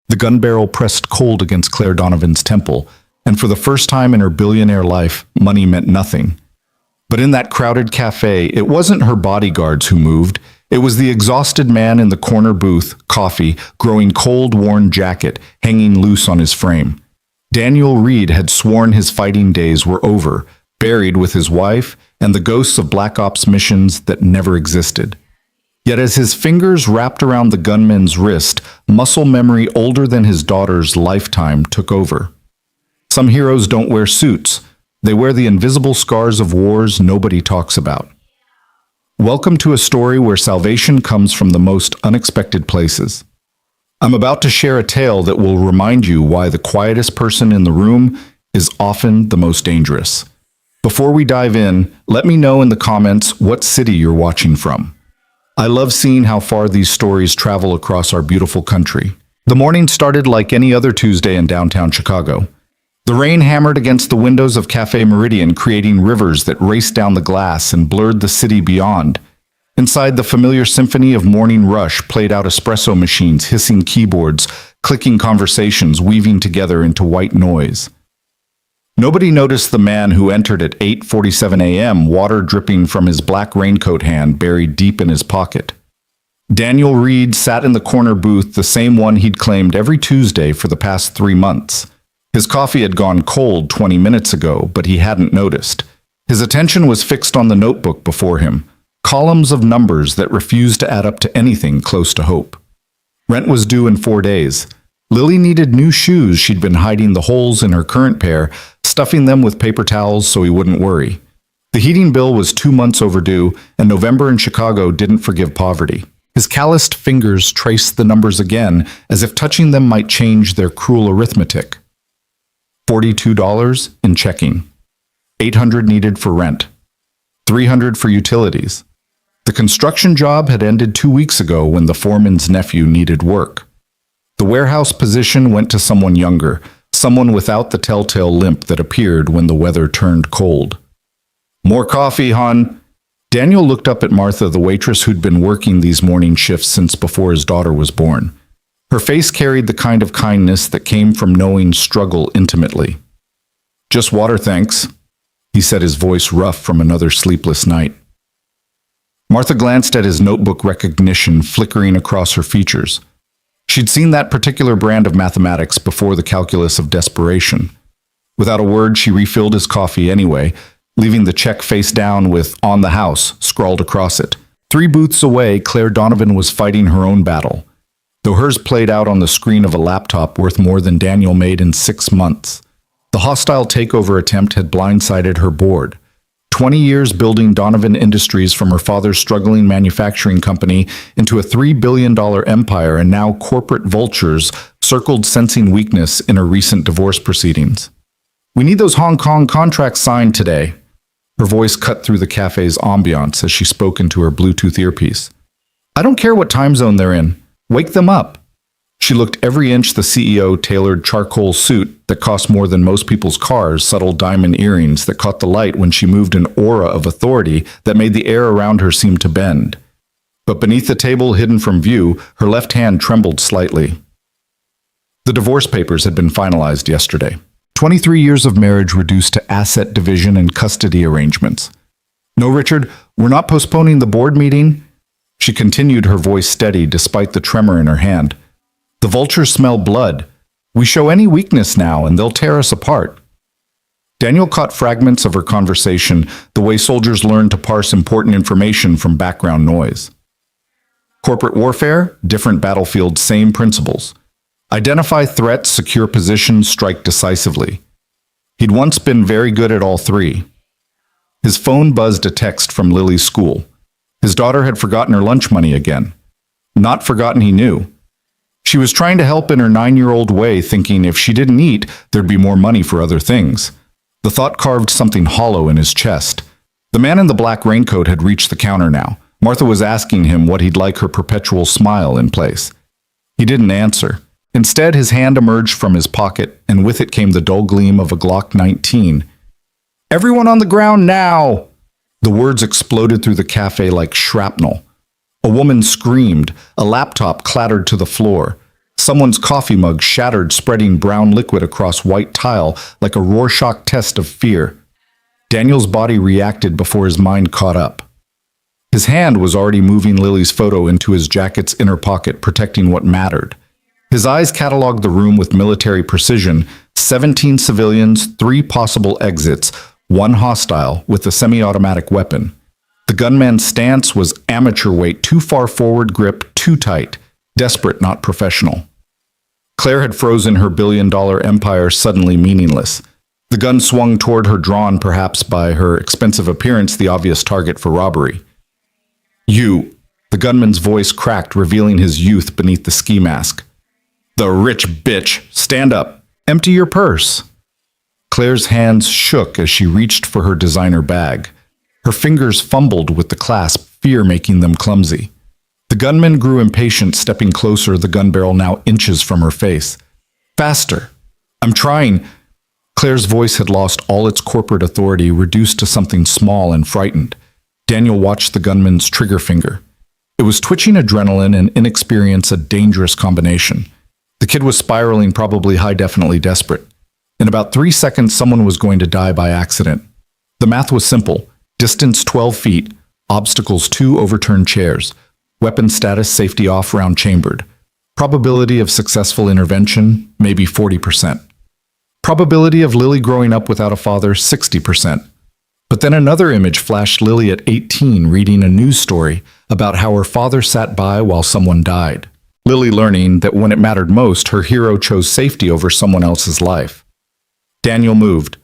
The gun barrel pressed cold against Claire Donovan's temple, and for the first time in her billionaire life, money meant nothing. But in that crowded cafe, it wasn't her bodyguards who moved. It was the exhausted man in the corner booth, coffee, growing cold, worn jacket, hanging loose on his frame. Daniel Reed had sworn his fighting days were over, buried with his wife and the ghosts of Black Ops missions that never existed. Yet as his fingers wrapped around the gunman's wrist, muscle memory older than his daughter's lifetime took over. Some heroes don't wear suits. They wear the invisible scars of wars nobody talks about. Welcome to a story where salvation comes from the most unexpected places. I'm about to share a tale that will remind you why the quietest person in the room is often the most dangerous. Before we dive in, let me know in the comments what city you're watching from. I love seeing how far these stories travel across our beautiful country. The morning started like any other Tuesday in downtown Chicago. The rain hammered against the windows of Cafe Meridian, creating rivers that raced down the glass and blurred the city beyond. Inside, the familiar symphony of morning rush played out espresso machines, hissing keyboards, clicking conversations weaving together into white noise. Nobody noticed the man who entered at 8:47 a.m., water dripping from his black raincoat hand buried deep in his pocket. Daniel Reed sat in the corner booth, the same one he'd claimed every Tuesday for the past 3 months. His coffee had gone cold 20 minutes ago, but he hadn't noticed. His attention was fixed on the notebook before him, columns of numbers that refused to add up to anything close to hope. Rent was due in 4 days. Lily needed new shoes. She'd been hiding the holes in her current pair, stuffing them with paper towels so he wouldn't worry. The heating bill was 2 months overdue, and November in Chicago didn't forgive poverty. His calloused fingers traced the numbers again, as if touching them might change their cruel arithmetic. $42 in checking. $800 needed for rent. $300 for utilities. The construction job had ended 2 weeks ago when the foreman's nephew needed work. The warehouse position went to someone younger, someone without the telltale limp that appeared when the weather turned cold. More coffee, hon. Daniel looked up at Martha, the waitress who'd been working these morning shifts since before his daughter was born. Her face carried the kind of kindness that came from knowing struggle intimately. Just water, thanks, he said, his voice rough from another sleepless night. Martha glanced at his notebook, recognition flickering across her features. She'd seen that particular brand of mathematics before, the calculus of desperation. Without a word, she refilled his coffee anyway, leaving the check face down with "On the House" scrawled across it. 3 booths away, Claire Donovan was fighting her own battle, though hers played out on the screen of a laptop worth more than Daniel made in 6 months. The hostile takeover attempt had blindsided her board. 20 years building Donovan Industries from her father's struggling manufacturing company into a $3 billion empire, and now corporate vultures circled, sensing weakness in her recent divorce proceedings. "We need those Hong Kong contracts signed today." Her voice cut through the cafe's ambiance as she spoke into her Bluetooth earpiece. "I don't care what time zone they're in. Wake them up." She looked every inch the CEO-tailored charcoal suit that cost more than most people's cars, subtle diamond earrings that caught the light when she moved, an aura of authority that made the air around her seem to bend. But beneath the table, hidden from view, her left hand trembled slightly. The divorce papers had been finalized yesterday. 23 years of marriage reduced to asset division and custody arrangements. "No, Richard, we're not postponing the board meeting," she continued, her voice steady despite the tremor in her hand. "The vultures smell blood. We show any weakness now, and they'll tear us apart." Daniel caught fragments of her conversation, the way soldiers learn to parse important information from background noise. Corporate warfare, different battlefield, same principles. Identify threats, secure positions, strike decisively. He'd once been very good at all 3. His phone buzzed a text from Lily's school. His daughter had forgotten her lunch money again. Not forgotten, he knew. She was trying to help in her 9-year-old way, thinking if she didn't eat, there'd be more money for other things. The thought carved something hollow in his chest. The man in the black raincoat had reached the counter now. Martha was asking him what he'd like her perpetual smile in place. He didn't answer. Instead, his hand emerged from his pocket, and with it came the dull gleam of a Glock 19. "Everyone on the ground now!" The words exploded through the cafe like shrapnel. A woman screamed. A laptop clattered to the floor. Someone's coffee mug shattered, spreading brown liquid across white tile like a Rorschach test of fear. Daniel's body reacted before his mind caught up. His hand was already moving Lily's photo into his jacket's inner pocket, protecting what mattered. His eyes cataloged the room with military precision: 17 civilians, 3 possible exits, 1 hostile with a semi-automatic weapon. The gunman's stance was amateur weight, too far forward, grip too tight, desperate, not professional. Claire had frozen, her billion-dollar empire suddenly meaningless. The gun swung toward her, drawn perhaps by her expensive appearance, the obvious target for robbery. "You!" The gunman's voice cracked, revealing his youth beneath the ski mask. "The rich bitch! Stand up! Empty your purse!" Claire's hands shook as she reached for her designer bag. Her fingers fumbled with the clasp, fear making them clumsy. The gunman grew impatient, stepping closer, the gun barrel now inches from her face. "Faster! I'm trying!" Claire's voice had lost all its corporate authority, reduced to something small and frightened. Daniel watched the gunman's trigger finger. It was twitching, adrenaline and inexperience, a dangerous combination. The kid was spiraling, probably high-definitely desperate. In about 3 seconds, someone was going to die by accident. The math was simple. Distance 12 feet, obstacles 2 overturned chairs, weapon status safety off, round chambered. Probability of successful intervention, maybe 40%. Probability of Lily growing up without a father, 60%. But then another image flashed: Lily at 18, reading a news story about how her father sat by while someone died. Lily learning that when it mattered most, her hero chose safety over someone else's life. Daniel moved.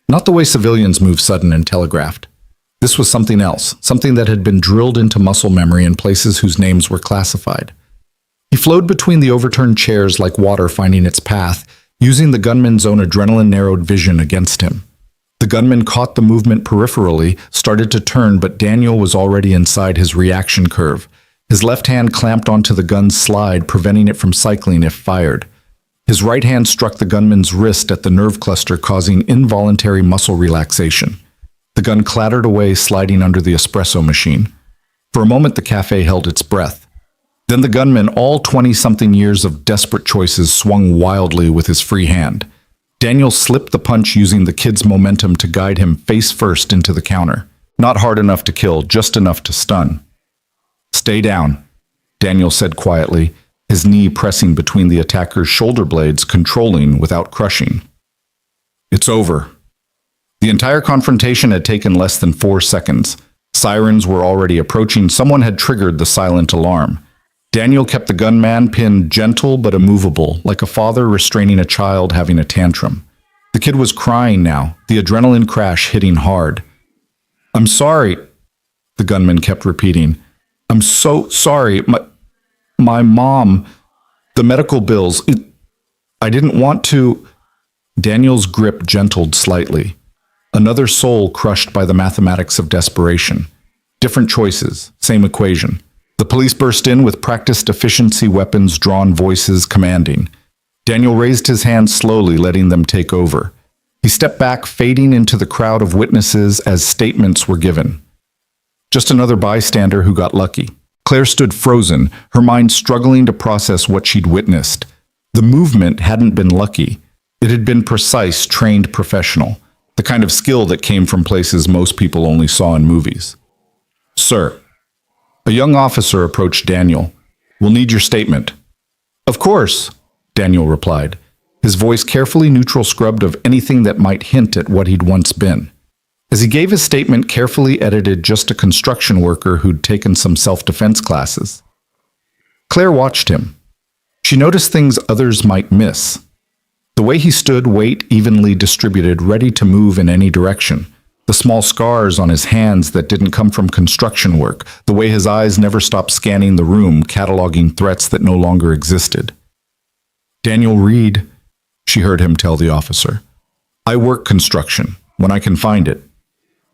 Not the way civilians move, sudden and telegraphed. This was something else, something that had been drilled into muscle memory in places whose names were classified. He flowed between the overturned chairs like water finding its path, using the gunman's own adrenaline-narrowed vision against him. The gunman caught the movement peripherally, started to turn, but Daniel was already inside his reaction curve. His left hand clamped onto the gun's slide, preventing it from cycling if fired. His right hand struck the gunman's wrist at the nerve cluster, causing involuntary muscle relaxation. The gun clattered away, sliding under the espresso machine. For a moment, the cafe held its breath. Then the gunman, all 20-something years of desperate choices, swung wildly with his free hand. Daniel slipped the punch, using the kid's momentum to guide him face first into the counter. Not hard enough to kill, just enough to stun. "Stay down," Daniel said quietly, his knee pressing between the attacker's shoulder blades, controlling without crushing. "It's over." The entire confrontation had taken less than 4 seconds. Sirens were already approaching. Someone had triggered the silent alarm. Daniel kept the gunman pinned, gentle but immovable, like a father restraining a child having a tantrum. The kid was crying now, the adrenaline crash hitting hard. "I'm sorry," the gunman kept repeating. "I'm so sorry. My mom, the medical bills, I didn't want to." Daniel's grip gentled slightly. Another soul crushed by the mathematics of desperation. Different choices, same equation. The police burst in with practiced efficiency, weapons drawn, voices commanding. Daniel raised his hand slowly, letting them take over. He stepped back, fading into the crowd of witnesses as statements were given. Just another bystander who got lucky. Claire stood frozen, her mind struggling to process what she'd witnessed. The movement hadn't been lucky. It had been precise, trained, professional. The kind of skill that came from places most people only saw in movies. "Sir." A young officer approached Daniel. "We'll need your statement." "Of course," Daniel replied, his voice carefully neutral, scrubbed of anything that might hint at what he'd once been. As he gave his statement, carefully edited, just a construction worker who'd taken some self-defense classes. Claire watched him. She noticed things others might miss. The way he stood, weight evenly distributed, ready to move in any direction. The small scars on his hands that didn't come from construction work. The way his eyes never stopped scanning the room, cataloging threats that no longer existed. "Daniel Reed," she heard him tell the officer. "I work construction, when I can find it."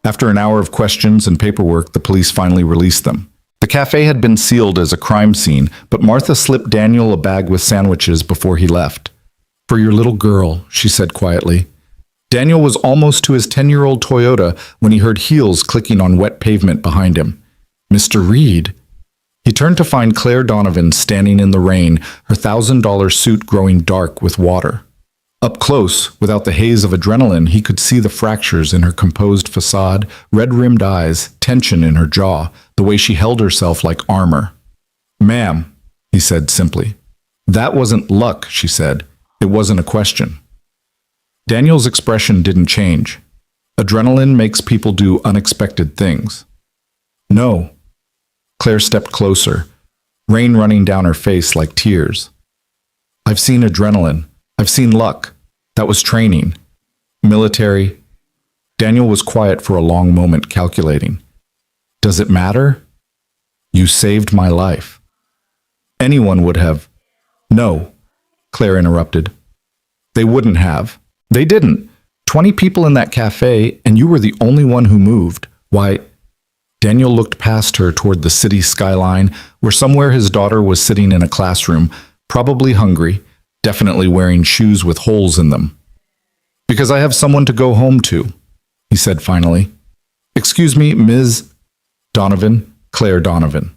After an hour of questions and paperwork, the police finally released them. The cafe had been sealed as a crime scene, but Martha slipped Daniel a bag with sandwiches before he left. "For your little girl," she said quietly. Daniel was almost to his 10-year-old Toyota when he heard heels clicking on wet pavement behind him. "Mr. Reed?" He turned to find Claire Donovan standing in the rain, her $1,000 suit growing dark with water. Up close, without the haze of adrenaline, he could see the fractures in her composed facade, red-rimmed eyes, tension in her jaw, the way she held herself like armor. "Ma'am," he said simply. "That wasn't luck," she said. "It wasn't a question." Daniel's expression didn't change. Adrenaline makes people do unexpected things. "No." Claire stepped closer, rain running down her face like tears. "I've seen adrenaline. I've seen luck. That was training. Military." Daniel was quiet for a long moment, calculating. "Does it matter? You saved my life." "Anyone would have." "No," Claire interrupted. "They wouldn't have. They didn't. 20 people in that cafe, and you were the only one who moved. Why?" Daniel looked past her toward the city skyline, where somewhere his daughter was sitting in a classroom, probably hungry, definitely wearing shoes with holes in them. "Because I have someone to go home to," he said finally. "Excuse me, Ms. Donovan, Claire Donovan."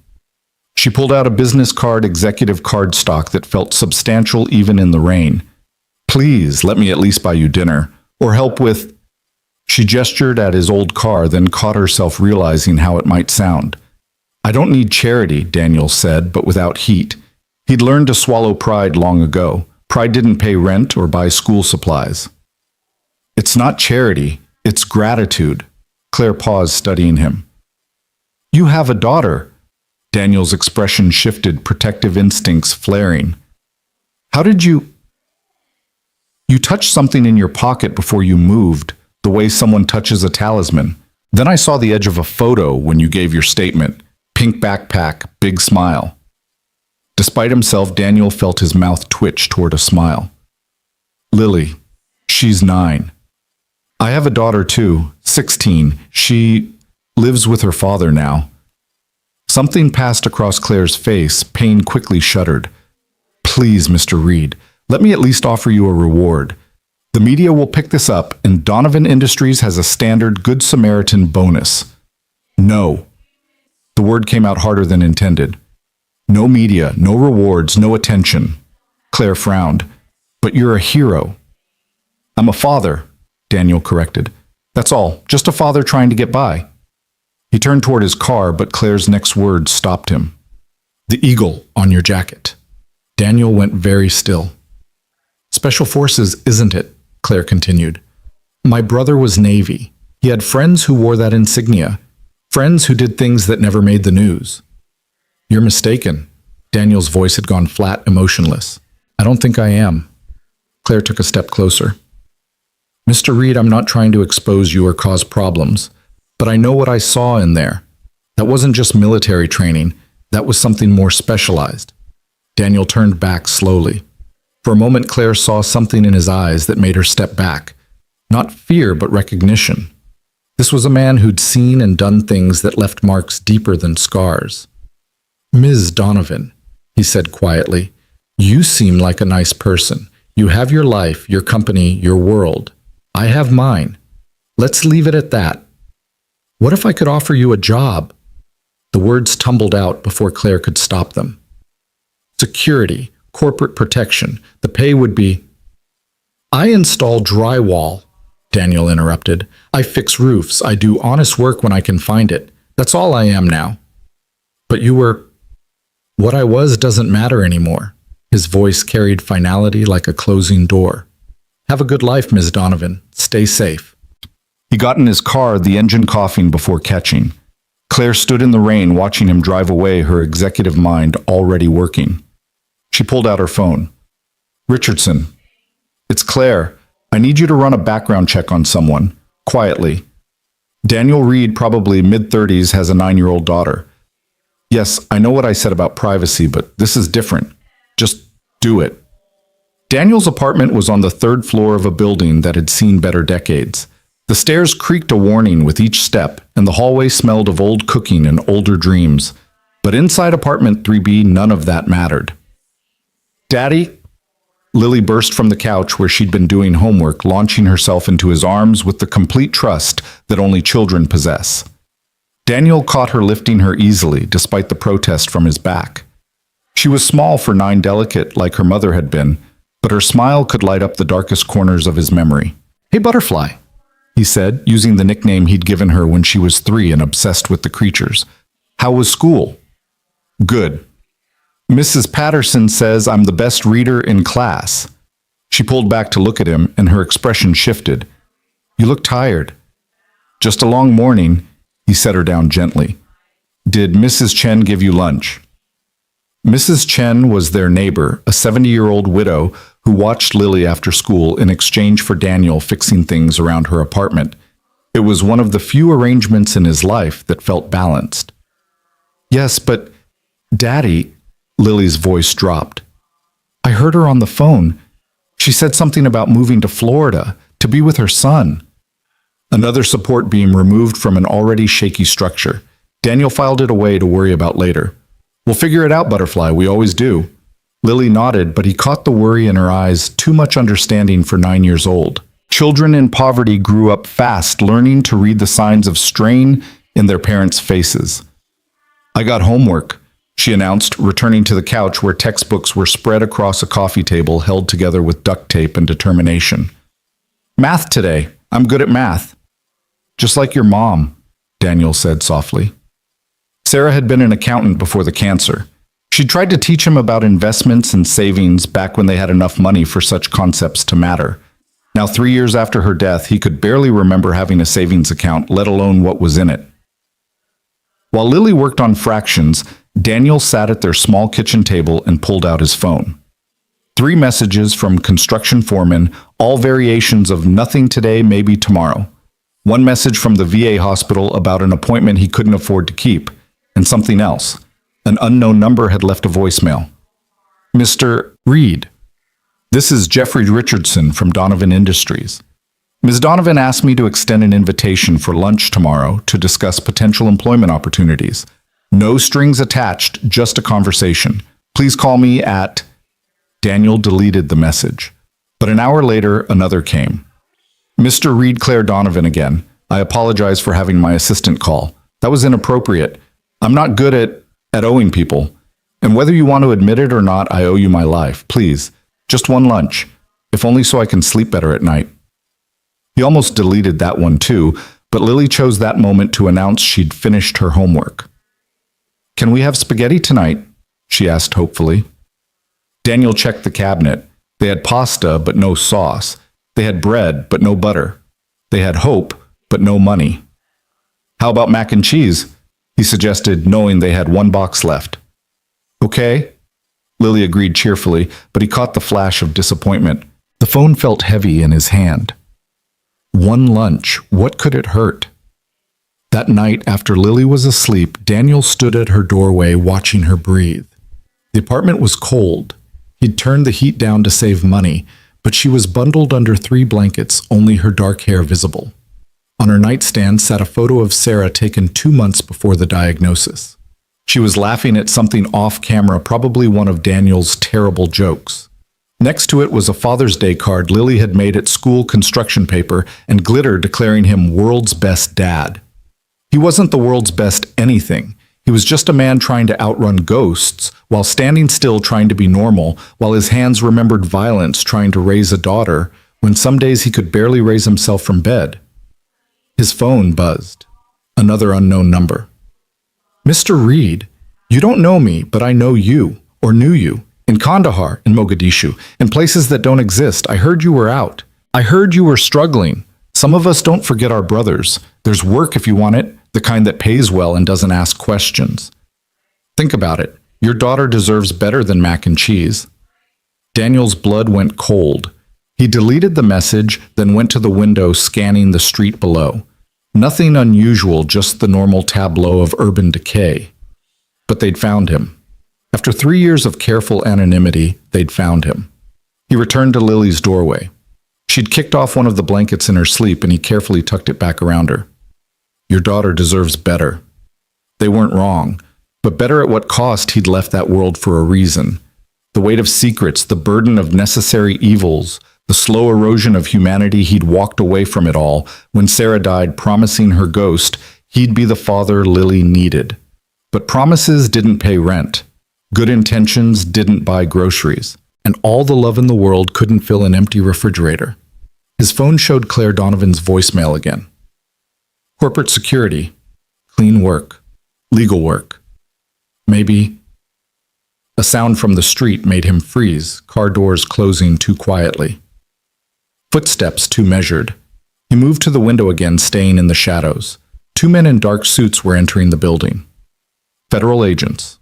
She pulled out a business card executive cardstock that felt substantial even in the rain. "Please, let me at least buy you dinner, or help with—" She gestured at his old car, then caught herself realizing how it might sound. "I don't need charity," Daniel said, but without heat. He'd learned to swallow pride long ago. Pride didn't pay rent or buy school supplies. "It's not charity, it's gratitude." Claire paused, studying him. "You have a daughter." Daniel's expression shifted, protective instincts flaring. "How did you—" "You touched something in your pocket before you moved, the way someone touches a talisman. Then I saw the edge of a photo when you gave your statement. Pink backpack, big smile." Despite himself, Daniel felt his mouth twitch toward a smile. "Lily, she's 9. I have a daughter too, 16. She lives with her father now." Something passed across Claire's face. Pain quickly shuddered. "Please, Mr. Reed, let me at least offer you a reward. The media will pick this up, and Donovan Industries has a standard Good Samaritan bonus." "No." The word came out harder than intended. "No media, no rewards, no attention." Claire frowned. "But you're a hero." "I'm a father," Daniel corrected. "That's all, just a father trying to get by." He turned toward his car, but Claire's next words stopped him. "The eagle on your jacket." Daniel went very still. "Special Forces, isn't it?" Claire continued. "My brother was Navy. He had friends who wore that insignia, friends who did things that never made the news." "You're mistaken." Daniel's voice had gone flat, emotionless. "I don't think I am." Claire took a step closer. "Mr. Reed, I'm not trying to expose you or cause problems, but I know what I saw in there. That wasn't just military training. That was something more specialized." Daniel turned back slowly. For a moment, Claire saw something in his eyes that made her step back. Not fear, but recognition. This was a man who'd seen and done things that left marks deeper than scars. "Ms. Donovan," he said quietly, "you seem like a nice person. You have your life, your company, your world. I have mine. Let's leave it at that. What if I could offer you a job?" The words tumbled out before Claire could stop them. "Security, corporate protection. The pay would be—" "I install drywall," Daniel interrupted. "I fix roofs. I do honest work when I can find it. That's all I am now." "But you were—" "What I was doesn't matter anymore." His voice carried finality like a closing door. "Have a good life, Ms. Donovan. Stay safe." He got in his car, the engine coughing before catching. Claire stood in the rain, watching him drive away, her executive mind already working. She pulled out her phone. "Richardson, it's Claire. I need you to run a background check on someone, quietly. Daniel Reed, probably mid-30s, has a 9-year-old daughter. Yes, I know what I said about privacy, but this is different. Just do it." Daniel's apartment was on the 3rd floor of a building that had seen better decades. The stairs creaked a warning with each step, and the hallway smelled of old cooking and older dreams. But inside apartment 3B, none of that mattered. "Daddy?" Lily burst from the couch where she'd been doing homework, launching herself into his arms with the complete trust that only children possess. Daniel caught her lifting her easily, despite the protest from his back. She was small for 9, delicate like her mother had been, but her smile could light up the darkest corners of his memory. "Hey, Butterfly," he said, using the nickname he'd given her when she was 3 and obsessed with the creatures. "How was school?" "Good. Mrs. Patterson says I'm the best reader in class." She pulled back to look at him, and her expression shifted. "You look tired." "Just a long morning," he set her down gently. "Did Mrs. Chen give you lunch?" Mrs. Chen was their neighbor, a 70-year-old widow who watched Lily after school in exchange for Daniel fixing things around her apartment. It was one of the few arrangements in his life that felt balanced. "Yes, but, Daddy," Lily's voice dropped. "I heard her on the phone. She said something about moving to Florida to be with her son." Another support beam removed from an already shaky structure. Daniel filed it away to worry about later. "We'll figure it out, Butterfly, we always do." Lily nodded, but he caught the worry in her eyes, too much understanding for 9 years old. Children in poverty grew up fast, learning to read the signs of strain in their parents' faces. "I got homework," she announced, returning to the couch where textbooks were spread across a coffee table held together with duct tape and determination. "Math today. I'm good at math." "Just like your mom," Daniel said softly. Sarah had been an accountant before the cancer. She tried to teach him about investments and savings back when they had enough money for such concepts to matter. Now, 3 years after her death, he could barely remember having a savings account, let alone what was in it. While Lily worked on fractions, Daniel sat at their small kitchen table and pulled out his phone. 3 messages from construction foremen, all variations of "nothing today, maybe tomorrow." 1 message from the VA hospital about an appointment he couldn't afford to keep, and something else. An unknown number had left a voicemail. "Mr. Reed, this is Jeffrey Richardson from Donovan Industries. Ms. Donovan asked me to extend an invitation for lunch tomorrow to discuss potential employment opportunities. No strings attached, just a conversation. Please call me at..." Daniel deleted the message. But an hour later, another came. "Mr. Reed, Claire Donovan again. I apologize for having my assistant call. That was inappropriate. I'm not good at owing people. And whether you want to admit it or not, I owe you my life. Please, just one lunch, if only so I can sleep better at night." He almost deleted that one too, but Lily chose that moment to announce she'd finished her homework. "Can we have spaghetti tonight?" she asked hopefully. Daniel checked the cabinet. They had pasta, but no sauce. They had bread, but no butter. They had hope, but no money. "How about mac and cheese?" he suggested, knowing they had 1 box left. "Okay," Lily agreed cheerfully, but he caught the flash of disappointment. The phone felt heavy in his hand. 1 lunch, what could it hurt? That night, after Lily was asleep, Daniel stood at her doorway watching her breathe. The apartment was cold. He'd turned the heat down to save money, but she was bundled under 3 blankets, only her dark hair visible. On her nightstand sat a photo of Sarah taken 2 months before the diagnosis. She was laughing at something off camera, probably one of Daniel's terrible jokes. Next to it was a Father's Day card Lily had made at school construction paper and glitter declaring him world's best dad. He wasn't the world's best anything. He was just a man trying to outrun ghosts while standing still trying to be normal, while his hands remembered violence trying to raise a daughter when some days he could barely raise himself from bed. His phone buzzed. Another unknown number. "Mr. Reed, you don't know me, but I know you, or knew you. In Kandahar, in Mogadishu, in places that don't exist. I heard you were out. I heard you were struggling. Some of us don't forget our brothers. There's work if you want it, the kind that pays well and doesn't ask questions. Think about it. Your daughter deserves better than mac and cheese." Daniel's blood went cold. He deleted the message, then went to the window, scanning the street below. Nothing unusual, just the normal tableau of urban decay. But they'd found him. After 3 years of careful anonymity, they'd found him. He returned to Lily's doorway. She'd kicked off one of the blankets in her sleep, and he carefully tucked it back around her. "Your daughter deserves better." They weren't wrong, but better at what cost. He'd left that world for a reason. The weight of secrets, the burden of necessary evils, the slow erosion of humanity. He'd walked away from it all. When Sarah died, promising her ghost He'd be the father Lily needed. But promises didn't pay rent. Good intentions didn't buy groceries. And all the love in the world couldn't fill an empty refrigerator. His phone showed Claire Donovan's voicemail again. Corporate security, clean work, legal work. Maybe. A sound from the street made him freeze, car doors closing too quietly. Footsteps too measured. He moved to the window again, staying in the shadows. Two men in dark suits were entering the building. Federal agents.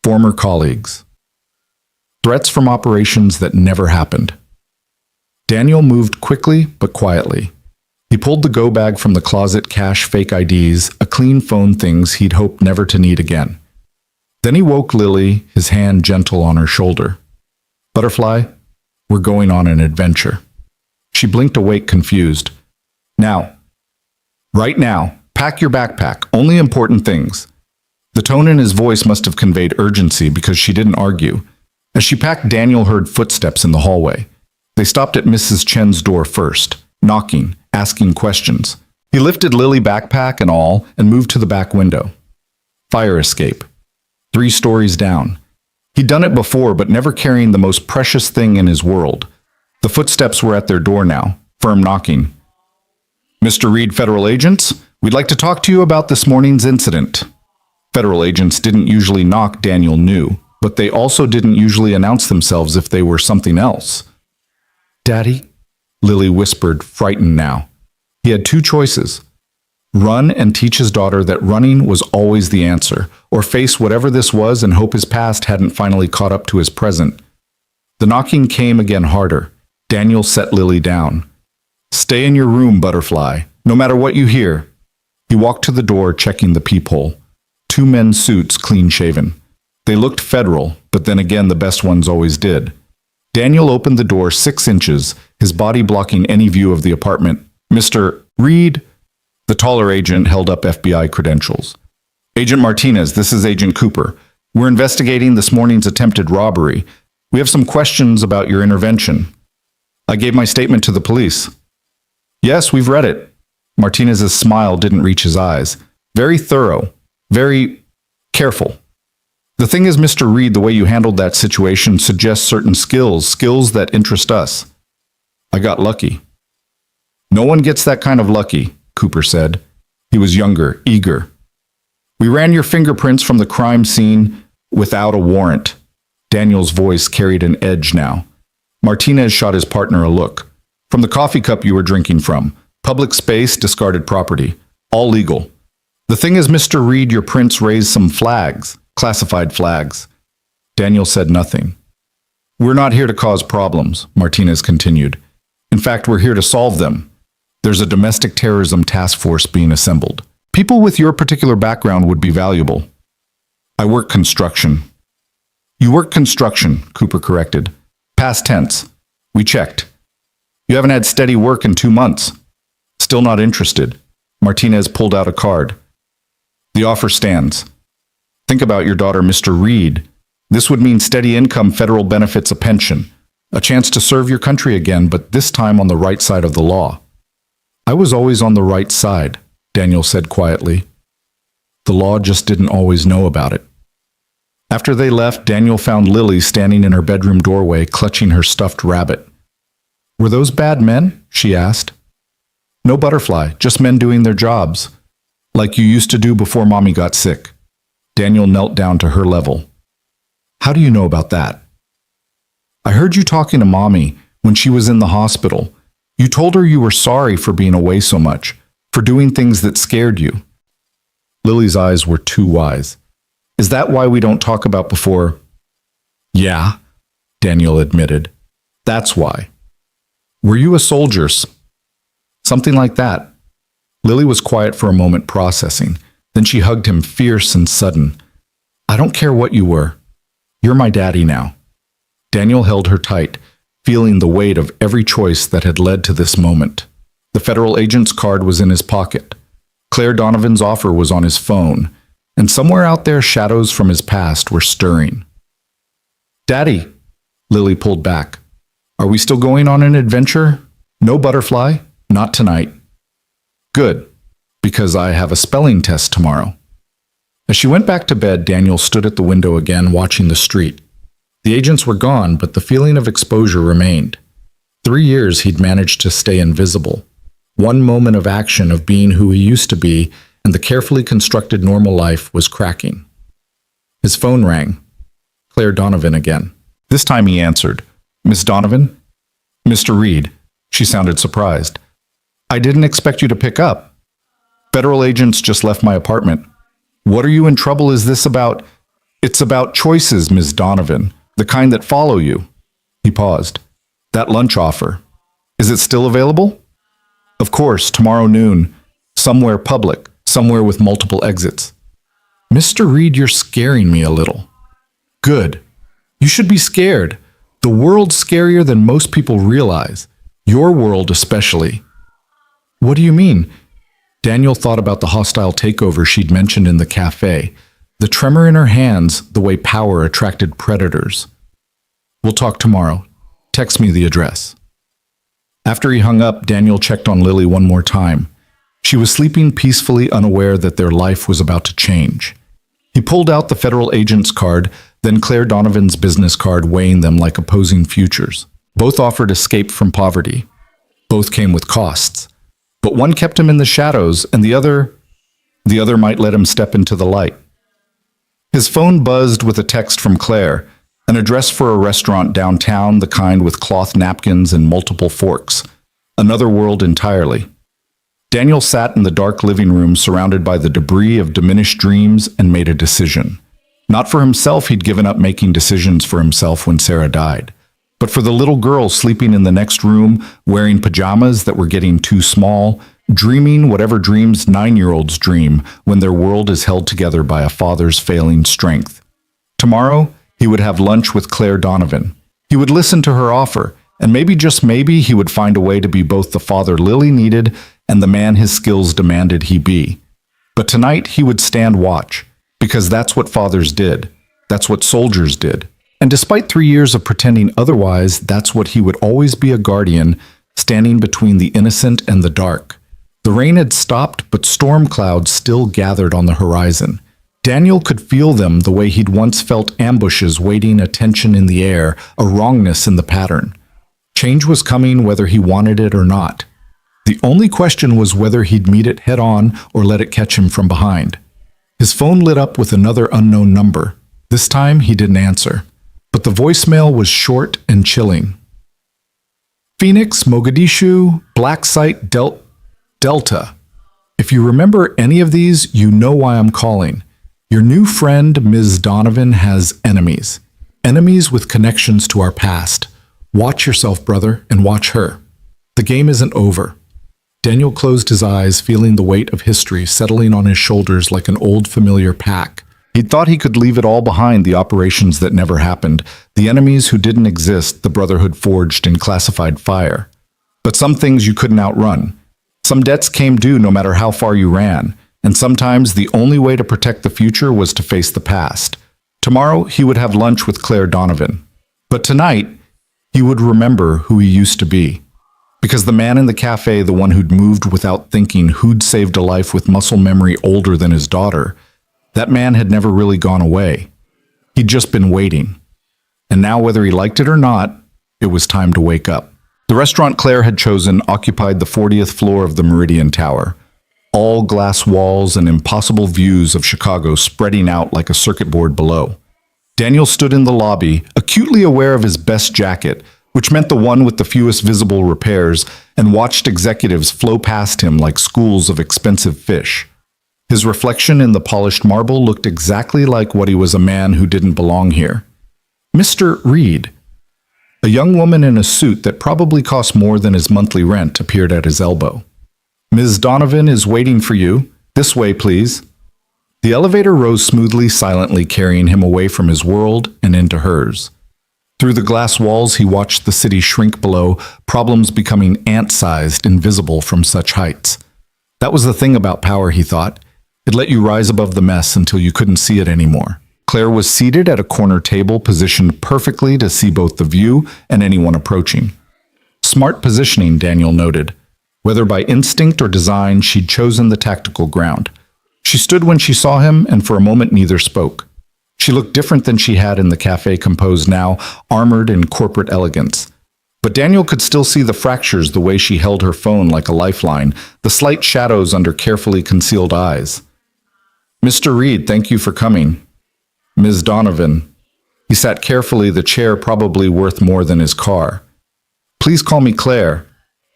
Former colleagues. Threats from operations that never happened. Daniel moved quickly but quietly. He pulled the go bag from the closet, cash, fake IDs, a clean phone, things he'd hoped never to need again. Then he woke Lily, his hand gentle on her shoulder. Butterfly, we're going on an adventure. She blinked awake, confused. Now. Right now. Pack your backpack. Only important things. The tone in his voice must have conveyed urgency because she didn't argue. As she packed, Daniel heard footsteps in the hallway. They stopped at Mrs. Chen's door first, knocking, asking questions. He lifted Lily, backpack and all, and moved to the back window. Fire escape. 3 stories down. He'd done it before, but never carrying the most precious thing in his world. The footsteps were at their door now, firm knocking. Mr. Reed, federal agents, we'd like to talk to you about this morning's incident. Federal agents didn't usually knock, Daniel knew, but they also didn't usually announce themselves if they were something else. Daddy? Lily whispered, frightened now. He had 2 choices. Run and teach his daughter that running was always the answer, or face whatever this was and hope his past hadn't finally caught up to his present. The knocking came again harder. Daniel set Lily down. Stay in your room, Butterfly, no matter what you hear. He walked to the door, checking the peephole. 2 men's suits, clean-shaven. They looked federal, but then again the best ones always did. Daniel opened the door 6 inches, his body blocking any view of the apartment. Mr. Reed? The taller agent held up FBI credentials. Agent Martinez, this is Agent Cooper. We're investigating this morning's attempted robbery. We have some questions about your intervention. I gave my statement to the police. Yes, we've read it. Martinez's smile didn't reach his eyes. Very thorough. Very careful. The thing is, Mr. Reed, the way you handled that situation suggests certain skills that interest us. I got lucky. No one gets that kind of lucky, Cooper said. He was younger, eager. We ran your fingerprints from the crime scene without a warrant. Daniel's voice carried an edge now. Martinez shot his partner a look. From the coffee cup you were drinking from. Public space, discarded property. All legal. The thing is, Mr. Reed, your prints raised some flags. Classified flags. Daniel said nothing. We're not here to cause problems, Martinez continued. In fact, we're here to solve them. There's a domestic terrorism task force being assembled. People with your particular background would be valuable. I work construction. You work construction, Cooper corrected. Past tense. We checked. You haven't had steady work in 2 months. Still not interested. Martinez pulled out a card. The offer stands. Think about your daughter, Mr. Reed. This would mean steady income, federal benefits, a pension. A chance to serve your country again, but this time on the right side of the law. I was always on the right side, Daniel said quietly. The law just didn't always know about it. After they left, Daniel found Lily standing in her bedroom doorway, clutching her stuffed rabbit. Were those bad men? She asked. No, Butterfly, just men doing their jobs. Like you used to do before Mommy got sick. Daniel knelt down to her level. How do you know about that? I heard you talking to Mommy when she was in the hospital. You told her you were sorry for being away so much, for doing things that scared you. Lily's eyes were too wise. Is that why we don't talk about before? Yeah, Daniel admitted. That's why. Were you a soldier? Something like that. Lily was quiet for a moment, processing. Then she hugged him, fierce and sudden. I don't care what you were. You're my daddy now. Daniel held her tight, feeling the weight of every choice that had led to this moment. The federal agent's card was in his pocket. Claire Donovan's offer was on his phone, and somewhere out there shadows from his past were stirring. Daddy, Lily pulled back. Are we still going on an adventure? No, Butterfly, not tonight. Good. Because I have a spelling test tomorrow. As she went back to bed, Daniel stood at the window again, watching the street. The agents were gone, but the feeling of exposure remained. 3 years he'd managed to stay invisible. One moment of action of being who he used to be, and the carefully constructed normal life was cracking. His phone rang. Claire Donovan again. This time he answered. Miss Donovan? Mr. Reed. She sounded surprised. I didn't expect you to pick up. Federal agents just left my apartment. What are you in trouble is this about? It's about choices, Miss Donovan, the kind that follow you. He paused. That lunch offer. Is it still available? Of course, tomorrow noon. Somewhere public, somewhere with multiple exits. Mr. Reed, you're scaring me a little. Good. You should be scared. The world's scarier than most people realize. Your world especially. What do you mean? Daniel thought about the hostile takeover she'd mentioned in the cafe. The tremor in her hands, the way power attracted predators. We'll talk tomorrow. Text me the address. After he hung up, Daniel checked on Lily one more time. She was sleeping peacefully, unaware that their life was about to change. He pulled out the federal agent's card, then Claire Donovan's business card, weighing them like opposing futures. Both offered escape from poverty. Both came with costs. But one kept him in the shadows, and the other might let him step into the light. His phone buzzed with a text from Claire, an address for a restaurant downtown, the kind with cloth napkins and multiple forks. Another world entirely. Daniel sat in the dark living room surrounded by the debris of diminished dreams and made a decision. Not for himself, he'd given up making decisions for himself when Sarah died, but for the little girl sleeping in the next room, wearing pajamas that were getting too small, dreaming whatever dreams 9-year-olds dream when their world is held together by a father's failing strength. Tomorrow, he would have lunch with Claire Donovan. He would listen to her offer, and maybe, just maybe, he would find a way to be both the father Lily needed and the man his skills demanded he be. But tonight, he would stand watch, because that's what fathers did. That's what soldiers did. And despite 3 years of pretending otherwise, that's what he would always be, a guardian, standing between the innocent and the dark. The rain had stopped, but storm clouds still gathered on the horizon. Daniel could feel them the way he'd once felt ambushes waiting, a tension in the air, a wrongness in the pattern. Change was coming whether he wanted it or not. The only question was whether he'd meet it head-on or let it catch him from behind. His phone lit up with another unknown number. This time, he didn't answer. But the voicemail was short and chilling. Phoenix, Mogadishu, Black Site, Delta. If you remember any of these, you know why I'm calling. Your new friend, Ms. Donovan, has enemies. Enemies with connections to our past. Watch yourself, brother, and watch her. The game isn't over. Daniel closed his eyes, feeling the weight of history settling on his shoulders like an old familiar pack. He'd thought he could leave it all behind, the operations that never happened, the enemies who didn't exist, the brotherhood forged in classified fire. But some things you couldn't outrun. Some debts came due no matter how far you ran, and sometimes the only way to protect the future was to face the past. Tomorrow, he would have lunch with Claire Donovan. But tonight, he would remember who he used to be. Because the man in the cafe, the one who'd moved without thinking, who'd saved a life with muscle memory older than his daughter, that man had never really gone away. He'd just been waiting. And now, whether he liked it or not, it was time to wake up. The restaurant Claire had chosen occupied the 40th floor of the Meridian Tower. All glass walls and impossible views of Chicago spreading out like a circuit board below. Daniel stood in the lobby, acutely aware of his best jacket, which meant the one with the fewest visible repairs, and watched executives flow past him like schools of expensive fish. His reflection in the polished marble looked exactly like what he was, a man who didn't belong here. Mr. Reed. A young woman in a suit that probably cost more than his monthly rent appeared at his elbow. Ms. Donovan is waiting for you. This way, please. The elevator rose smoothly, silently, carrying him away from his world and into hers. Through the glass walls, he watched the city shrink below, problems becoming ant-sized, invisible from such heights. That was the thing about power, he thought. It let you rise above the mess until you couldn't see it anymore. Claire was seated at a corner table, positioned perfectly to see both the view and anyone approaching. Smart positioning, Daniel noted. Whether by instinct or design, she'd chosen the tactical ground. She stood when she saw him, and for a moment neither spoke. She looked different than she had in the cafe composed now, armored in corporate elegance. But Daniel could still see the fractures the way she held her phone like a lifeline, the slight shadows under carefully concealed eyes. "Mr. Reed, thank you for coming." "Ms. Donovan." He sat carefully, the chair probably worth more than his car. "Please call me Claire."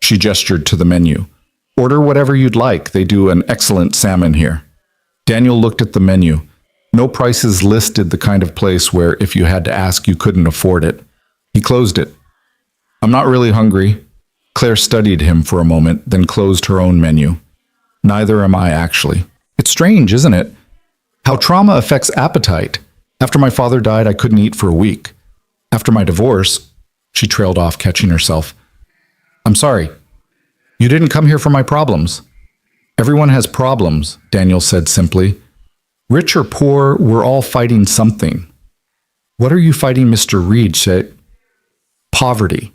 She gestured to the menu. "Order whatever you'd like. They do an excellent salmon here." Daniel looked at the menu. No prices listed, the kind of place where if you had to ask, you couldn't afford it. He closed it. "I'm not really hungry." Claire studied him for a moment, then closed her own menu. "Neither am I, actually. It's strange, isn't it? How trauma affects appetite. After my father died, I couldn't eat for a week. After my divorce," she trailed off, catching herself. "I'm sorry. You didn't come here for my problems." "Everyone has problems," Daniel said simply. "Rich or poor, we're all fighting something." "What are you fighting, Mr. Reed?" said. "Poverty,"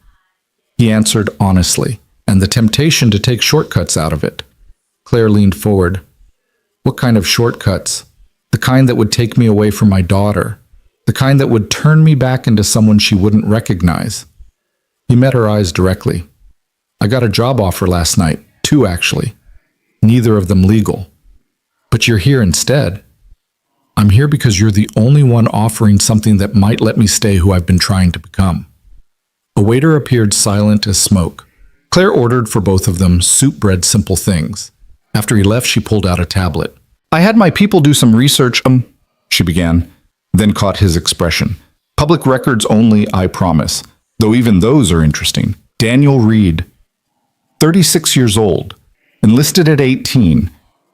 he answered honestly, "and the temptation to take shortcuts out of it." Claire leaned forward. "What kind of shortcuts?" "The kind that would take me away from my daughter. The kind that would turn me back into someone she wouldn't recognize." He met her eyes directly. "I got a job offer last night, 2 actually. Neither of them legal. But you're here instead." "I'm here because you're the only one offering something that might let me stay who I've been trying to become." A waiter appeared, silent as smoke. Claire ordered for both of them soup, bread, simple things. After he left, she pulled out a tablet. "I had my people do some research, she began, then caught his expression. "Public records only, I promise, though even those are interesting." Daniel Reed, 36 years old, enlisted at 18,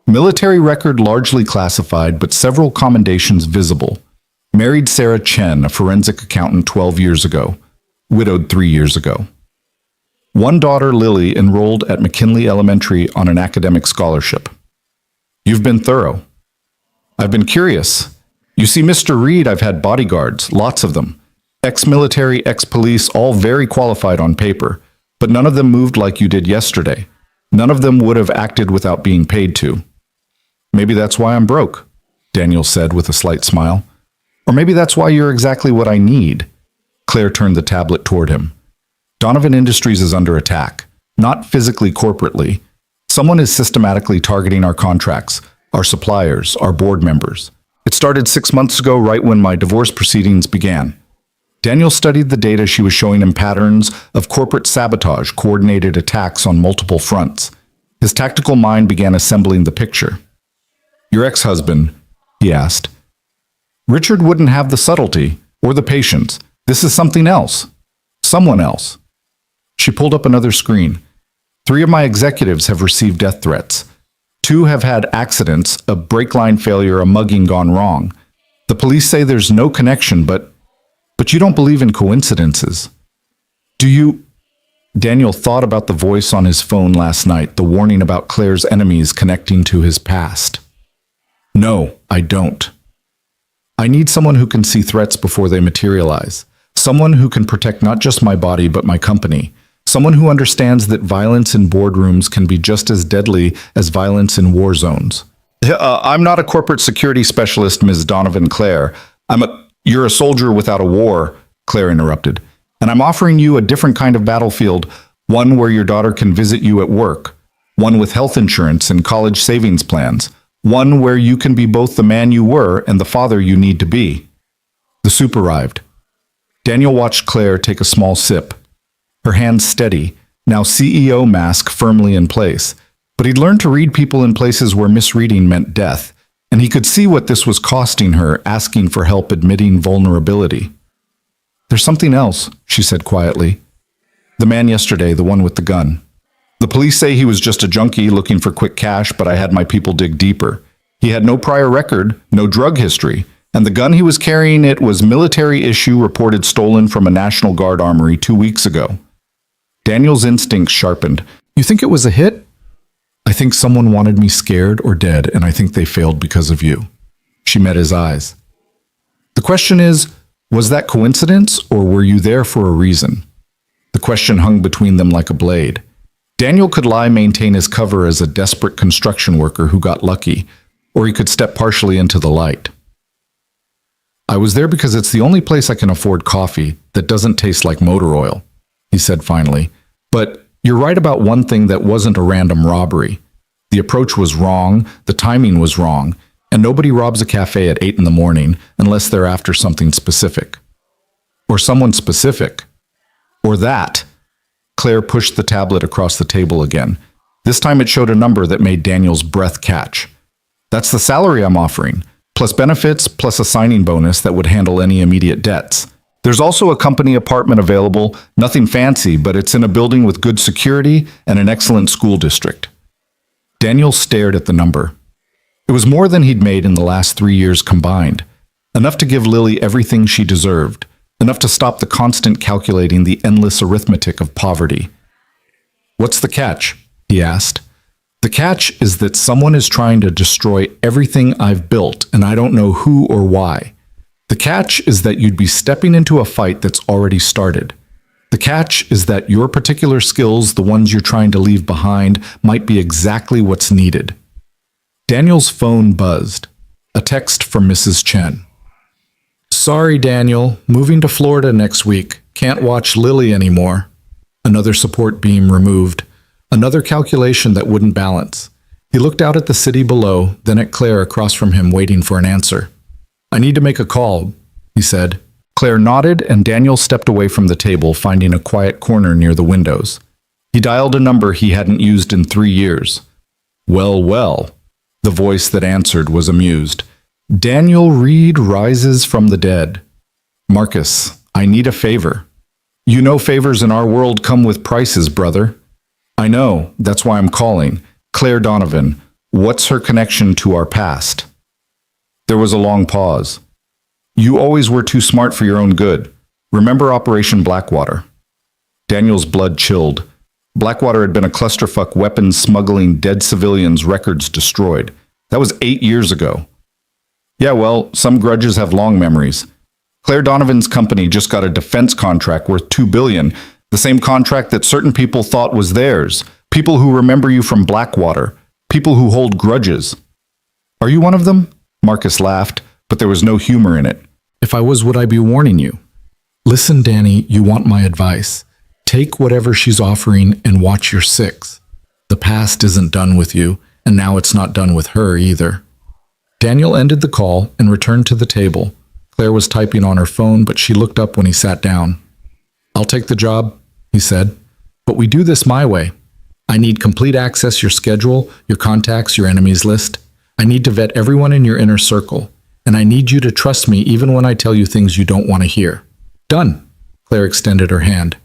military record largely classified, but several commendations visible. Married Sarah Chen, a forensic accountant 12 years ago, widowed 3 years ago. One daughter, Lily, enrolled at McKinley Elementary on an academic scholarship. "You've been thorough." "I've been curious. You see, Mr. Reed, I've had bodyguards, lots of them. Ex-military, ex-police, all very qualified on paper, but none of them moved like you did yesterday. None of them would have acted without being paid to." "Maybe that's why I'm broke," Daniel said with a slight smile. "Or maybe that's why you're exactly what I need." Claire turned the tablet toward him. "Donovan Industries is under attack, not physically, corporately. Someone is systematically targeting our contracts, our suppliers, our board members. It started 6 months ago, right when my divorce proceedings began." Daniel studied the data she was showing him, patterns of corporate sabotage, coordinated attacks on multiple fronts. His tactical mind began assembling the picture. "Your ex-husband?" he asked. "Richard wouldn't have the subtlety or the patience. This is something else. Someone else." She pulled up another screen. 3 of my executives have received death threats. 2 have had accidents, a brake line failure, a mugging gone wrong. The police say there's no connection, but you don't believe in coincidences. Do you? Daniel thought about the voice on his phone last night, the warning about Claire's enemies connecting to his past. "No, I don't. I need someone who can see threats before they materialize. Someone who can protect not just my body, but my company. Someone who understands that violence in boardrooms can be just as deadly as violence in war zones." I'm not a corporate security specialist, Ms. Donovan Claire. You're a soldier without a war," Claire interrupted. "And I'm offering you a different kind of battlefield, one where your daughter can visit you at work, one with health insurance and college savings plans, one where you can be both the man you were and the father you need to be." The soup arrived. Daniel watched Claire take a small sip. Her hands steady, now CEO mask firmly in place. But he'd learned to read people in places where misreading meant death, and he could see what this was costing her, asking for help, admitting vulnerability. "There's something else," she said quietly. "The man yesterday, the one with the gun. The police say he was just a junkie looking for quick cash, but I had my people dig deeper. He had no prior record, no drug history, and the gun he was carrying, it was military issue, reported stolen from a National Guard armory 2 weeks ago." Daniel's instincts sharpened. "You think it was a hit?" "I think someone wanted me scared or dead, and I think they failed because of you." She met his eyes. "The question is, was that coincidence, or were you there for a reason?" The question hung between them like a blade. Daniel could lie, maintain his cover as a desperate construction worker who got lucky, or he could step partially into the light. I was there because it's the only place I can afford coffee that doesn't taste like motor oil, he said finally. But you're right about one thing that wasn't a random robbery. The approach was wrong, the timing was wrong, and nobody robs a cafe at 8 in the morning unless they're after something specific. Or someone specific. Or that. Claire pushed the tablet across the table again. This time it showed a number that made Daniel's breath catch. That's the salary I'm offering, plus benefits, plus a signing bonus that would handle any immediate debts. There's also a company apartment available, nothing fancy, but it's in a building with good security and an excellent school district. Daniel stared at the number. It was more than he'd made in the last 3 years combined. Enough to give Lily everything she deserved. Enough to stop the constant calculating, the endless arithmetic of poverty. What's the catch? He asked. The catch is that someone is trying to destroy everything I've built, and I don't know who or why. The catch is that you'd be stepping into a fight that's already started. The catch is that your particular skills, the ones you're trying to leave behind, might be exactly what's needed. Daniel's phone buzzed. A text from Mrs. Chen. Sorry, Daniel. Moving to Florida next week. Can't watch Lily anymore. Another support beam removed. Another calculation that wouldn't balance. He looked out at the city below, then at Claire across from him waiting for an answer. I need to make a call, he said. Claire nodded and Daniel stepped away from the table, finding a quiet corner near the windows. He dialed a number he hadn't used in 3 years. Well, well. The voice that answered was amused. Daniel Reed rises from the dead. Marcus, I need a favor. You know favors in our world come with prices, brother. I know, that's why I'm calling. Claire Donovan, what's her connection to our past? There was a long pause. You always were too smart for your own good. Remember Operation Blackwater? Daniel's blood chilled. Blackwater had been a clusterfuck, weapons smuggling, dead civilians, records destroyed. That was 8 years ago. Yeah, well, some grudges have long memories. Claire Donovan's company just got a defense contract worth $2 billion, the same contract that certain people thought was theirs. People who remember you from Blackwater. People who hold grudges. Are you one of them? Marcus laughed, but there was no humor in it. If I was, would I be warning you? Listen, Danny, you want my advice. Take whatever she's offering and watch your six. The past isn't done with you, and now it's not done with her either. Daniel ended the call and returned to the table. Claire was typing on her phone, but she looked up when he sat down. I'll take the job, he said, but we do this my way. I need complete access, your schedule, your contacts, your enemies list. I need to vet everyone in your inner circle, and I need you to trust me even when I tell you things you don't want to hear. Done. Claire extended her hand.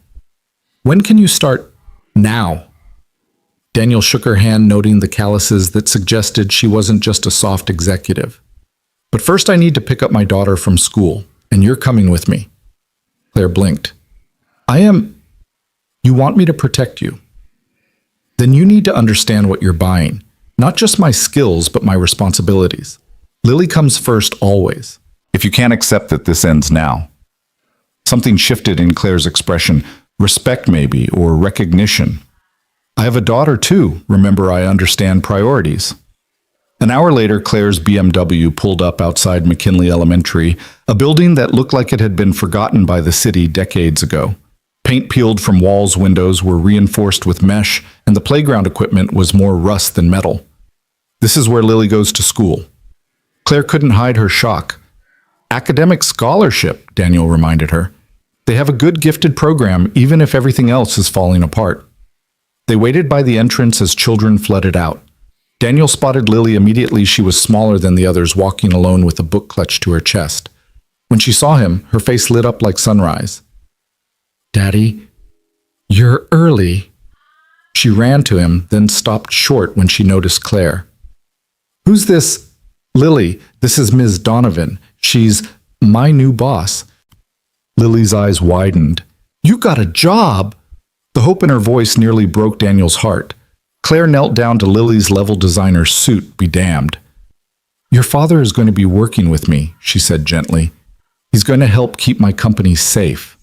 When can you start? Now. Daniel shook her hand, noting the calluses that suggested she wasn't just a soft executive. But first I need to pick up my daughter from school, and you're coming with me. Claire blinked. You want me to protect you? Then you need to understand what you're buying. Not just my skills, but my responsibilities. Lily comes first always. If you can't accept that this ends now. Something shifted in Claire's expression. Respect maybe, or recognition. I have a daughter too. Remember, I understand priorities. An hour later, Claire's BMW pulled up outside McKinley Elementary, a building that looked like it had been forgotten by the city decades ago. Paint peeled from walls, windows were reinforced with mesh, and the playground equipment was more rust than metal. This is where Lily goes to school. Claire couldn't hide her shock. Academic scholarship, Daniel reminded her. They have a good gifted program, even if everything else is falling apart. They waited by the entrance as children flooded out. Daniel spotted Lily immediately. She was smaller than the others, walking alone with a book clutched to her chest. When she saw him, her face lit up like sunrise. Daddy, you're early. She ran to him, then stopped short when she noticed Claire. Who's this? Lily, this is Ms. Donovan. She's my new boss. Lily's eyes widened. You got a job? The hope in her voice nearly broke Daniel's heart. Claire knelt down to Lily's level designer suit, be damned. Your father is going to be working with me, she said gently. He's going to help keep my company safe.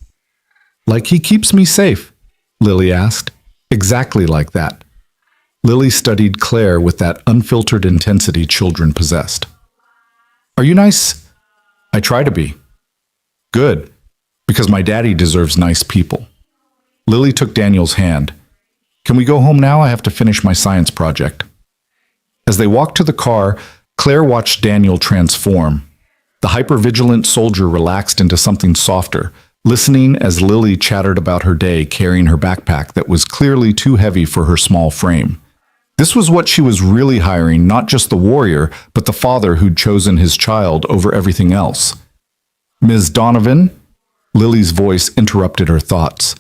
Like he keeps me safe? Lily asked. Exactly like that. Lily studied Claire with that unfiltered intensity children possessed. Are you nice? I try to be. Good, because my daddy deserves nice people. Lily took Daniel's hand. Can we go home now? I have to finish my science project. As they walked to the car, Claire watched Daniel transform. The hypervigilant soldier relaxed into something softer, listening as Lily chattered about her day carrying her backpack that was clearly too heavy for her small frame. This was what she was really hiring, not just the warrior, but the father who'd chosen his child over everything else. Ms. Donovan? Lily's voice interrupted her thoughts.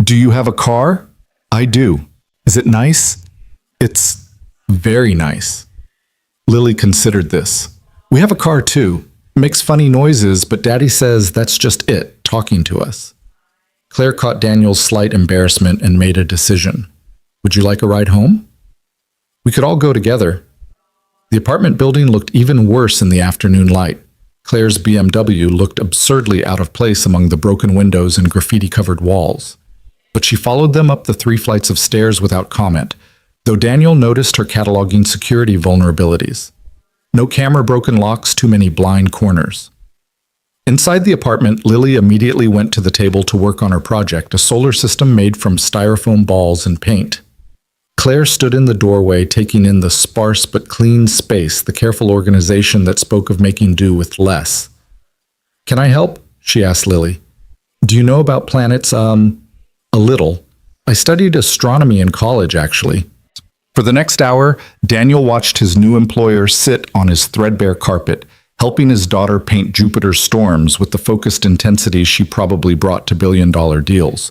Do you have a car? I do. Is it nice? It's very nice. Lily considered this. We have a car too. Makes funny noises, but Daddy says that's just it, talking to us. Claire caught Daniel's slight embarrassment and made a decision. Would you like a ride home? We could all go together. The apartment building looked even worse in the afternoon light. Claire's BMW looked absurdly out of place among the broken windows and graffiti-covered walls. But she followed them up the 3 flights of stairs without comment, though Daniel noticed her cataloging security vulnerabilities. No camera-broken locks, too many blind corners. Inside the apartment, Lily immediately went to the table to work on her project, a solar system made from styrofoam balls and paint. Claire stood in the doorway, taking in the sparse but clean space, the careful organization that spoke of making do with less. Can I help? She asked Lily. Do you know about planets, A little. I studied astronomy in college, actually. For the next hour, Daniel watched his new employer sit on his threadbare carpet, helping his daughter paint Jupiter's storms with the focused intensity she probably brought to billion-dollar deals.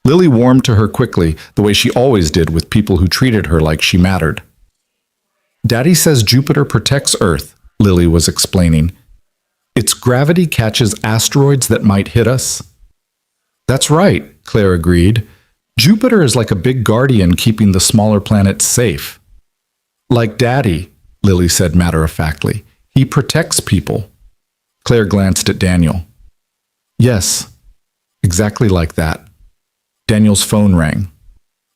Lily warmed to her quickly, the way she always did with people who treated her like she mattered. Daddy says Jupiter protects Earth, Lily was explaining. Its gravity catches asteroids that might hit us. That's right, Claire agreed. Jupiter is like a big guardian keeping the smaller planets safe. Like Daddy, Lily said matter-of-factly. He protects people. Claire glanced at Daniel. Yes, exactly like that. Daniel's phone rang.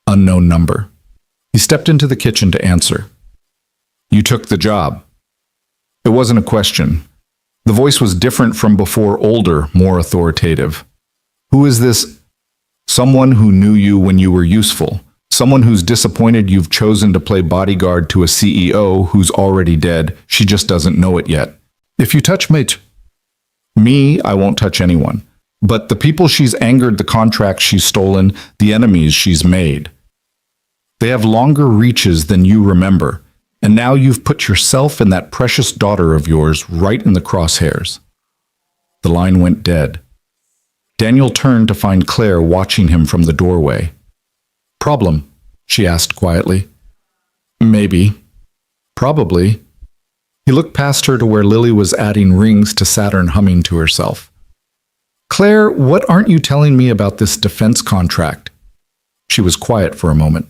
Unknown number. He stepped into the kitchen to answer. You took the job. It wasn't a question. The voice was different from before, older, more authoritative. Who is this? Someone who knew you when you were useful. Someone who's disappointed you've chosen to play bodyguard to a CEO who's already dead. She just doesn't know it yet. If you touch me, I won't touch anyone. But the people she's angered, the contracts she's stolen, the enemies she's made. They have longer reaches than you remember. And now you've put yourself and that precious daughter of yours right in the crosshairs. The line went dead. Daniel turned to find Claire watching him from the doorway. Problem? She asked quietly. Maybe. Probably. He looked past her to where Lily was adding rings to Saturn, humming to herself. Claire, what aren't you telling me about this defense contract? She was quiet for a moment.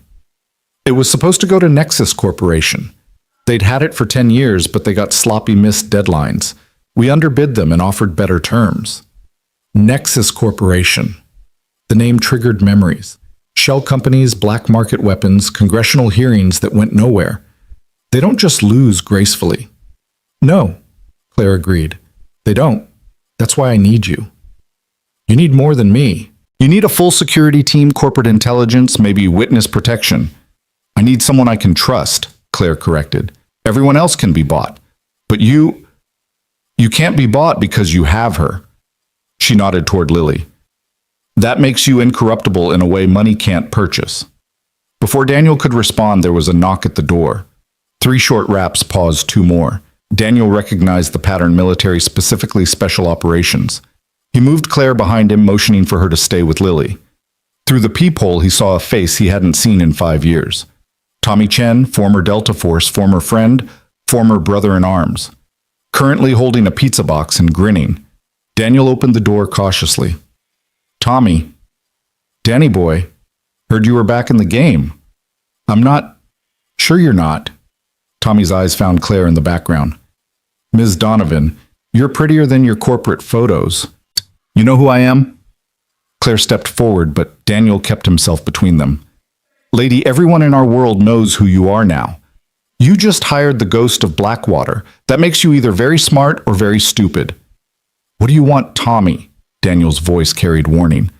It was supposed to go to Nexus Corporation. They'd had it for 10 years, but they got sloppy missed deadlines. We underbid them and offered better terms. Nexus Corporation. The name triggered memories. Shell companies, black market weapons, congressional hearings that went nowhere. They don't just lose gracefully. No, Claire agreed. They don't. That's why I need you. You need more than me. You need a full security team, corporate intelligence, maybe witness protection. I need someone I can trust, Claire corrected. Everyone else can be bought. But you can't be bought because you have her. She nodded toward Lily. That makes you incorruptible in a way money can't purchase. Before Daniel could respond, there was a knock at the door. 3 short raps paused 2 more. Daniel recognized the pattern: military, specifically special operations. He moved Claire behind him, motioning for her to stay with Lily. Through the peephole, he saw a face he hadn't seen in 5 years. Tommy Chen, former Delta Force, former friend, former brother-in-arms. Currently holding a pizza box and grinning. Daniel opened the door cautiously. Tommy. Danny boy. Heard you were back in the game. I'm not. Sure you're not. Tommy's eyes found Claire in the background. Ms. Donovan, you're prettier than your corporate photos. You know who I am? Claire stepped forward, but Daniel kept himself between them. Lady, everyone in our world knows who you are now. You just hired the ghost of Blackwater. That makes you either very smart or very stupid. What do you want, Tommy? Daniel's voice carried warning.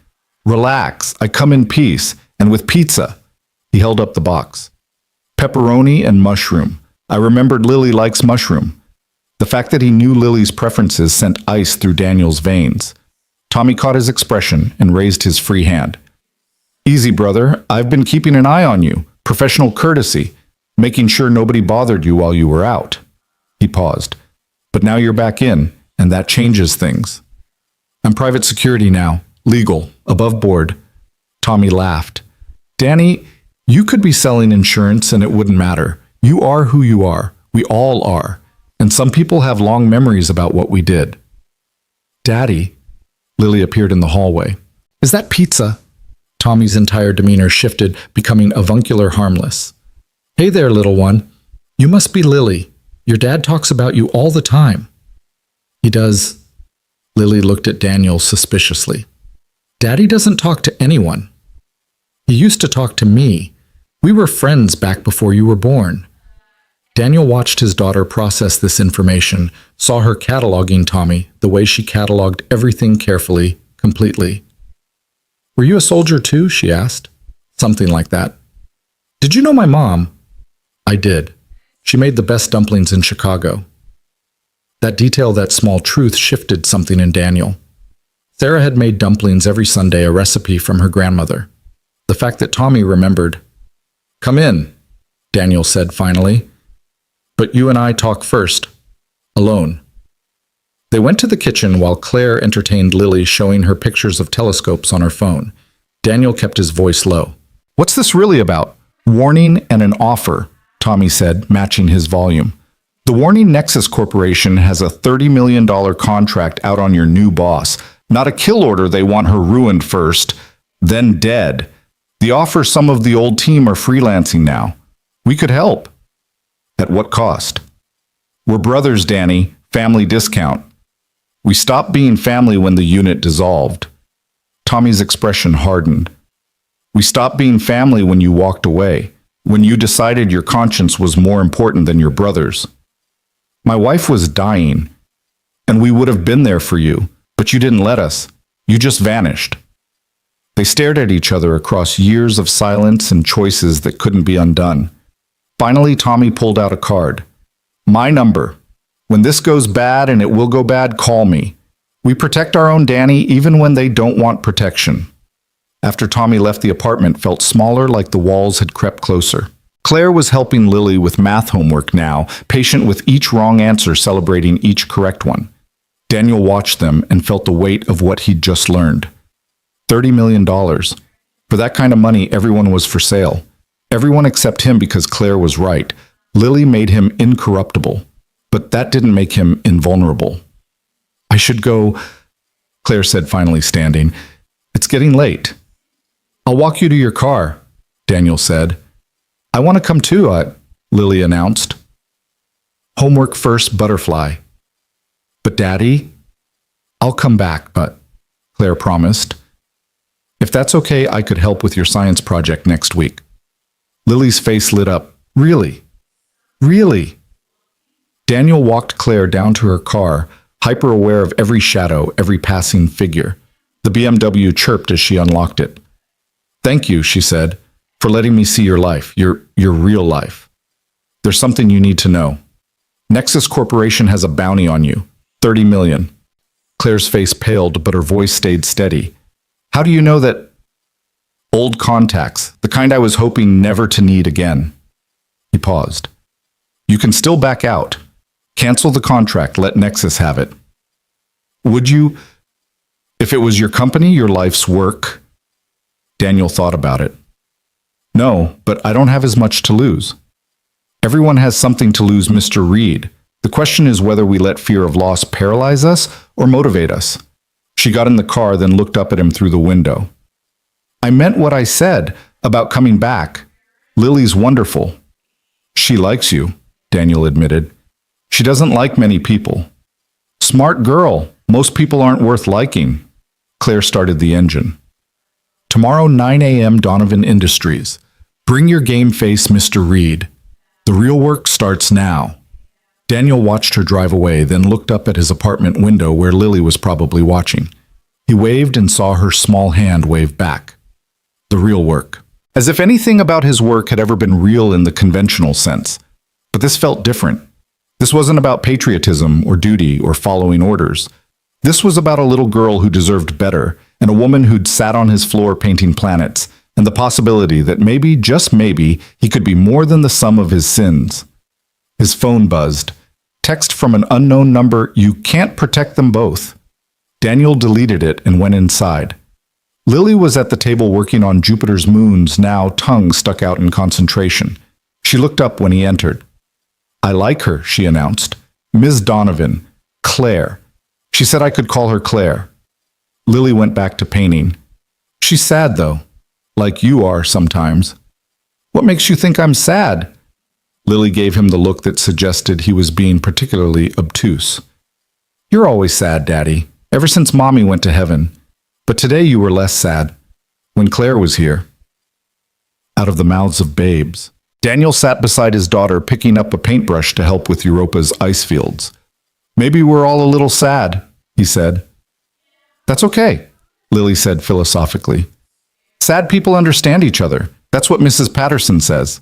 Relax, I come in peace, and with pizza. He held up the box. Pepperoni and mushroom. I remembered Lily likes mushroom. The fact that he knew Lily's preferences sent ice through Daniel's veins. Tommy caught his expression and raised his free hand. Easy, brother. I've been keeping an eye on you. Professional courtesy. Making sure nobody bothered you while you were out. He paused. But now you're back in, and that changes things. I'm private security now. Legal. Above board. Tommy laughed. Danny, you could be selling insurance and it wouldn't matter. You are who you are. We all are. And some people have long memories about what we did. Daddy, Lily appeared in the hallway. Is that pizza? Tommy's entire demeanor shifted, becoming avuncular harmless. Hey there, little one. You must be Lily. Your dad talks about you all the time. He does. Lily looked at Daniel suspiciously. Daddy doesn't talk to anyone. He used to talk to me. We were friends back before you were born. Daniel watched his daughter process this information, saw her cataloging Tommy the way she cataloged everything carefully, completely. Were you a soldier too? She asked. Something like that. Did you know my mom? I did. She made the best dumplings in Chicago. That detail, that small truth, shifted something in Daniel. Sarah had made dumplings every Sunday, a recipe from her grandmother. The fact that Tommy remembered. Come in, Daniel said finally. But you and I talk first. Alone. They went to the kitchen while Claire entertained Lily, showing her pictures of telescopes on her phone. Daniel kept his voice low. What's this really about? Warning and an offer, Tommy said, matching his volume. The Warning Nexus Corporation has a $30 million contract out on your new boss. Not a kill order, they want her ruined first, then dead. The offer, some of the old team are freelancing now. We could help. At what cost? We're brothers, Danny. Family discount. We stopped being family when the unit dissolved. Tommy's expression hardened. We stopped being family when you walked away, when you decided your conscience was more important than your brother's. My wife was dying, and we would have been there for you, but you didn't let us. You just vanished. They stared at each other across years of silence and choices that couldn't be undone. Finally, Tommy pulled out a card. My number. When this goes bad, and it will go bad, call me. We protect our own Danny even when they don't want protection. After Tommy left, the apartment felt smaller, like the walls had crept closer. Claire was helping Lily with math homework now, patient with each wrong answer, celebrating each correct one. Daniel watched them and felt the weight of what he'd just learned. $30 million. For that kind of money, everyone was for sale. Everyone except him, because Claire was right. Lily made him incorruptible, but that didn't make him invulnerable. I should go, Claire said, finally standing. It's getting late. I'll walk you to your car, Daniel said. I want to come too, Lily announced. Homework first, butterfly. But Daddy? I'll come back, but Claire promised. If that's okay, I could help with your science project next week. Lily's face lit up. Really? Really? Daniel walked Claire down to her car, hyper-aware of every shadow, every passing figure. The BMW chirped as she unlocked it. Thank you, she said, for letting me see your life, your real life. There's something you need to know. Nexus Corporation has a bounty on you. $30 million. Claire's face paled, but her voice stayed steady. How do you know that? Old contacts, the kind I was hoping never to need again. He paused. You can still back out. Cancel the contract, let Nexus have it. Would you, if it was your company, your life's work? Daniel thought about it. No, but I don't have as much to lose. Everyone has something to lose, Mr. Reed. The question is whether we let fear of loss paralyze us or motivate us. She got in the car, then looked up at him through the window. I meant what I said about coming back. Lily's wonderful. She likes you, Daniel admitted. She doesn't like many people. Smart girl. Most people aren't worth liking. Claire started the engine. Tomorrow, 9 a.m., Donovan Industries. Bring your game face, Mr. Reed. The real work starts now. Daniel watched her drive away, then looked up at his apartment window where Lily was probably watching. He waved and saw her small hand wave back. The real work. As if anything about his work had ever been real in the conventional sense. But this felt different. This wasn't about patriotism or duty or following orders. This was about a little girl who deserved better, and a woman who'd sat on his floor painting planets, and the possibility that maybe, just maybe, he could be more than the sum of his sins. His phone buzzed. Text from an unknown number, "You can't protect them both." Daniel deleted it and went inside. Lily was at the table working on Jupiter's moons, now tongue stuck out in concentration. She looked up when he entered. "I like her," she announced. "Ms. Donovan. Claire. She said I could call her Claire." Lily went back to painting. "She's sad, though. Like you are sometimes." "What makes you think I'm sad?" Lily gave him the look that suggested he was being particularly obtuse. "You're always sad, Daddy, ever since Mommy went to heaven. But today you were less sad, when Claire was here." Out of the mouths of babes. Daniel sat beside his daughter, picking up a paintbrush to help with Europa's ice fields. "Maybe we're all a little sad," he said. "That's okay," Lily said philosophically. "Sad people understand each other. That's what Mrs. Patterson says."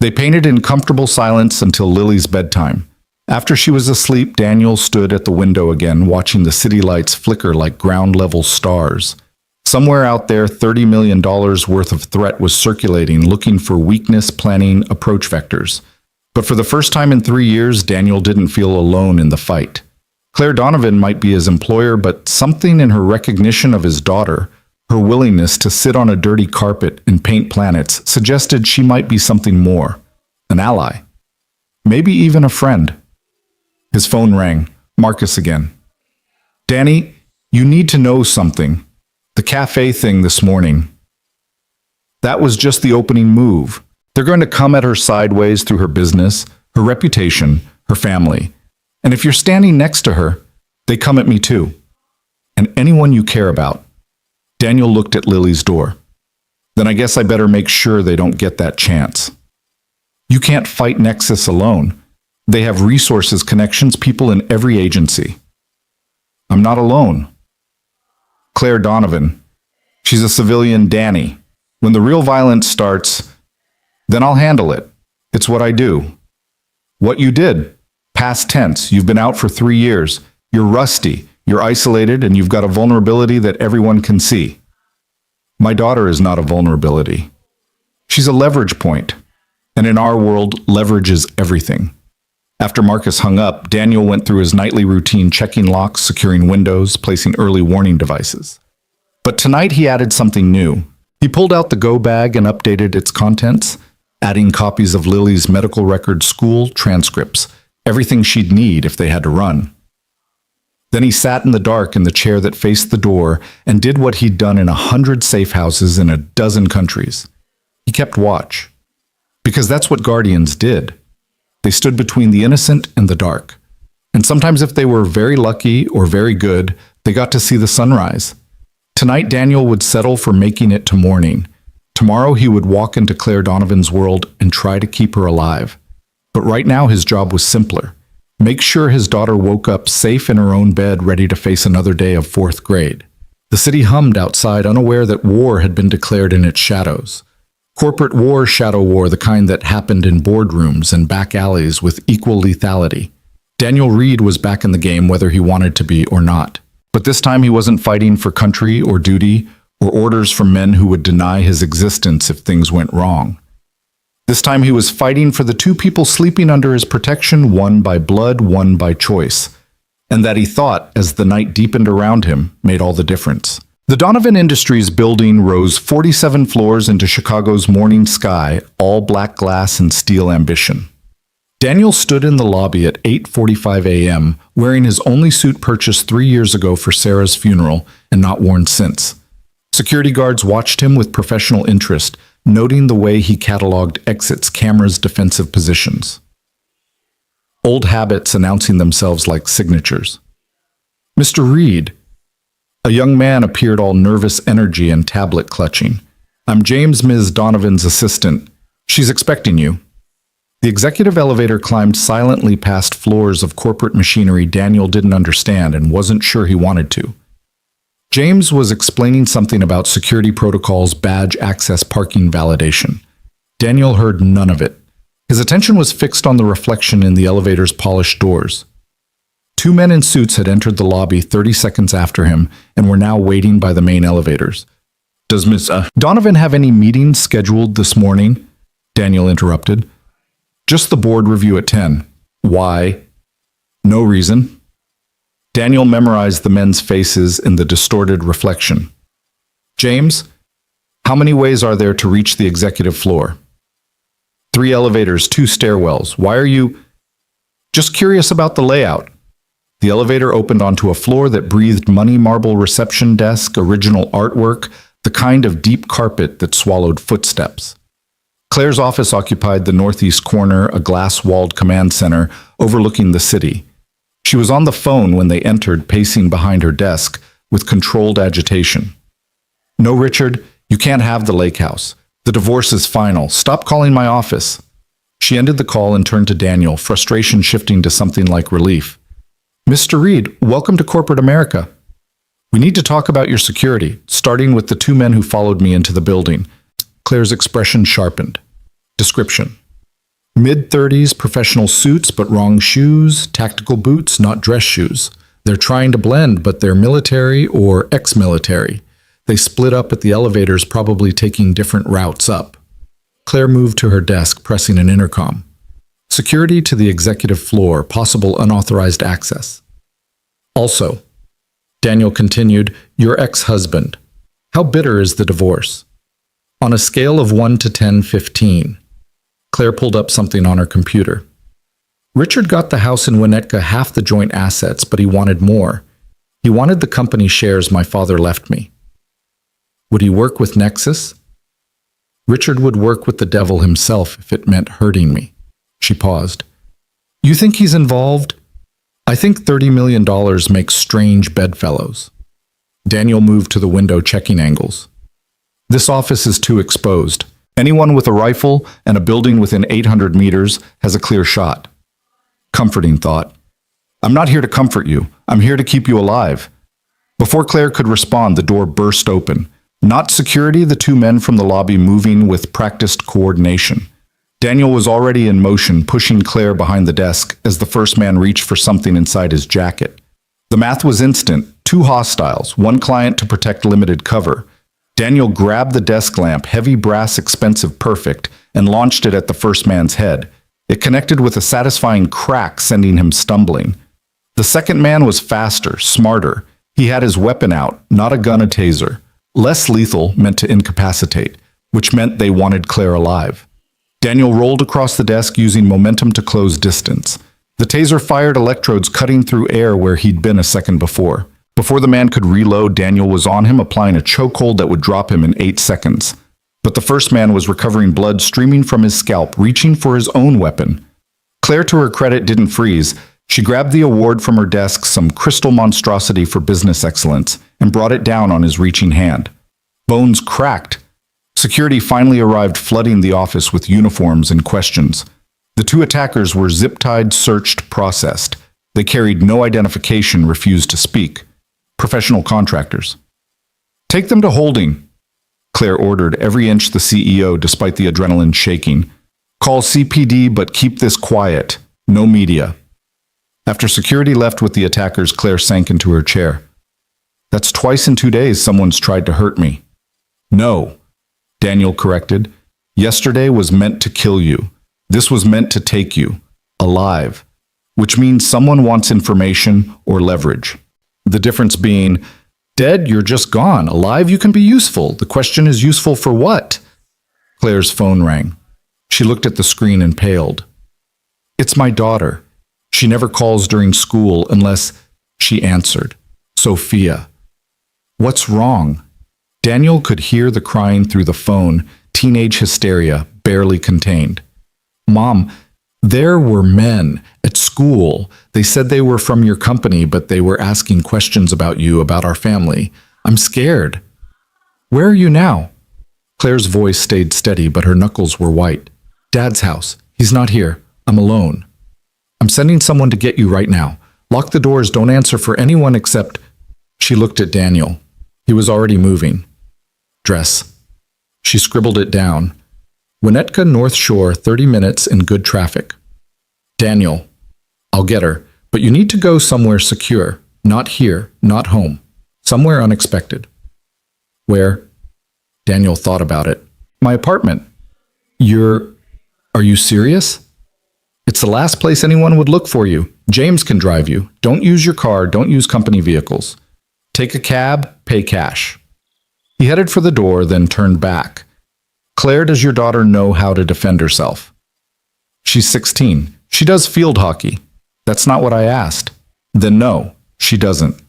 They painted in comfortable silence until Lily's bedtime. After she was asleep, Daniel stood at the window again, watching the city lights flicker like ground-level stars. Somewhere out there, $30 million worth of threat was circulating, looking for weakness, planning, approach vectors. But for the first time in 3 years, Daniel didn't feel alone in the fight. Claire Donovan might be his employer, but something in her recognition of his daughter, her willingness to sit on a dirty carpet and paint planets, suggested she might be something more. An ally. Maybe even a friend. His phone rang. Marcus again. "Danny, you need to know something. The cafe thing this morning. That was just the opening move. They're going to come at her sideways through her business, her reputation, her family. And if you're standing next to her, they come at me too. And anyone you care about." Daniel looked at Lily's door. "Then I guess I better make sure they don't get that chance. You can't fight Nexus alone. They have resources, connections, people in every agency. I'm not alone. Claire Donovan. She's a civilian Danny. When the real violence starts, then I'll handle it. It's what I do." "What you did. Past tense. You've been out for 3 years. You're rusty. You're isolated, and you've got a vulnerability that everyone can see." "My daughter is not a vulnerability. She's a leverage point. And in our world, leverage is everything." After Marcus hung up, Daniel went through his nightly routine, checking locks, securing windows, placing early warning devices. But tonight he added something new. He pulled out the go bag and updated its contents, adding copies of Lily's medical record, school transcripts, everything she'd need if they had to run. Then he sat in the dark in the chair that faced the door and did what he'd done in 100 safe houses in a dozen countries. He kept watch. Because that's what guardians did. They stood between the innocent and the dark. And sometimes if they were very lucky or very good, they got to see the sunrise. Tonight Daniel would settle for making it to morning. Tomorrow he would walk into Claire Donovan's world and try to keep her alive. But right now his job was simpler. Make sure his daughter woke up safe in her own bed, ready to face another day of 4th grade. The city hummed outside, unaware that war had been declared in its shadows. Corporate war, shadow war, the kind that happened in boardrooms and back alleys with equal lethality. Daniel Reed was back in the game whether he wanted to be or not. But this time he wasn't fighting for country or duty or orders from men who would deny his existence if things went wrong. This time he was fighting for the 2 people sleeping under his protection, one by blood, one by choice. And that he thought, as the night deepened around him, made all the difference. The Donovan Industries building rose 47 floors into Chicago's morning sky, all black glass and steel ambition. Daniel stood in the lobby at 8:45 a.m., wearing his only suit purchased 3 years ago for Sarah's funeral and not worn since. Security guards watched him with professional interest, noting the way he cataloged exits, cameras, defensive positions. Old habits announcing themselves like signatures. "Mr. Reed." A young man appeared, all nervous energy and tablet clutching. I'm James, Ms. Donovan's assistant. She's expecting you. The executive elevator climbed silently past floors of corporate machinery Daniel didn't understand and wasn't sure he wanted to. James was explaining something about security protocols, badge access, parking validation. Daniel heard none of it. His attention was fixed on the reflection in the elevator's polished doors. Two men in suits had entered the lobby 30 seconds after him and were now waiting by the main elevators. Does Ms. Donovan have any meetings scheduled this morning? Daniel interrupted. Just the board review at 10. Why? No reason. Daniel memorized the men's faces in the distorted reflection. James, how many ways are there to reach the executive floor? 3 elevators, 2 stairwells. Why are you... Just curious about the layout. The elevator opened onto a floor that breathed money marble reception desk, original artwork, the kind of deep carpet that swallowed footsteps. Claire's office occupied the northeast corner, a glass-walled command center overlooking the city. She was on the phone when they entered, pacing behind her desk with controlled agitation. No, Richard, you can't have the lake house. The divorce is final. Stop calling my office. She ended the call and turned to Daniel, frustration shifting to something like relief. Mr. Reed, welcome to corporate America. We need to talk about your security, starting with the 2 men who followed me into the building. Claire's expression sharpened. Description. Mid-30s, professional suits but wrong shoes, tactical boots, not dress shoes. They're trying to blend, but they're military or ex-military. They split up at the elevators, probably taking different routes up. Claire moved to her desk, pressing an intercom. Security to the executive floor, possible unauthorized access. Also, Daniel continued, your ex-husband. How bitter is the divorce? On a scale of 1 to 10, 15. Claire pulled up something on her computer. Richard got the house in Winnetka, half the joint assets, but he wanted more. He wanted the company shares my father left me. Would he work with Nexus? Richard would work with the devil himself if it meant hurting me. She paused. You think he's involved? I think $30 million makes strange bedfellows. Daniel moved to the window, checking angles. This office is too exposed. Anyone with a rifle and a building within 800 meters has a clear shot. Comforting thought. I'm not here to comfort you. I'm here to keep you alive. Before Claire could respond, the door burst open. Not security, the 2 men from the lobby moving with practiced coordination. Daniel was already in motion, pushing Claire behind the desk as the first man reached for something inside his jacket. The math was instant. 2 hostiles, 1 client to protect limited cover. Daniel grabbed the desk lamp, heavy brass, expensive, perfect, and launched it at the first man's head. It connected with a satisfying crack, sending him stumbling. The second man was faster, smarter. He had his weapon out, not a gun, a taser. Less lethal, meant to incapacitate, which meant they wanted Claire alive. Daniel rolled across the desk using momentum to close distance. The taser fired electrodes cutting through air where he'd been a second before. Before the man could reload, Daniel was on him, applying a chokehold that would drop him in 8 seconds. But the first man was recovering blood streaming from his scalp, reaching for his own weapon. Claire, to her credit, didn't freeze. She grabbed the award from her desk, some crystal monstrosity for business excellence, and brought it down on his reaching hand. Bones cracked. Security finally arrived, flooding the office with uniforms and questions. The 2 attackers were zip-tied, searched, processed. They carried no identification, refused to speak. Professional contractors. Take them to holding, Claire ordered, every inch the CEO, despite the adrenaline shaking. Call CPD, but keep this quiet. No media. After security left with the attackers, Claire sank into her chair. That's twice in 2 days someone's tried to hurt me. No, Daniel corrected. Yesterday was meant to kill you. This was meant to take you. Alive. Which means someone wants information or leverage. The difference being, dead, you're just gone. Alive, you can be useful. The question is, useful for what? Claire's phone rang. She looked at the screen and paled. It's my daughter. She never calls during school unless... She answered. Sophia. What's wrong? Daniel could hear the crying through the phone, teenage hysteria, barely contained. Mom, there were men at school. They said they were from your company, but they were asking questions about you, about our family. I'm scared. Where are you now? Claire's voice stayed steady, but her knuckles were white. Dad's house. He's not here. I'm alone. I'm sending someone to get you right now. Lock the doors, don't answer for anyone except... She looked at Daniel. He was already moving. Dress. She scribbled it down. Winnetka, North Shore, 30 minutes in good traffic. Daniel. I'll get her, but you need to go somewhere secure. Not here, not home. Somewhere unexpected. Where? Daniel thought about it. My apartment. Are you serious? It's the last place anyone would look for you. James can drive you. Don't use your car, don't use company vehicles. Take a cab, pay cash. He headed for the door, then turned back. Claire, does your daughter know how to defend herself? She's 16. She does field hockey. That's not what I asked. Then no, she doesn't.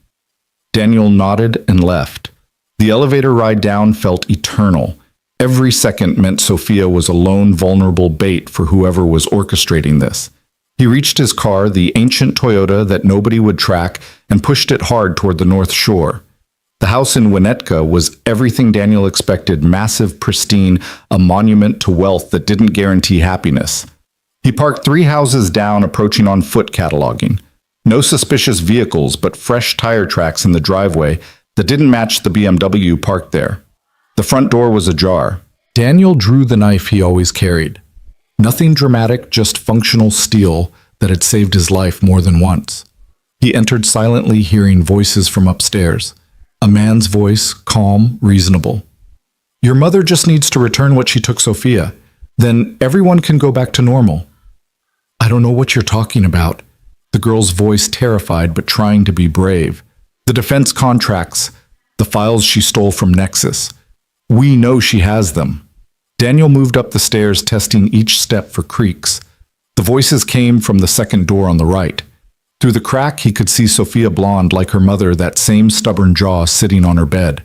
Daniel nodded and left. The elevator ride down felt eternal. Every second meant Sophia was a lone, vulnerable bait for whoever was orchestrating this. He reached his car, the ancient Toyota that nobody would track, and pushed it hard toward the North Shore. The house in Winnetka was everything Daniel expected, massive, pristine, a monument to wealth that didn't guarantee happiness. He parked 3 houses down, approaching on foot, cataloging. No suspicious vehicles, but fresh tire tracks in the driveway that didn't match the BMW parked there. The front door was ajar. Daniel drew the knife he always carried. Nothing dramatic, just functional steel that had saved his life more than once. He entered silently, hearing voices from upstairs. A man's voice, calm, reasonable. Your mother just needs to return what she took Sophia. Then everyone can go back to normal. I don't know what you're talking about. The girl's voice, terrified but trying to be brave. The defense contracts, the files she stole from Nexus. We know she has them. Daniel moved up the stairs, testing each step for creaks. The voices came from the second door on the right. Through the crack, he could see Sophia, blonde like her mother, that same stubborn jaw, sitting on her bed.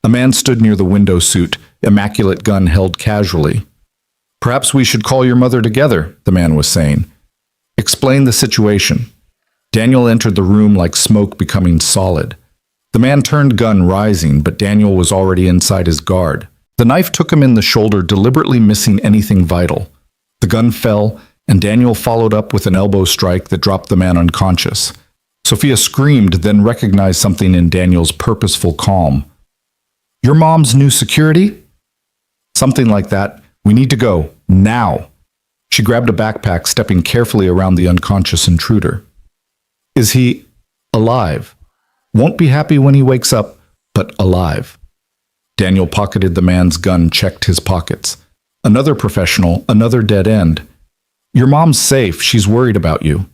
A man stood near the window suit, immaculate gun held casually. Perhaps we should call your mother together, the man was saying. Explain the situation. Daniel entered the room like smoke becoming solid. The man turned, gun rising, but Daniel was already inside his guard. The knife took him in the shoulder, deliberately missing anything vital. The gun fell, and Daniel followed up with an elbow strike that dropped the man unconscious. Sophia screamed, then recognized something in Daniel's purposeful calm. Your mom's new security? Something like that. We need to go. Now. She grabbed a backpack, stepping carefully around the unconscious intruder. Is he alive? Won't be happy when he wakes up, but alive. Daniel pocketed the man's gun, checked his pockets. Another professional, another dead end. Your mom's safe. She's worried about you.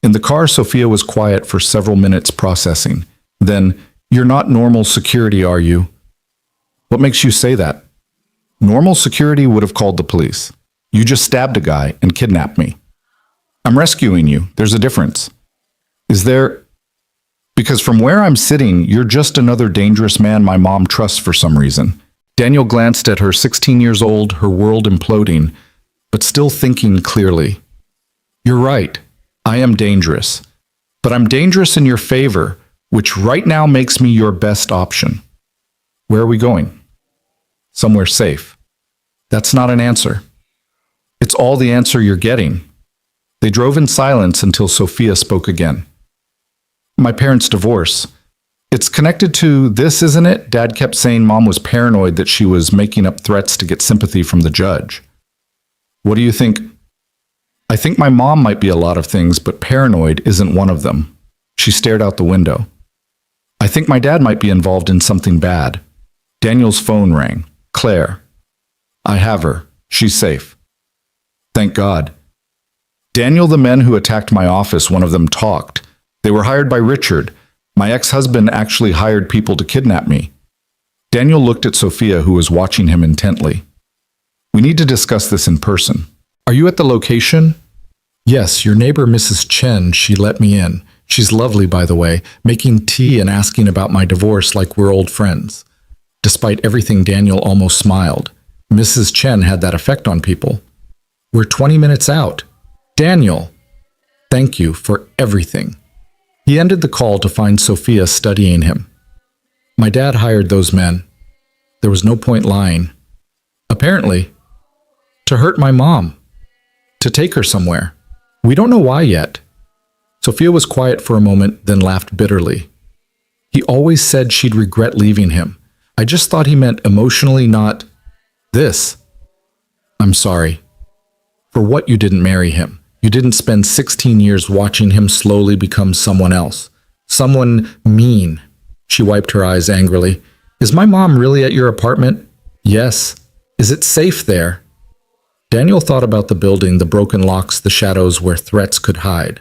In the car, Sophia was quiet for several minutes, processing. Then, you're not normal security, are you? What makes you say that? Normal security would have called the police. You just stabbed a guy and kidnapped me. I'm rescuing you. There's a difference. Is there... Because from where I'm sitting, you're just another dangerous man my mom trusts for some reason. Daniel glanced at her, 16 years old, her world imploding, but still thinking clearly. You're right. I am dangerous. But I'm dangerous in your favor, which right now makes me your best option. Where are we going? Somewhere safe. That's not an answer. It's all the answer you're getting. They drove in silence until Sophia spoke again. My parents' divorce. It's connected to this, isn't it? Dad kept saying Mom was paranoid that she was making up threats to get sympathy from the judge. What do you think? I think my mom might be a lot of things, but paranoid isn't one of them. She stared out the window. I think my dad might be involved in something bad. Daniel's phone rang. Claire. I have her. She's safe. Thank God. Daniel, the men who attacked my office, one of them talked. They were hired by Richard. My ex-husband actually hired people to kidnap me. Daniel looked at Sophia, who was watching him intently. We need to discuss this in person. Are you at the location? Yes, your neighbor Mrs. Chen, she let me in. She's lovely, by the way, making tea and asking about my divorce like we're old friends. Despite everything, Daniel almost smiled. Mrs. Chen had that effect on people. We're 20 minutes out. Daniel, thank you for everything. He ended the call to find Sophia studying him. My dad hired those men. There was no point lying. Apparently, to hurt my mom, to take her somewhere. We don't know why yet. Sophia was quiet for a moment, then laughed bitterly. He always said she'd regret leaving him. I just thought he meant emotionally, not this. I'm sorry. For what you didn't marry him. You didn't spend 16 years watching him slowly become someone else. Someone mean. She wiped her eyes angrily. Is my mom really at your apartment? Yes. Is it safe there? Daniel thought about the building, the broken locks, the shadows where threats could hide.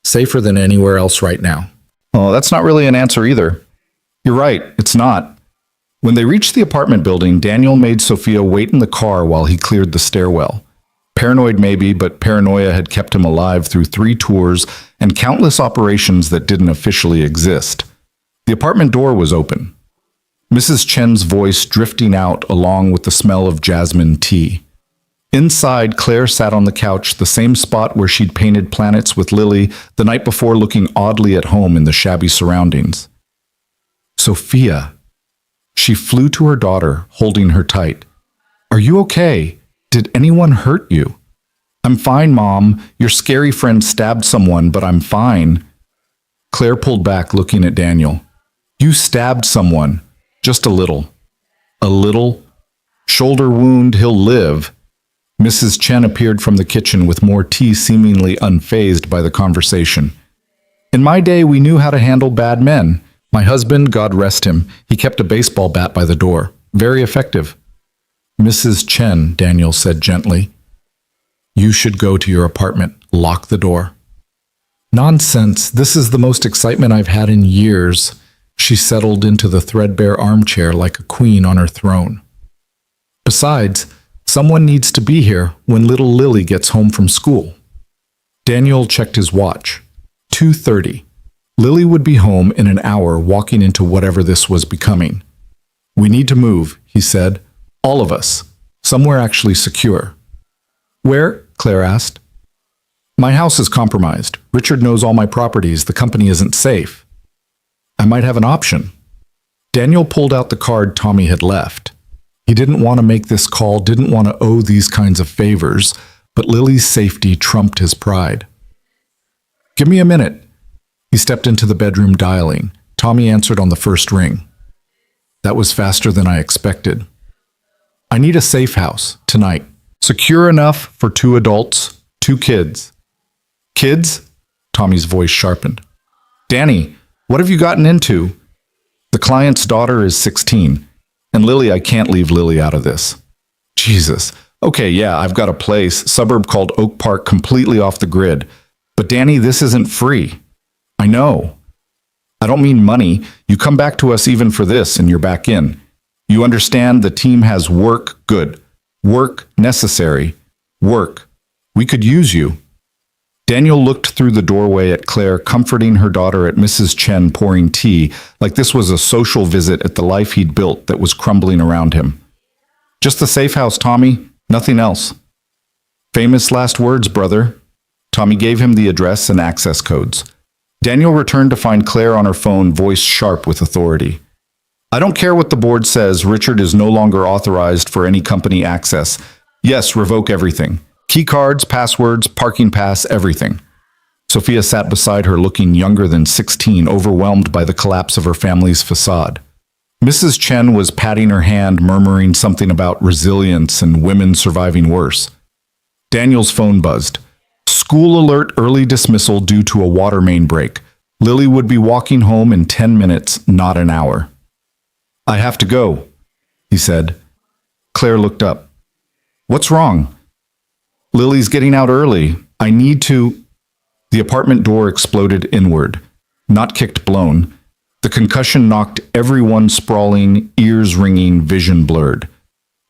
Safer than anywhere else right now. Oh, that's not really an answer either. You're right, it's not. When they reached the apartment building, Daniel made Sophia wait in the car while he cleared the stairwell. Paranoid maybe, but paranoia had kept him alive through 3 tours and countless operations that didn't officially exist. The apartment door was open. Mrs. Chen's voice drifting out along with the smell of jasmine tea. Inside, Claire sat on the couch, the same spot where she'd painted planets with Lily the night before, looking oddly at home in the shabby surroundings. Sophia. She flew to her daughter, holding her tight. Are you okay? Did anyone hurt you? I'm fine, Mom. Your scary friend stabbed someone, but I'm fine. Claire pulled back, looking at Daniel. You stabbed someone. Just a little. A little? Shoulder wound, he'll live. Mrs. Chen appeared from the kitchen with more tea, seemingly unfazed by the conversation. In my day, we knew how to handle bad men. My husband, God rest him, he kept a baseball bat by the door. Very effective. Mrs. Chen, Daniel said gently. You should go to your apartment. Lock the door. Nonsense. This is the most excitement I've had in years. She settled into the threadbare armchair like a queen on her throne. Besides, someone needs to be here when little Lily gets home from school. Daniel checked his watch. 2:30. Lily would be home in an hour, walking into whatever this was becoming. We need to move, he said. All of us. Somewhere actually secure. Where? Claire asked. My house is compromised. Richard knows all my properties. The company isn't safe. I might have an option. Daniel pulled out the card Tommy had left. He didn't want to make this call, didn't want to owe these kinds of favors, but Lily's safety trumped his pride. Give me a minute. He stepped into the bedroom, dialing. Tommy answered on the first ring. That was faster than I expected. I need a safe house, tonight. Secure enough for 2 adults, 2 kids. Kids? Tommy's voice sharpened. Danny, what have you gotten into? The client's daughter is 16. And Lily, I can't leave Lily out of this. Jesus. Okay, yeah, I've got a place, suburb called Oak Park, completely off the grid. But Danny, this isn't free. I know. I don't mean money. You come back to us even for this and you're back in. You understand the team has work, good. Work, necessary. Work. We could use you. Daniel looked through the doorway at Claire, comforting her daughter, at Mrs. Chen pouring tea, like this was a social visit at the life he'd built that was crumbling around him. Just the safe house, Tommy. Nothing else. Famous last words, brother. Tommy gave him the address and access codes. Daniel returned to find Claire on her phone, voice sharp with authority. I don't care what the board says. Richard is no longer authorized for any company access. Yes, revoke everything. Key cards, passwords, parking pass, everything. Sophia sat beside her, looking younger than 16, overwhelmed by the collapse of her family's facade. Mrs. Chen was patting her hand, murmuring something about resilience and women surviving worse. Daniel's phone buzzed. School alert, early dismissal due to a water main break. Lily would be walking home in 10 minutes, not an hour. I have to go, he said. Claire looked up. What's wrong? Lily's getting out early. I need to... The apartment door exploded inward, not kicked, blown. The concussion knocked everyone sprawling, ears ringing, vision blurred.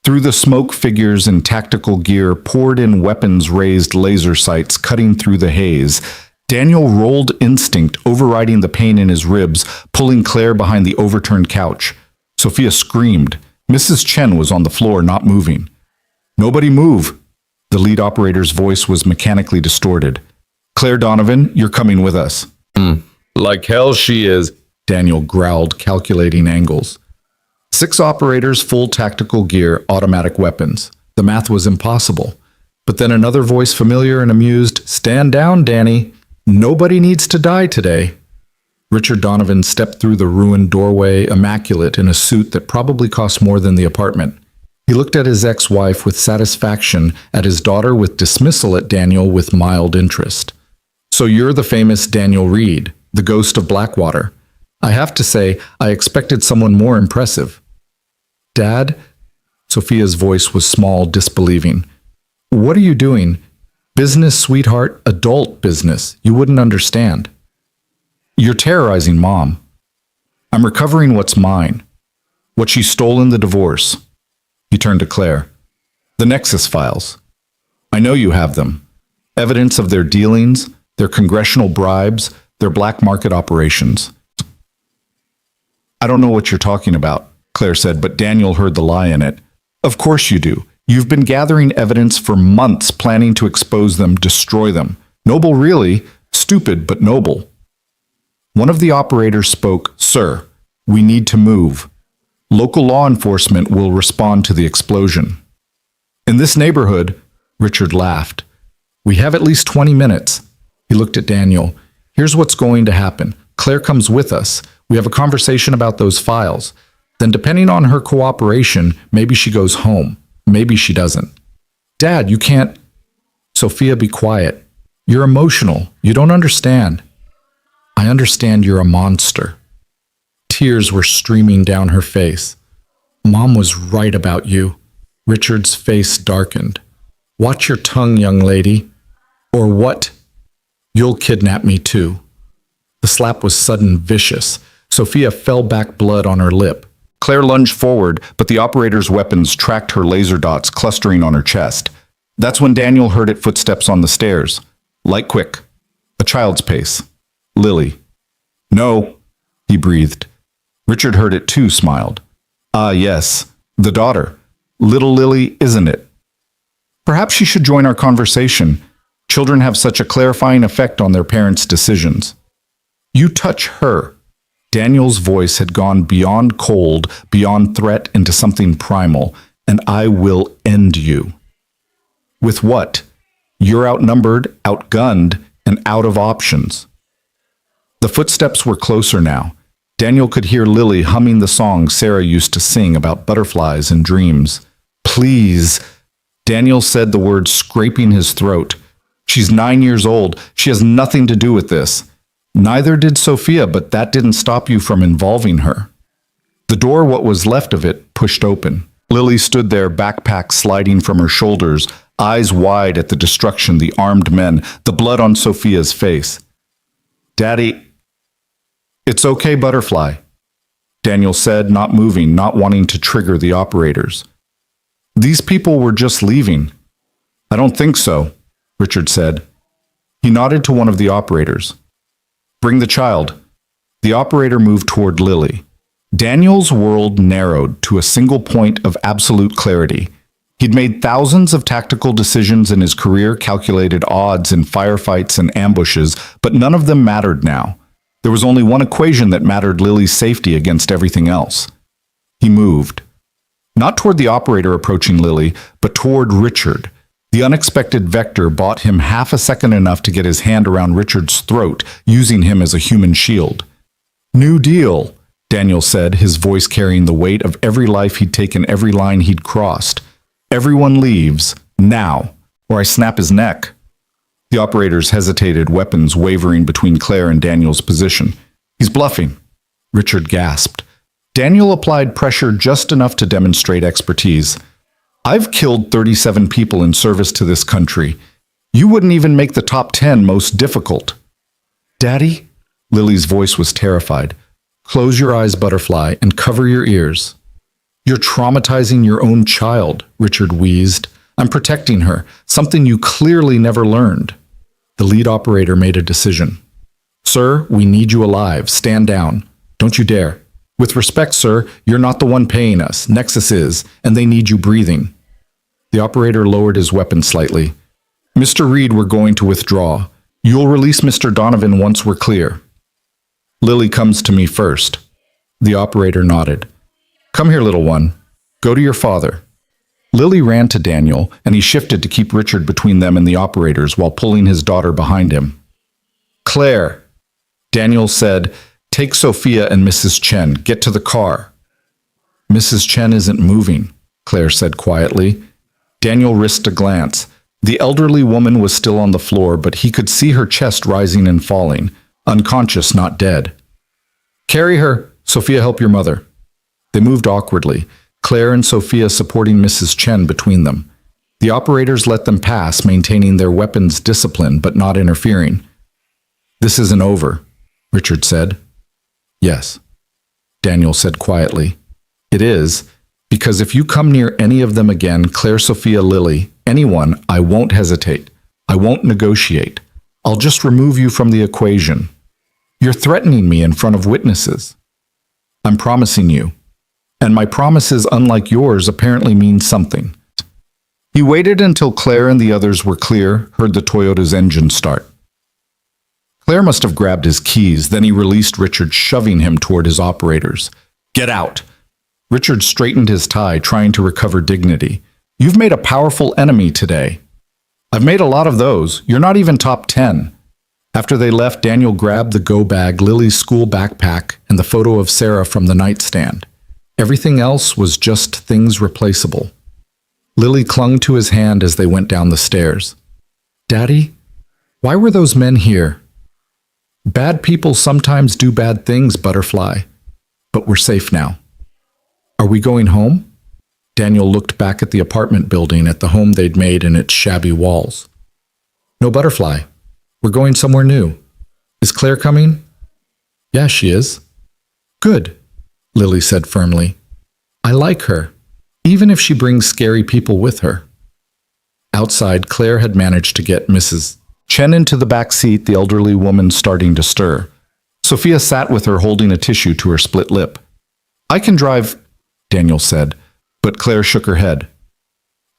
Through the smoke, figures in tactical gear poured in, weapons raised, laser sights cutting through the haze. Daniel rolled instinct, overriding the pain in his ribs, pulling Claire behind the overturned couch. Sophia screamed. Mrs. Chen was on the floor, not moving. Nobody move. The lead operator's voice was mechanically distorted. Claire Donovan, you're coming with us. Like hell she is, Daniel growled, calculating angles. 6 operators, full tactical gear, automatic weapons. The math was impossible. But then another voice, familiar and amused, "Stand down, Danny. Nobody needs to die today." Richard Donovan stepped through the ruined doorway, immaculate in a suit that probably cost more than the apartment. He looked at his ex-wife with satisfaction, at his daughter with dismissal, at Daniel with mild interest. "So you're the famous Daniel Reed, the ghost of Blackwater. I have to say, I expected someone more impressive." "Dad?" Sophia's voice was small, disbelieving. "What are you doing? Business, sweetheart, adult business. You wouldn't understand." "You're terrorizing Mom. I'm recovering what's mine. What she stole in the divorce." He turned to Claire. "The Nexus files. I know you have them. Evidence of their dealings, their congressional bribes, their black market operations." "I don't know what you're talking about," Claire said, but Daniel heard the lie in it. "Of course you do. You've been gathering evidence for months, planning to expose them, destroy them. Noble, really. Stupid, but noble." One of the operators spoke. "Sir, we need to move. Local law enforcement will respond to the explosion." "In this neighborhood," Richard laughed, "we have at least 20 minutes. He looked at Daniel. "Here's what's going to happen. Claire comes with us. We have a conversation about those files. Then, depending on her cooperation, maybe she goes home. Maybe she doesn't." "Dad, you can't—" "Sophia, be quiet. You're emotional. You don't understand." "I understand you're a monster." Tears were streaming down her face. "Mom was right about you." Richard's face darkened. "Watch your tongue, young lady. Or what? You'll kidnap me too." The slap was sudden, vicious. Sophia fell back, blood on her lip. Claire lunged forward, but the operator's weapons tracked her laser dots clustering on her chest. That's when Daniel heard it, footsteps on the stairs. Light quick. A child's pace. Lily. "No," he breathed. Richard heard it too, smiled. "Ah, yes. The daughter. Little Lily, isn't it? Perhaps she should join our conversation. Children have such a clarifying effect on their parents' decisions." "You touch her." Daniel's voice had gone beyond cold, beyond threat, into something primal. "And I will end you." "With what? You're outnumbered, outgunned, and out of options." The footsteps were closer now. Daniel could hear Lily humming the song Sarah used to sing about butterflies and dreams. "Please," Daniel said the words, scraping his throat. "She's 9 years old. She has nothing to do with this." Neither did Sophia, but that didn't stop you from involving her. The door, what was left of it, pushed open. Lily stood there, backpack sliding from her shoulders, eyes wide at the destruction, the armed men, the blood on Sophia's face. "Daddy..." "It's okay, Butterfly," Daniel said, not moving, not wanting to trigger the operators. "These people were just leaving." "I don't think so," Richard said. He nodded to one of the operators. "Bring the child." The operator moved toward Lily. Daniel's world narrowed to a single point of absolute clarity. He'd made thousands of tactical decisions in his career, calculated odds in firefights and ambushes, but none of them mattered now. There was only one equation that mattered: Lily's safety against everything else. He moved. Not toward the operator approaching Lily, but toward Richard. The unexpected vector bought him half a second, enough to get his hand around Richard's throat, using him as a human shield. "New deal," Daniel said, his voice carrying the weight of every life he'd taken, every line he'd crossed. "Everyone leaves, now, or I snap his neck." The operators hesitated, weapons wavering between Claire and Daniel's position. "He's bluffing," Richard gasped. Daniel applied pressure just enough to demonstrate expertise. "I've killed 37 people in service to this country. You wouldn't even make the top 10 most difficult." "Daddy?" Lily's voice was terrified. "Close your eyes, Butterfly, and cover your ears." "You're traumatizing your own child," Richard wheezed. "I'm protecting her, something you clearly never learned." The lead operator made a decision. "Sir, we need you alive. Stand down. Don't you dare. With respect, sir, you're not the one paying us. Nexus is, and they need you breathing." The operator lowered his weapon slightly. "Mr. Reed, we're going to withdraw. You'll release Mr. Donovan once we're clear." "Lily comes to me first." The operator nodded. Come here, little one. Go to your father. Lily ran to Daniel, and he shifted to keep Richard between them and the operators while pulling his daughter behind him. Claire, Daniel said, take Sophia and Mrs. Chen. Get to the car. Mrs. Chen isn't moving, Claire said quietly. Daniel risked a glance. The elderly woman was still on the floor, but he could see her chest rising and falling, unconscious, not dead. Carry her. Sophia, help your mother. They moved awkwardly, Claire and Sophia supporting Mrs. Chen between them. The operators let them pass, maintaining their weapons discipline but not interfering. This isn't over, Richard said. Yes, Daniel said quietly. It is, because if you come near any of them again, Claire, Sophia, Lily, anyone, I won't hesitate. I won't negotiate. I'll just remove you from the equation. You're threatening me in front of witnesses. I'm promising you. And my promises, unlike yours, apparently mean something. He waited until Claire and the others were clear, heard the Toyota's engine start. Claire must have grabbed his keys, then he released Richard, shoving him toward his operators. Get out! Richard straightened his tie, trying to recover dignity. You've made a powerful enemy today. I've made a lot of those. You're not even top 10. After they left, Daniel grabbed the go bag, Lily's school backpack, and the photo of Sarah from the nightstand. Everything else was just things replaceable. Lily clung to his hand as they went down the stairs. Daddy, why were those men here? Bad people sometimes do bad things, Butterfly. But we're safe now. Are we going home? Daniel looked back at the apartment building, at the home they'd made and its shabby walls. No, Butterfly. We're going somewhere new. Is Claire coming? Yeah, she is. Good, Lily said firmly. I like her, even if she brings scary people with her. Outside, Claire had managed to get Mrs. Chen into the back seat, the elderly woman starting to stir. Sophia sat with her, holding a tissue to her split lip. I can drive, Daniel said, but Claire shook her head.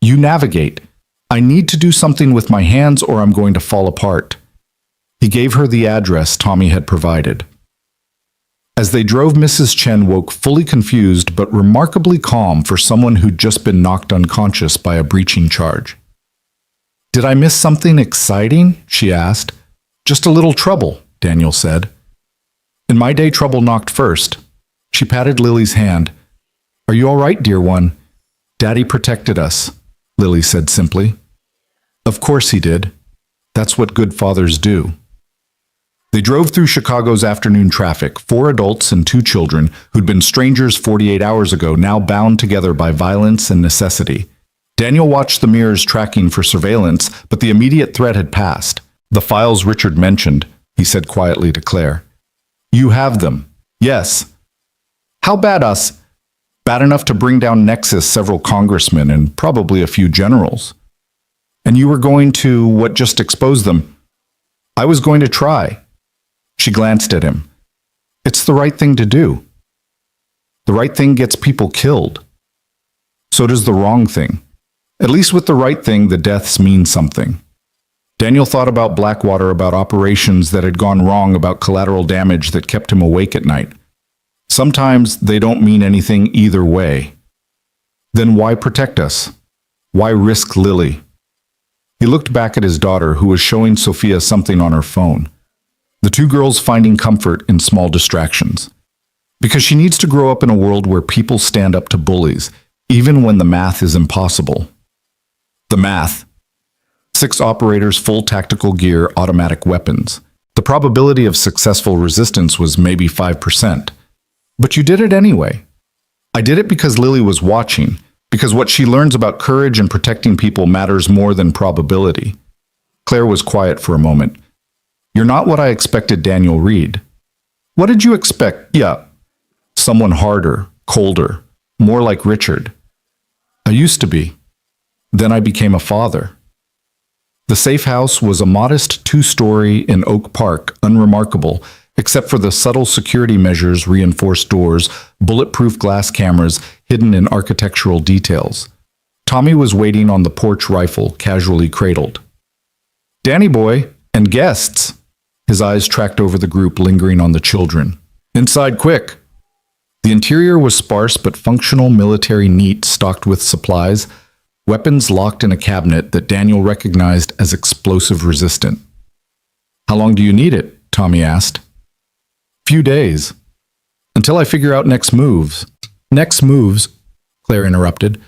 You navigate. I need to do something with my hands or I'm going to fall apart. He gave her the address Tommy had provided. As they drove, Mrs. Chen woke fully confused but remarkably calm for someone who'd just been knocked unconscious by a breaching charge. Did I miss something exciting? She asked. Just a little trouble, Daniel said. In my day, trouble knocked first. She patted Lily's hand. Are you all right, dear one? Daddy protected us, Lily said simply. Of course he did. That's what good fathers do. They drove through Chicago's afternoon traffic, 4 adults and 2 children who'd been strangers 48 hours ago, now bound together by violence and necessity. Daniel watched the mirrors tracking for surveillance, but the immediate threat had passed. The files Richard mentioned, he said quietly to Claire. You have them. Yes. How bad us? Bad enough to bring down Nexus, several congressmen, and probably a few generals. And you were going to, what, just expose them? I was going to try. She glanced at him. It's the right thing to do. The right thing gets people killed. So does the wrong thing. At least with the right thing, the deaths mean something. Daniel thought about Blackwater, about operations that had gone wrong, about collateral damage that kept him awake at night. Sometimes they don't mean anything either way. Then why protect us? Why risk Lily? He looked back at his daughter, who was showing Sophia something on her phone. The 2 girls finding comfort in small distractions. Because she needs to grow up in a world where people stand up to bullies, even when the math is impossible. The math. 6 operators, full tactical gear, automatic weapons. The probability of successful resistance was maybe 5%. But you did it anyway. I did it because Lily was watching, because what she learns about courage and protecting people matters more than probability. Claire was quiet for a moment. You're not what I expected, Daniel Reed. What did you expect? Yeah. Someone harder, colder, more like Richard. I used to be. Then I became a father. The safe house was a modest 2-story in Oak Park, unremarkable, except for the subtle security measures, reinforced doors, bulletproof glass cameras hidden in architectural details. Tommy was waiting on the porch, rifle casually cradled. Danny boy, and guests. His eyes tracked over the group, lingering on the children. Inside quick. The interior was sparse but functional, military neat, stocked with supplies, weapons locked in a cabinet that Daniel recognized as explosive resistant. "How long do you need it?" Tommy asked. "Few days. Until I figure out next moves." "Next moves?" Claire interrupted.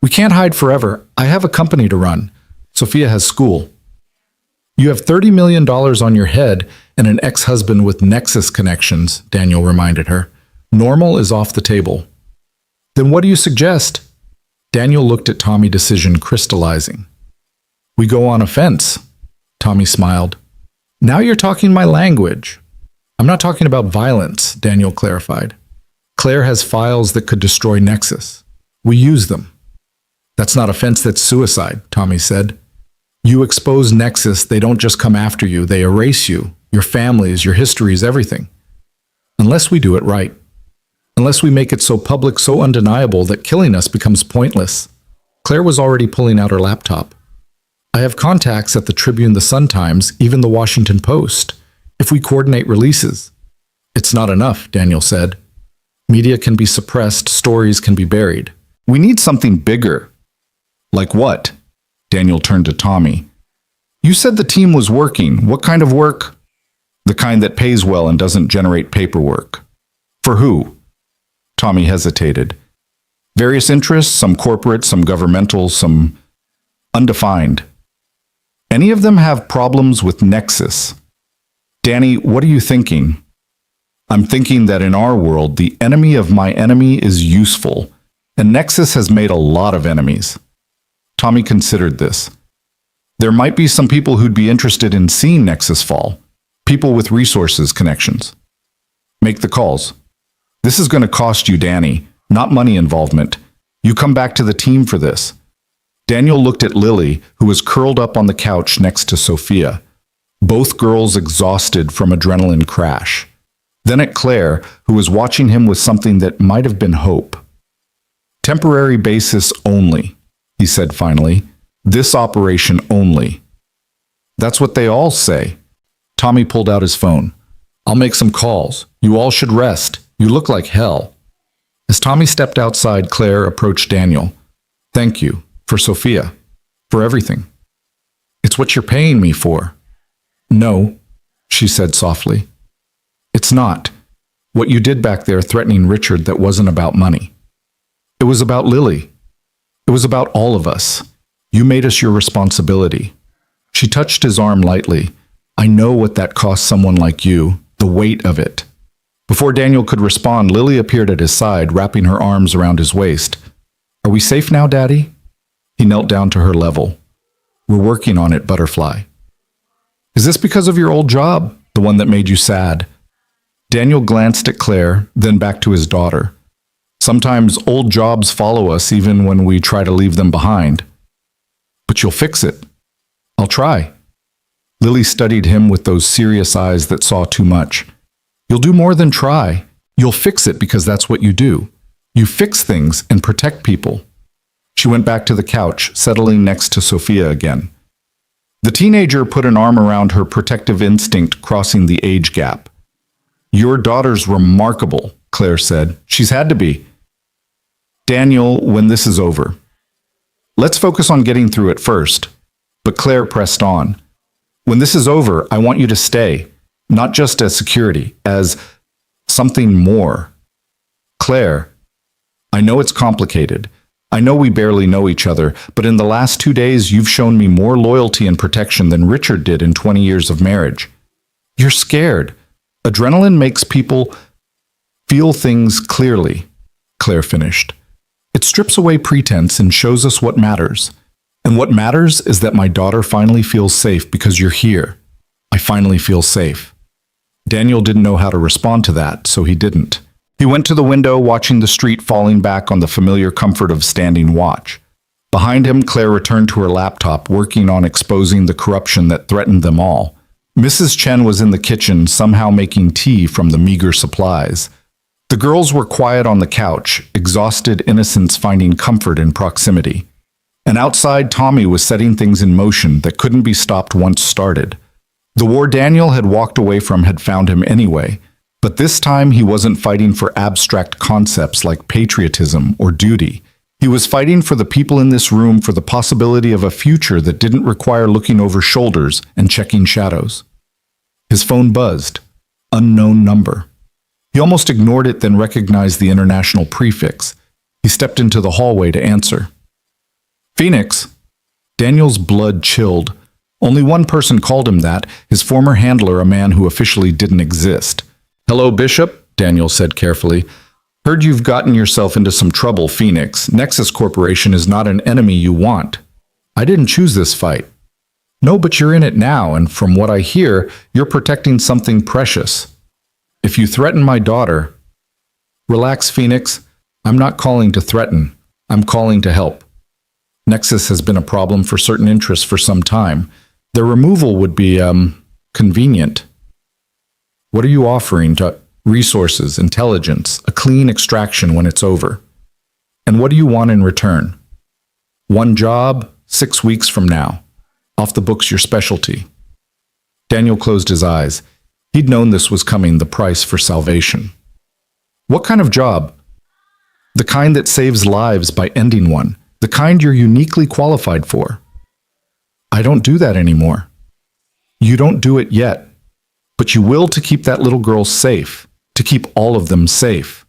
"We can't hide forever. I have a company to run. Sophia has school." "You have $30 million on your head and an ex-husband with Nexus connections," Daniel reminded her. "Normal is off the table." "Then what do you suggest?" Daniel looked at Tommy, decision crystallizing. "We go on offense." Tommy smiled. "Now you're talking my language." "I'm not talking about violence," Daniel clarified. "Claire has files that could destroy Nexus. We use them." "That's not offense, that's suicide," Tommy said. "You expose Nexus, they don't just come after you, they erase you, your families, your histories, everything. Unless we do it right. Unless we make it so public, so undeniable that killing us becomes pointless." Claire was already pulling out her laptop. "I have contacts at the Tribune, the Sun-Times, even the Washington Post. If we coordinate releases." "It's not enough," Daniel said. "Media can be suppressed, stories can be buried. We need something bigger." "Like what?" Daniel turned to Tommy. "You said the team was working. What kind of work?" "The kind that pays well and doesn't generate paperwork." "For who?" Tommy hesitated. "Various interests, some corporate, some governmental, some undefined. Any of them have problems with Nexus." "Danny, what are you thinking?" "I'm thinking that in our world, the enemy of my enemy is useful, and Nexus has made a lot of enemies." Tommy considered this. "There might be some people who'd be interested in seeing Nexus fall. People with resources, connections. Make the calls. This is going to cost you, Danny, not money involvement. You come back to the team for this." Daniel looked at Lily, who was curled up on the couch next to Sophia, both girls exhausted from adrenaline crash. Then at Claire, who was watching him with something that might have been hope. "Temporary basis only," he said finally. "This operation only." "That's what they all say." Tommy pulled out his phone. "I'll make some calls. You all should rest. You look like hell." As Tommy stepped outside, Claire approached Daniel. "Thank you. For Sophia. For everything." "It's what you're paying me for." "No," she said softly. "It's not. What you did back there threatening Richard, that wasn't about money. It was about Lily. It was about all of us. You made us your responsibility." She touched his arm lightly. "I know what that costs someone like you, the weight of it." Before Daniel could respond, Lily appeared at his side, wrapping her arms around his waist. "Are we safe now, Daddy?" He knelt down to her level. "We're working on it, Butterfly." "Is this because of your old job, the one that made you sad?" Daniel glanced at Claire, then back to his daughter. "Sometimes old jobs follow us even when we try to leave them behind." "But you'll fix it." "I'll try." Lily studied him with those serious eyes that saw too much. "You'll do more than try. You'll fix it because that's what you do. You fix things and protect people." She went back to the couch, settling next to Sophia again. The teenager put an arm around her, protective instinct crossing the age gap. "Your daughter's remarkable," Claire said. "She's had to be." "Daniel, when this is over, let's focus on getting through it first." But Claire pressed on. "When this is over, I want you to stay. Not just as security, as something more." "Claire, I know it's complicated. I know we barely know each other, but in the last 2 days you've shown me more loyalty and protection than Richard did in 20 years of marriage. You're scared. Adrenaline makes people feel things clearly," Claire finished. "It strips away pretense and shows us what matters. And what matters is that my daughter finally feels safe because you're here. I finally feel safe." Daniel didn't know how to respond to that, so he didn't. He went to the window, watching the street falling back on the familiar comfort of standing watch. Behind him, Claire returned to her laptop, working on exposing the corruption that threatened them all. Mrs. Chen was in the kitchen, somehow making tea from the meager supplies. The girls were quiet on the couch, exhausted innocents finding comfort in proximity. And outside, Tommy was setting things in motion that couldn't be stopped once started. The war Daniel had walked away from had found him anyway, But this time he wasn't fighting for abstract concepts like patriotism or duty. He was fighting for the people in this room, for the possibility of a future that didn't require looking over shoulders and checking shadows. His phone buzzed. Unknown number. He almost ignored it, then recognized the international prefix. He stepped into the hallway to answer. Phoenix. Daniel's blood chilled. Only one person called him that, his former handler, a man who officially didn't exist. Hello, Bishop, Daniel said carefully. Heard you've gotten yourself into some trouble, Phoenix. Nexus Corporation is not an enemy you want. I didn't choose this fight. No, but you're in it now, and from what I hear, you're protecting something precious. If you threaten my daughter... Relax, Phoenix. I'm not calling to threaten. I'm calling to help. Nexus has been a problem for certain interests for some time. Their removal would be, convenient. What are you offering to resources, intelligence, a clean extraction when it's over? And what do you want in return? One job, 6 weeks from now. Off the books, your specialty. Daniel closed his eyes. He'd known this was coming, the price for salvation. What kind of job? The kind that saves lives by ending one. The kind you're uniquely qualified for. I don't do that anymore. You don't do it yet. But you will, to keep that little girl safe. To keep all of them safe.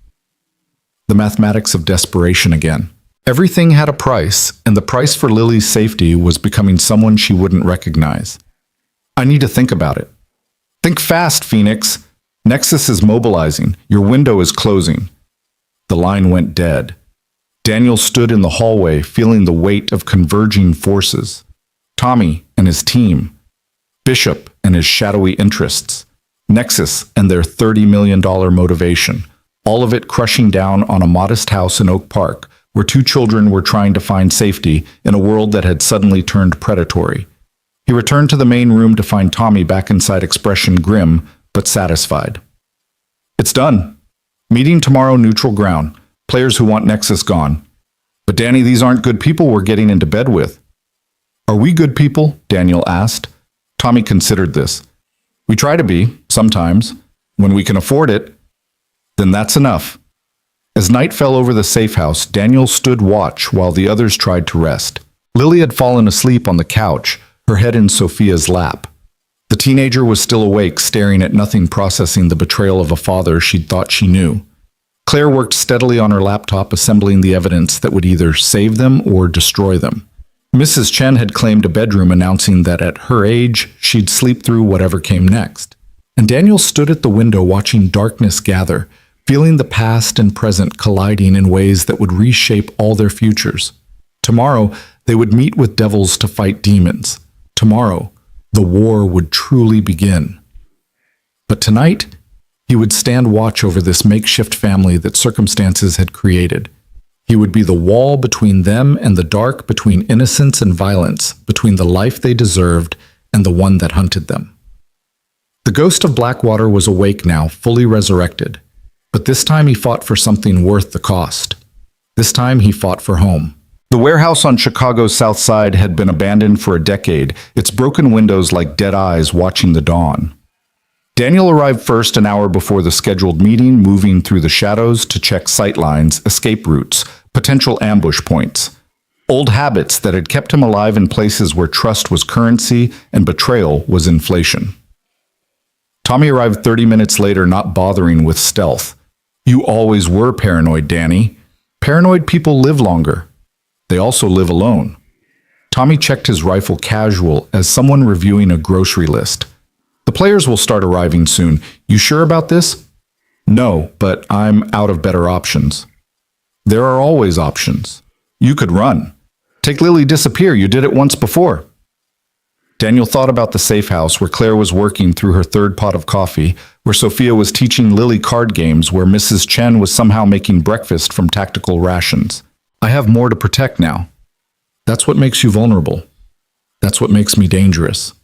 The mathematics of desperation again. Everything had a price, and the price for Lily's safety was becoming someone she wouldn't recognize. I need to think about it. Think fast, Phoenix. Nexus is mobilizing. Your window is closing. The line went dead. Daniel stood in the hallway, feeling the weight of converging forces. Tommy and his team. Bishop and his shadowy interests. Nexus and their $30 million motivation. All of it crushing down on a modest house in Oak Park, where 2 children were trying to find safety in a world that had suddenly turned predatory. He returned to the main room to find Tommy back inside, expression grim but satisfied. It's done. Meeting tomorrow, neutral ground. Players who want Nexus gone. But Danny, these aren't good people we're getting into bed with. Are we good people? Daniel asked. Tommy considered this. We try to be, sometimes. When we can afford it, then that's enough. As night fell over the safe house, Daniel stood watch while the others tried to rest. Lily had fallen asleep on the couch, her head in Sophia's lap. The teenager was still awake, staring at nothing, processing the betrayal of a father she'd thought she knew. Claire worked steadily on her laptop, assembling the evidence that would either save them or destroy them. Mrs. Chen had claimed a bedroom, announcing that at her age, she'd sleep through whatever came next. And Daniel stood at the window watching darkness gather, feeling the past and present colliding in ways that would reshape all their futures. Tomorrow, they would meet with devils to fight demons. Tomorrow, the war would truly begin. But tonight, he would stand watch over this makeshift family that circumstances had created. He would be the wall between them and the dark, between innocence and violence, between the life they deserved and the one that hunted them. The ghost of Blackwater was awake now, fully resurrected. But this time he fought for something worth the cost. This time he fought for home. The warehouse on Chicago's South Side had been abandoned for a decade, its broken windows like dead eyes watching the dawn. Daniel arrived first, an hour before the scheduled meeting, moving through the shadows to check sightlines, escape routes, potential ambush points. Old habits that had kept him alive in places where trust was currency and betrayal was inflation. Tommy arrived 30 minutes later, not bothering with stealth. You always were paranoid, Danny. Paranoid people live longer. They also live alone. Tommy checked his rifle casual as someone reviewing a grocery list. The players will start arriving soon. You sure about this? No, but I'm out of better options. There are always options. You could run. Take Lily disappear. You did it once before. Daniel thought about the safe house where Claire was working through her 3rd pot of coffee, where Sophia was teaching Lily card games, where Mrs. Chen was somehow making breakfast from tactical rations. I have more to protect now. That's what makes you vulnerable. That's what makes me dangerous.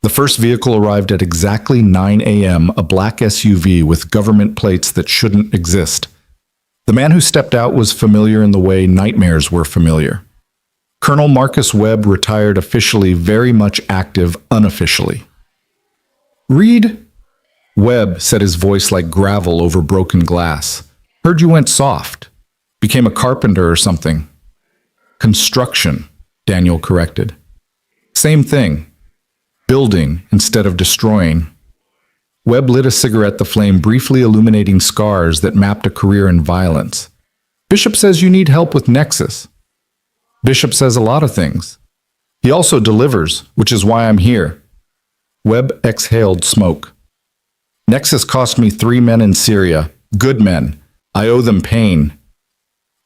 The first vehicle arrived at exactly 9 a.m., a black SUV with government plates that shouldn't exist. The man who stepped out was familiar in the way nightmares were familiar. Colonel Marcus Webb, retired officially, very much active unofficially. Reed? Webb said, his voice like gravel over broken glass. Heard you went soft. Became a carpenter or something. Construction, Daniel corrected. Same thing. Building instead of destroying. Webb lit a cigarette, the flame briefly illuminating scars that mapped a career in violence. Bishop says you need help with Nexus. Bishop says a lot of things. He also delivers, which is why I'm here. Webb exhaled smoke. Nexus cost me 3 men in Syria. Good men. I owe them pain.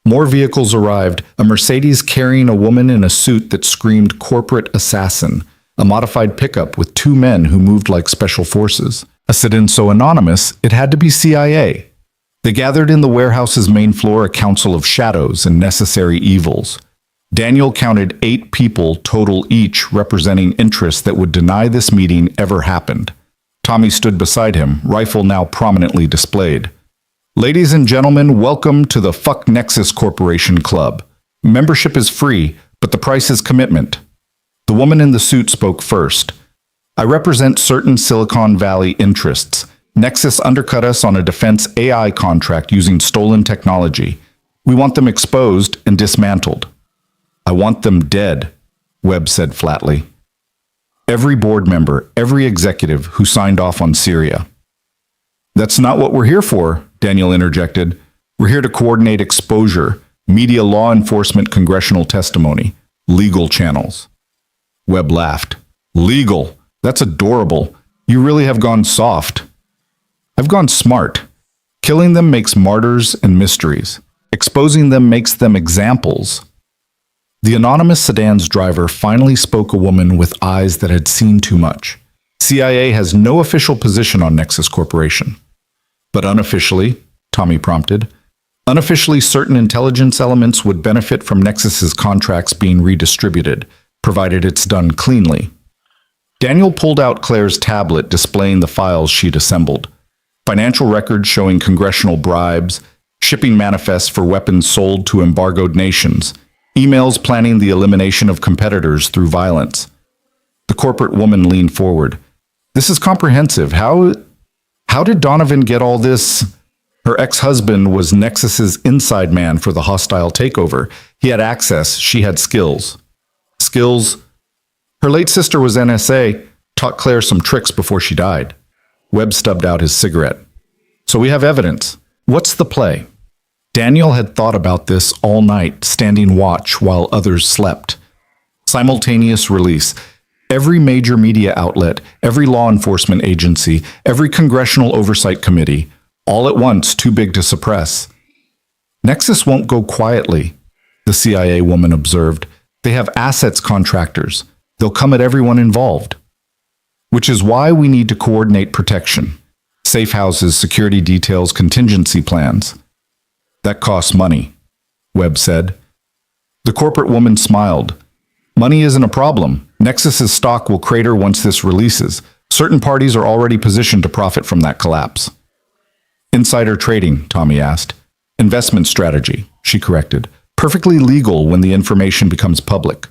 More vehicles arrived, a Mercedes carrying a woman in a suit that screamed corporate assassin, a modified pickup with 2 men who moved like special forces. A sit-in so anonymous, it had to be CIA. They gathered in the warehouse's main floor, a council of shadows and necessary evils. Daniel counted 8 people total, each representing interests that would deny this meeting ever happened. Tommy stood beside him, rifle now prominently displayed. Ladies and gentlemen, welcome to the Fuck Nexus Corporation Club. Membership is free, but the price is commitment. The woman in the suit spoke first. I represent certain Silicon Valley interests. Nexus undercut us on a defense AI contract using stolen technology. We want them exposed and dismantled. I want them dead, Webb said flatly. Every board member, every executive who signed off on Syria. That's not what we're here for, Daniel interjected. We're here to coordinate exposure, media, law enforcement, congressional testimony, legal channels. Webb laughed. Legal? That's adorable. You really have gone soft. I've gone smart. Killing them makes martyrs and mysteries. Exposing them makes them examples. The anonymous sedan's driver finally spoke, a woman with eyes that had seen too much. CIA has no official position on Nexus Corporation. But unofficially, Tommy prompted, unofficially certain intelligence elements would benefit from Nexus's contracts being redistributed, provided it's done cleanly. Daniel pulled out Claire's tablet displaying the files she'd assembled. Financial records showing congressional bribes, shipping manifests for weapons sold to embargoed nations, emails planning the elimination of competitors through violence. The corporate woman leaned forward. This is comprehensive. How did Donovan get all this? Her ex-husband was Nexus's inside man for the hostile takeover. He had access. She had skills. Skills? Her late sister was NSA, taught Claire some tricks before she died. Webb stubbed out his cigarette. So we have evidence. What's the play? Daniel had thought about this all night, standing watch while others slept. Simultaneous release. Every major media outlet, every law enforcement agency, every congressional oversight committee, all at once, too big to suppress. Nexus won't go quietly, the CIA woman observed. They have assets contractors. They'll come at everyone involved. Which is why we need to coordinate protection. Safe houses, security details, contingency plans. That costs money, Webb said. The corporate woman smiled. Money isn't a problem. Nexus's stock will crater once this releases. Certain parties are already positioned to profit from that collapse. Insider trading, Tommy asked. Investment strategy, she corrected. Perfectly legal when the information becomes public.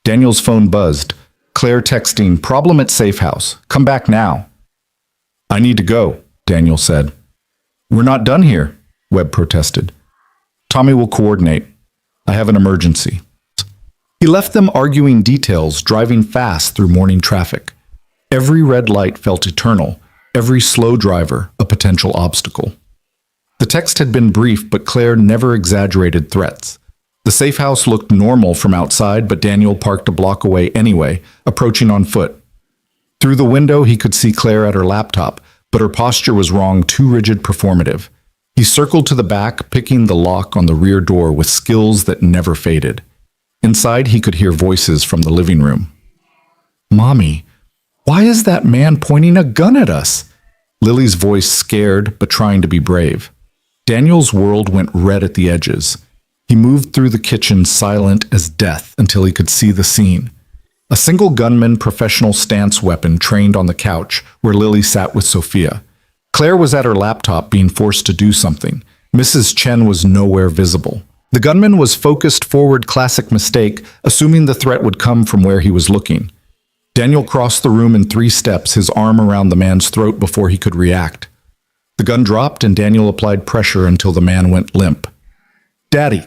Daniel's phone buzzed. Claire texting, problem at safe house. Come back now. I need to go, Daniel said. We're not done here, Webb protested. Tommy will coordinate. I have an emergency. He left them arguing details, driving fast through morning traffic. Every red light felt eternal, every slow driver a potential obstacle. The text had been brief, but Claire never exaggerated threats. The safe house looked normal from outside, but Daniel parked a block away anyway, approaching on foot. Through the window, he could see Claire at her laptop, but her posture was wrong, too rigid, performative. He circled to the back, picking the lock on the rear door with skills that never faded. Inside, he could hear voices from the living room. Mommy, why is that man pointing a gun at us? Lily's voice, scared but trying to be brave. Daniel's world went red at the edges. He moved through the kitchen, silent as death, until he could see the scene. A single gunman professional stance weapon trained on the couch where Lily sat with Sophia. Claire was at her laptop being forced to do something. Mrs. Chen was nowhere visible. The gunman was focused forward, classic mistake, assuming the threat would come from where he was looking. Daniel crossed the room in 3 steps, his arm around the man's throat before he could react. The gun dropped and Daniel applied pressure until the man went limp. "Daddy!"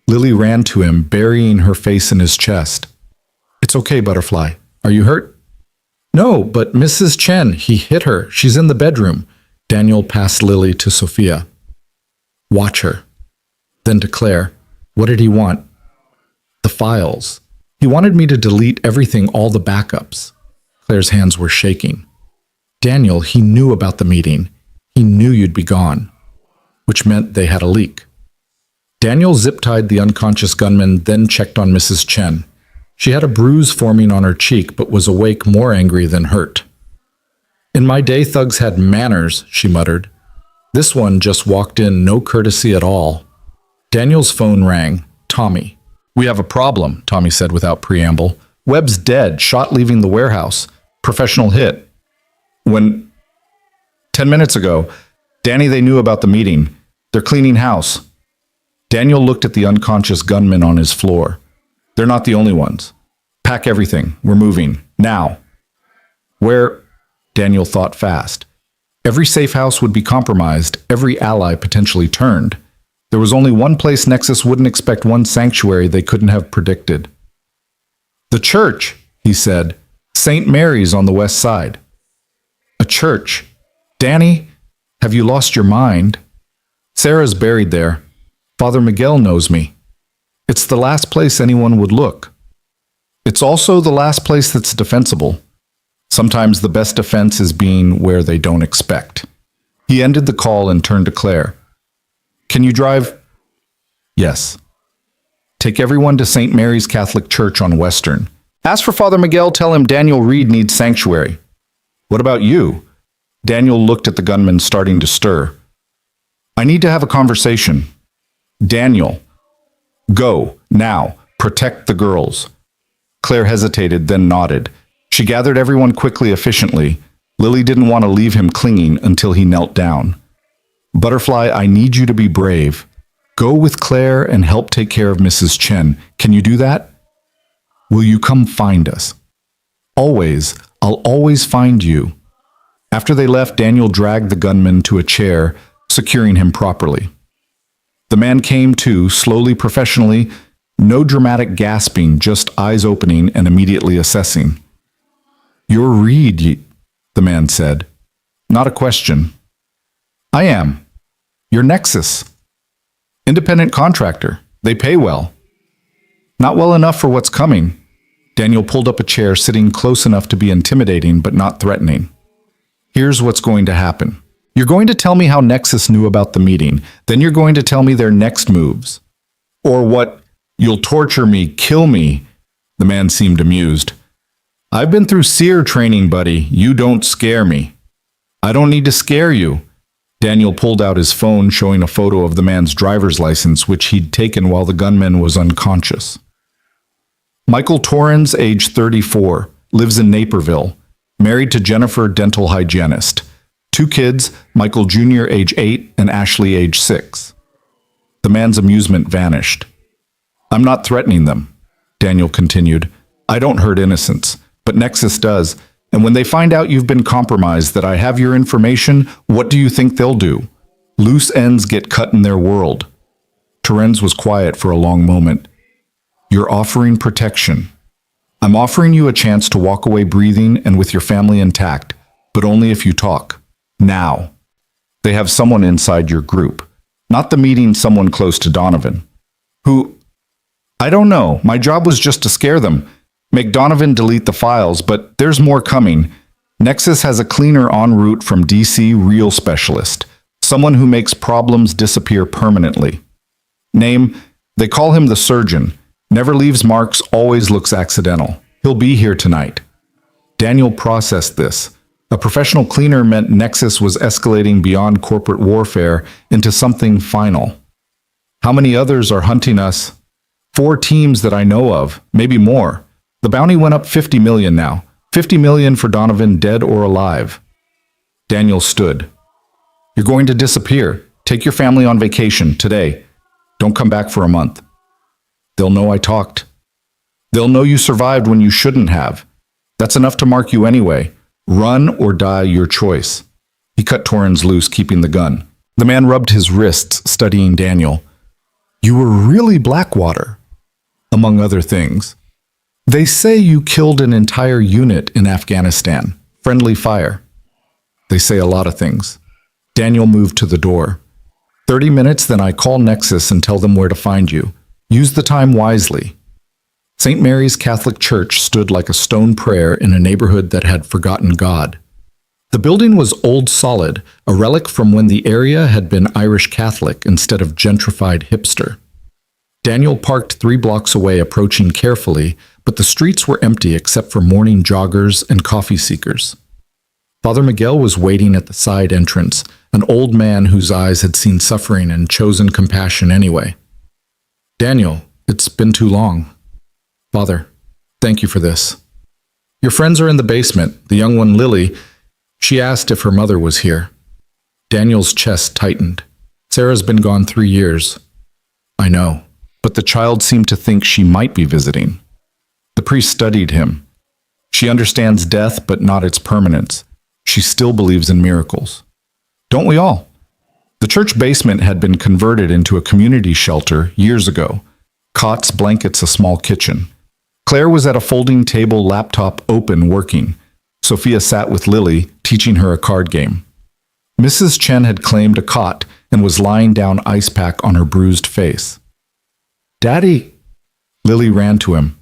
Lily ran to him, burying her face in his chest. "It's okay, Butterfly. Are you hurt?" "No, but Mrs. Chen, he hit her. She's in the bedroom." Daniel passed Lily to Sophia. "Watch her." Then to Claire. "What did he want?" "The files. He wanted me to delete everything, all the backups." Claire's hands were shaking. "Daniel, he knew about the meeting. He knew you'd be gone," which meant they had a leak. Daniel zip-tied the unconscious gunman, then checked on Mrs. Chen. She had a bruise forming on her cheek, but was awake, more angry than hurt. "In my day, thugs had manners," she muttered. This one just walked in, no courtesy at all. Daniel's phone rang. Tommy. "We have a problem," Tommy said without preamble. "Webb's dead, shot leaving the warehouse. Professional hit." "When?" 10 minutes ago. Danny, they knew about the meeting. They're cleaning house." Daniel looked at the unconscious gunman on his floor. "They're not the only ones. Pack everything. We're moving. Now." "Where?" Daniel thought fast. Every safe house would be compromised, every ally potentially turned. There was only one place Nexus wouldn't expect, one sanctuary they couldn't have predicted. "The church," he said. "St. Mary's on the west side." "A church? Danny, have you lost your mind?" "Sarah's buried there. Father Miguel knows me. It's the last place anyone would look. It's also the last place that's defensible. Sometimes the best defense is being where they don't expect." He ended the call and turned to Claire. "Can you drive?" "Yes." "Take everyone to St. Mary's Catholic Church on Western. Ask for Father Miguel, tell him Daniel Reed needs sanctuary." "What about you?" Daniel looked at the gunman, starting to stir. "I need to have a conversation." "Daniel, go, now, protect the girls." Claire hesitated, then nodded. She gathered everyone quickly, efficiently. Lily didn't want to leave him clinging until he knelt down. "Butterfly, I need you to be brave. Go with Claire and help take care of Mrs. Chen. Can you do that? Will you come find us?" "Always. I'll always find you." After they left, Daniel dragged the gunman to a chair, securing him properly. The man came to, slowly, professionally, no dramatic gasping, just eyes opening and immediately assessing. "You're Reed," the man said. "Not a question." "I am. You're Nexus. Independent contractor. They pay well." "Not well enough for what's coming." Daniel pulled up a chair, sitting close enough to be intimidating but not threatening. "Here's what's going to happen. You're going to tell me how Nexus knew about the meeting. Then you're going to tell me their next moves. Or what? You'll torture me, kill me." The man seemed amused. "I've been through SEER training, buddy. You don't scare me." "I don't need to scare you." Daniel pulled out his phone, showing a photo of the man's driver's license, which he'd taken while the gunman was unconscious. Michael Torrens, age 34, lives in Naperville, married to Jennifer, dental hygienist. 2 kids, Michael Jr., age 8, and Ashley, age 6. The man's amusement vanished. "I'm not threatening them," Daniel continued. "I don't hurt innocents, but Nexus does. And when they find out you've been compromised, that I have your information, what do you think they'll do? Loose ends get cut in their world." Torrens was quiet for a long moment. "You're offering protection. I'm offering you a chance to walk away breathing and with your family intact, but only if you talk. Now." They have someone inside your group. Not the meeting, someone close to Donovan. "Who?" "I don't know. My job was just to scare them. Make Donovan delete the files, but there's more coming. Nexus has a cleaner en route from DC, real specialist. Someone who makes problems disappear permanently. Name, they call him the surgeon. Never leaves marks, always looks accidental. He'll be here tonight." Daniel processed this. A professional cleaner meant Nexus was escalating beyond corporate warfare into something final. "How many others are hunting us?" 4 teams that I know of, maybe more. The bounty went up 50 million now. 50 million for Donovan, dead or alive. Daniel stood. "You're going to disappear. Take your family on vacation today. Don't come back for a month. They'll know I talked. They'll know you survived when you shouldn't have. That's enough to mark you anyway. Run or die, your choice. He cut Torrens loose, keeping the gun. The man rubbed his wrists, studying Daniel. You were really Blackwater, among other things. They say you killed an entire unit in Afghanistan. Friendly fire. They say a lot of things. Daniel moved to the door. 30 minutes, then I call Nexus and tell them where to find you. Use the time wisely. St. Mary's Catholic Church stood like a stone prayer in a neighborhood that had forgotten God. The building was old solid, a relic from when the area had been Irish Catholic instead of gentrified hipster. Daniel parked 3 blocks away, approaching carefully, but the streets were empty except for morning joggers and coffee seekers. Father Miguel was waiting at the side entrance, an old man whose eyes had seen suffering and chosen compassion anyway. Daniel, it's been too long. Father, thank you for this. Your friends are in the basement. The young one, Lily, she asked if her mother was here. Daniel's chest tightened. Sarah's been gone 3 years. I know, but the child seemed to think she might be visiting. The priest studied him. She understands death, but not its permanence. She still believes in miracles. Don't we all? The church basement had been converted into a community shelter years ago. Cots, blankets, a small kitchen. Claire was at a folding table, laptop open, working. Sophia sat with Lily, teaching her a card game. Mrs. Chen had claimed a cot and was lying down ice pack on her bruised face. Daddy! Lily ran to him.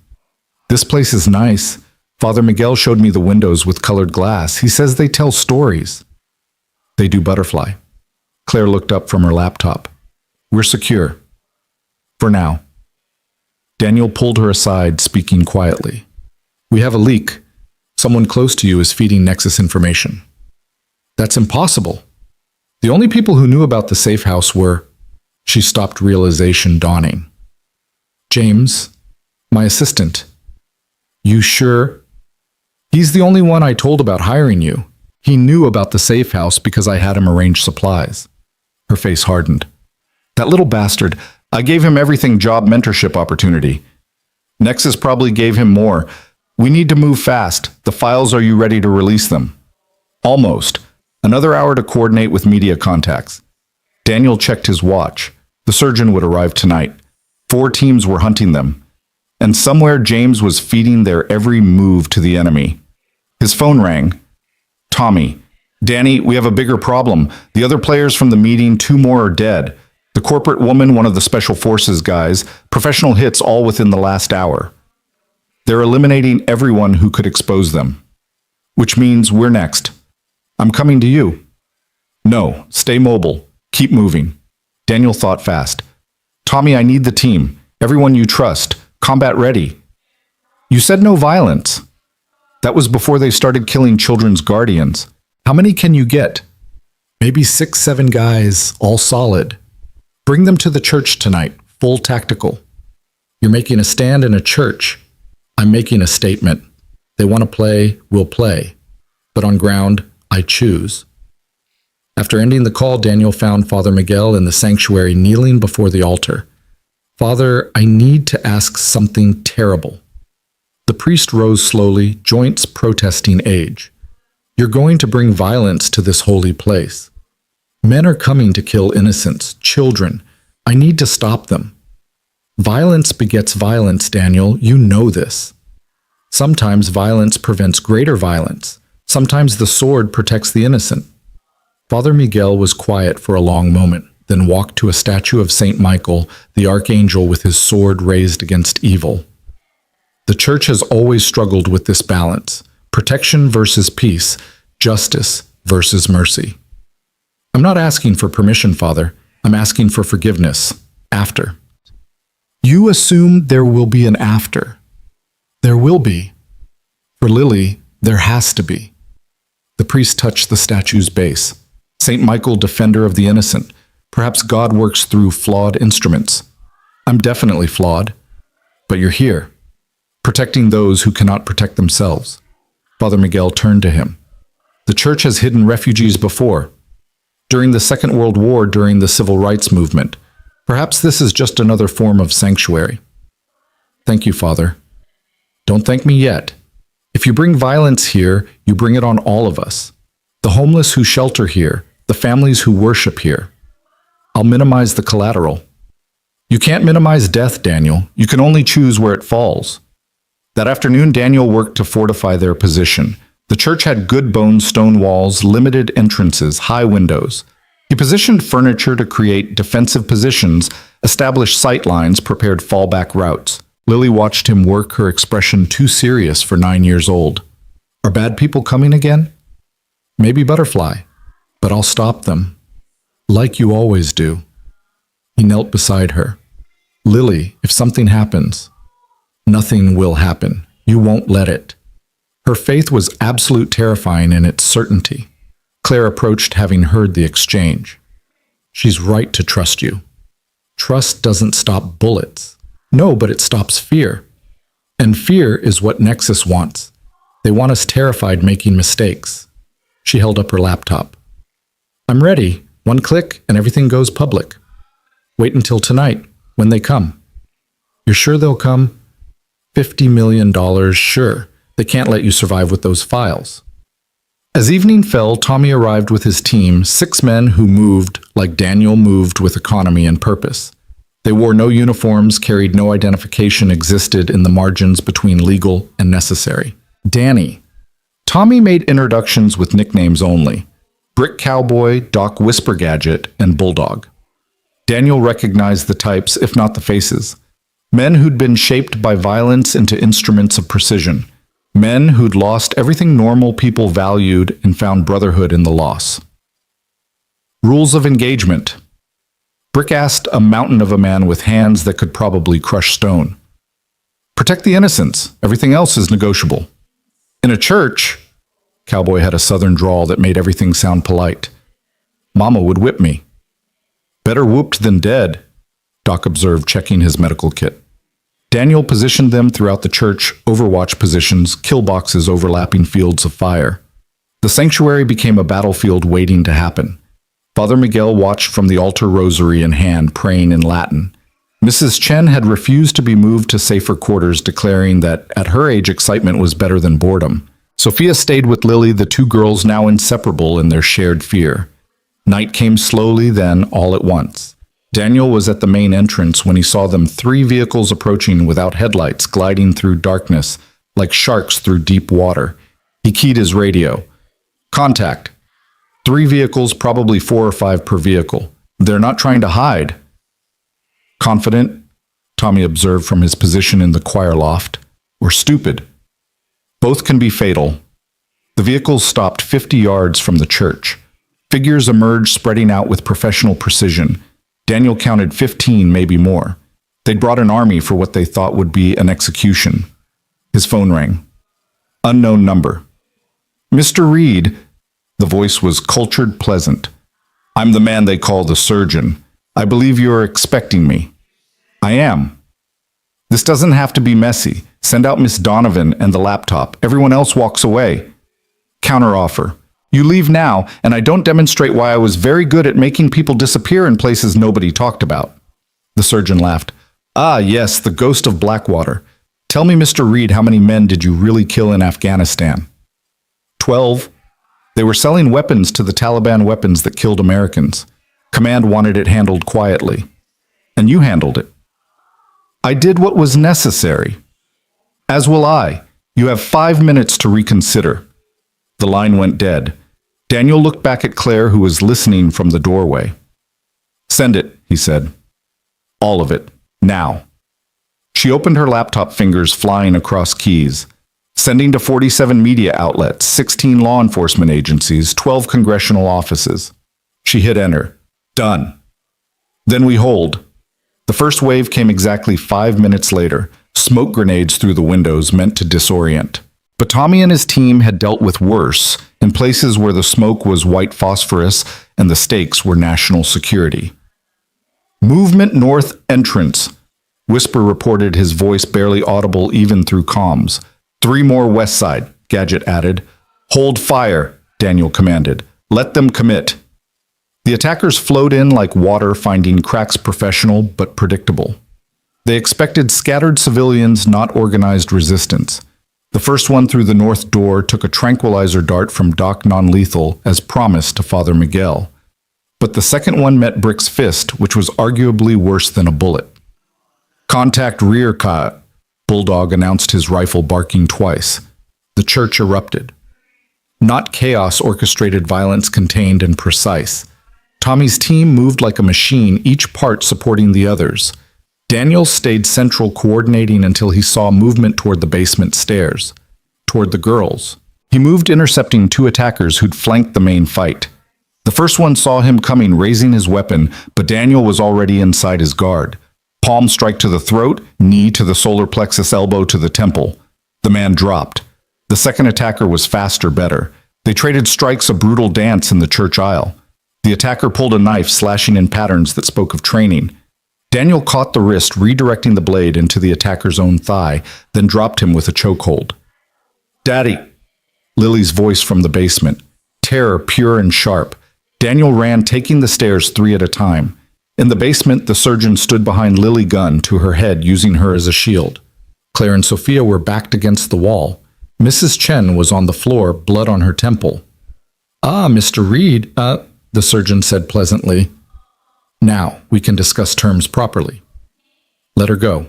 This place is nice. Father Miguel showed me the windows with colored glass. He says they tell stories. They do butterfly. Claire looked up from her laptop. We're secure. For now. Daniel pulled her aside, speaking quietly. We have a leak. Someone close to you is feeding Nexus information. That's impossible. The only people who knew about the safe house were... She stopped, realization dawning. James, my assistant. You sure? He's the only one I told about hiring you. He knew about the safe house because I had him arrange supplies. Her face hardened. That little bastard. I gave him everything, job, mentorship opportunity. Nexus probably gave him more. We need to move fast. The files, are you ready to release them? Almost. Another hour to coordinate with media contacts. Daniel checked his watch. The surgeon would arrive tonight. 4 teams were hunting them. And somewhere James was feeding their every move to the enemy. His phone rang. Tommy. Danny, we have a bigger problem. The other players from the meeting, 2 more are dead. The corporate woman, one of the special forces guys, professional hits all within the last hour. They're eliminating everyone who could expose them. Which means we're next. I'm coming to you. No, stay mobile. Keep moving. Daniel thought fast. Tommy, I need the team. Everyone you trust. Combat ready. You said no violence. That was before they started killing children's guardians. How many can you get? Maybe 6, 7 guys, all solid. Bring them to the church tonight, full tactical. You're making a stand in a church. I'm making a statement. They want to play, we'll play. But on ground, I choose. After ending the call, Daniel found Father Miguel in the sanctuary kneeling before the altar. Father, I need to ask something terrible. The priest rose slowly, joints protesting age. You're going to bring violence to this holy place. Men are coming to kill innocents, children. I need to stop them. Violence begets violence, Daniel. You know this. Sometimes violence prevents greater violence. Sometimes the sword protects the innocent. Father Miguel was quiet for a long moment, then walked to a statue of Saint Michael, the archangel with his sword raised against evil. The church has always struggled with this balance: protection versus peace, justice versus mercy. I'm not asking for permission, Father. I'm asking for forgiveness. After. You assume there will be an after. There will be. For Lily, there has to be. The priest touched the statue's base. Saint Michael, defender of the innocent. Perhaps God works through flawed instruments. I'm definitely flawed. But you're here, protecting those who cannot protect themselves. Father Miguel turned to him. The church has hidden refugees before. During the Second World War, during the Civil Rights Movement. Perhaps this is just another form of sanctuary. Thank you, Father. Don't thank me yet. If you bring violence here, you bring it on all of us. The homeless who shelter here, the families who worship here. I'll minimize the collateral. You can't minimize death, Daniel. You can only choose where it falls. That afternoon, Daniel worked to fortify their position. The church had good bone stone walls, limited entrances, high windows. He positioned furniture to create defensive positions, established sight lines, prepared fallback routes. Lily watched him work, her expression too serious for 9 years old. Are bad people coming again? Maybe Butterfly, but I'll stop them. Like you always do. He knelt beside her. Lily, if something happens, nothing will happen. You won't let it. Her faith was absolute terrifying in its certainty. Claire approached, having heard the exchange. She's right to trust you. Trust doesn't stop bullets. No, but it stops fear. And fear is what Nexus wants. They want us terrified, making mistakes. She held up her laptop. I'm ready. One click and everything goes public. Wait until tonight, when they come. You're sure they'll come? $50 million, sure. They can't let you survive with those files. As evening fell, Tommy arrived with his team, 6 men who moved like Daniel moved with economy and purpose. They wore no uniforms, carried no identification, existed in the margins between legal and necessary. Danny. Tommy made introductions with nicknames only. Brick Cowboy, Doc Whisper Gadget, and Bulldog. Daniel recognized the types, if not the faces. Men who'd been shaped by violence into instruments of precision. Men who'd lost everything normal people valued and found brotherhood in the loss. Rules of engagement. Brick asked a mountain of a man with hands that could probably crush stone. Protect the innocents. Everything else is negotiable. In a church, Cowboy had a southern drawl that made everything sound polite. Mama would whip me. Better whooped than dead, Doc observed, checking his medical kit. Daniel positioned them throughout the church, overwatch positions, kill boxes overlapping fields of fire. The sanctuary became a battlefield waiting to happen. Father Miguel watched from the altar, rosary in hand, praying in Latin. Mrs. Chen had refused to be moved to safer quarters, declaring that at her age excitement was better than boredom. Sophia stayed with Lily, the 2 girls now inseparable in their shared fear. Night came slowly, then all at once. Daniel was at the main entrance when he saw them, 3 vehicles approaching without headlights, gliding through darkness, like sharks through deep water. He keyed his radio. Contact. 3 vehicles, probably 4 or 5 per vehicle. They're not trying to hide. Confident, Tommy observed from his position in the choir loft, or stupid. Both can be fatal. The vehicles stopped 50 yards from the church. Figures emerged, spreading out with professional precision. Daniel counted 15, maybe more. They'd brought an army for what they thought would be an execution. His phone rang. Unknown number. Mr. Reed. The voice was cultured, pleasant. I'm the man they call the surgeon. I believe you're expecting me. I am. This doesn't have to be messy. Send out Miss Donovan and the laptop. Everyone else walks away. Counteroffer. You leave now, and I don't demonstrate why I was very good at making people disappear in places nobody talked about. The surgeon laughed. Ah, yes, the ghost of Blackwater. Tell me, Mr. Reed, how many men did you really kill in Afghanistan? 12. They were selling weapons to the Taliban, weapons that killed Americans. Command wanted it handled quietly. And you handled it. I did what was necessary. As will I. You have 5 minutes to reconsider. The line went dead. Daniel looked back at Claire, who was listening from the doorway. Send it, he said. All of it. Now. She opened her laptop, fingers flying across keys. Sending to 47 media outlets, 16 law enforcement agencies, 12 congressional offices. She hit enter. Done. Then we hold. The first wave came exactly 5 minutes later. Smoke grenades through the windows meant to disorient. But Tommy and his team had dealt with worse, in places where the smoke was white phosphorus and the stakes were national security. Movement north entrance, Whisper reported, his voice barely audible even through comms. 3 more west side, Gadget added. Hold fire, Daniel commanded. Let them commit. The attackers flowed in like water, finding cracks professional but predictable. They expected scattered civilians, not organized resistance. The first one through the north door took a tranquilizer dart from Doc Non-Lethal as promised to Father Miguel. But the second one met Brick's fist, which was arguably worse than a bullet. Contact rear cut, Bulldog announced, his rifle barking twice. The church erupted. Not chaos orchestrated violence, contained and precise. Tommy's team moved like a machine, each part supporting the others. Daniel stayed central, coordinating until he saw movement toward the basement stairs, toward the girls. He moved, intercepting two attackers who'd flanked the main fight. The first one saw him coming, raising his weapon, but Daniel was already inside his guard. Palm strike to the throat, knee to the solar plexus, elbow to the temple. The man dropped. The second attacker was faster, better. They traded strikes, a brutal dance in the church aisle. The attacker pulled a knife, slashing in patterns that spoke of training. Daniel caught the wrist, redirecting the blade into the attacker's own thigh, then dropped him with a chokehold. "Daddy!" Lily's voice from the basement. Terror, pure and sharp. Daniel ran, taking the stairs 3 at a time. In the basement, the surgeon stood behind Lily, gun to her head, using her as a shield. Claire and Sophia were backed against the wall. Mrs. Chen was on the floor, blood on her temple. "Ah, Mr. Reed," the surgeon said pleasantly. "Now, we can discuss terms properly. Let her go.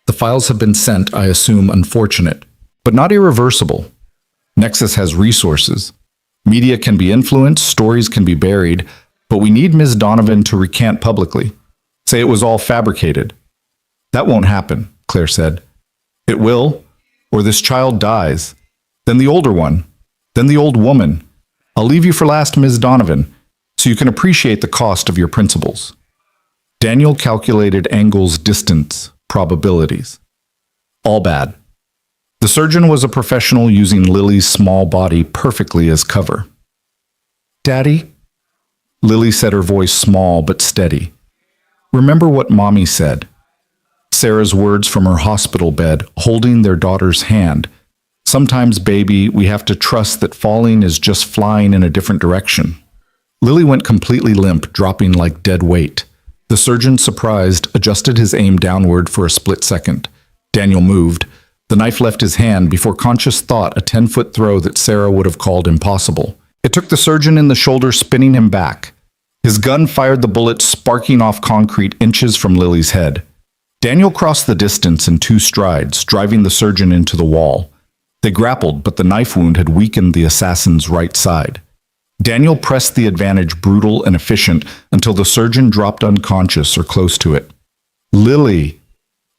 The files have been sent, I assume unfortunate, but not irreversible. Nexus has resources. Media can be influenced, stories can be buried, but we need Ms. Donovan to recant publicly. Say it was all fabricated." "That won't happen," Claire said. "It will, or this child dies. Then the older one. Then the old woman. I'll leave you for last, Ms. Donovan, so you can appreciate the cost of your principles." Daniel calculated angles, distance, probabilities. All bad. The surgeon was a professional, using Lily's small body perfectly as cover. "Daddy?" Lily said, her voice small but steady. "Remember what Mommy said." Sarah's words from her hospital bed, holding their daughter's hand. "Sometimes, baby, we have to trust that falling is just flying in a different direction." Lily went completely limp, dropping like dead weight. The surgeon, surprised, adjusted his aim downward for a split second. Daniel moved. The knife left his hand before conscious thought, a 10-foot throw that Sarah would have called impossible. It took the surgeon in the shoulder, spinning him back. His gun fired the bullet, sparking off concrete inches from Lily's head. Daniel crossed the distance in 2 strides, driving the surgeon into the wall. They grappled, but the knife wound had weakened the assassin's right side. Daniel pressed the advantage, brutal and efficient, until the surgeon dropped unconscious or close to it. "Lily!"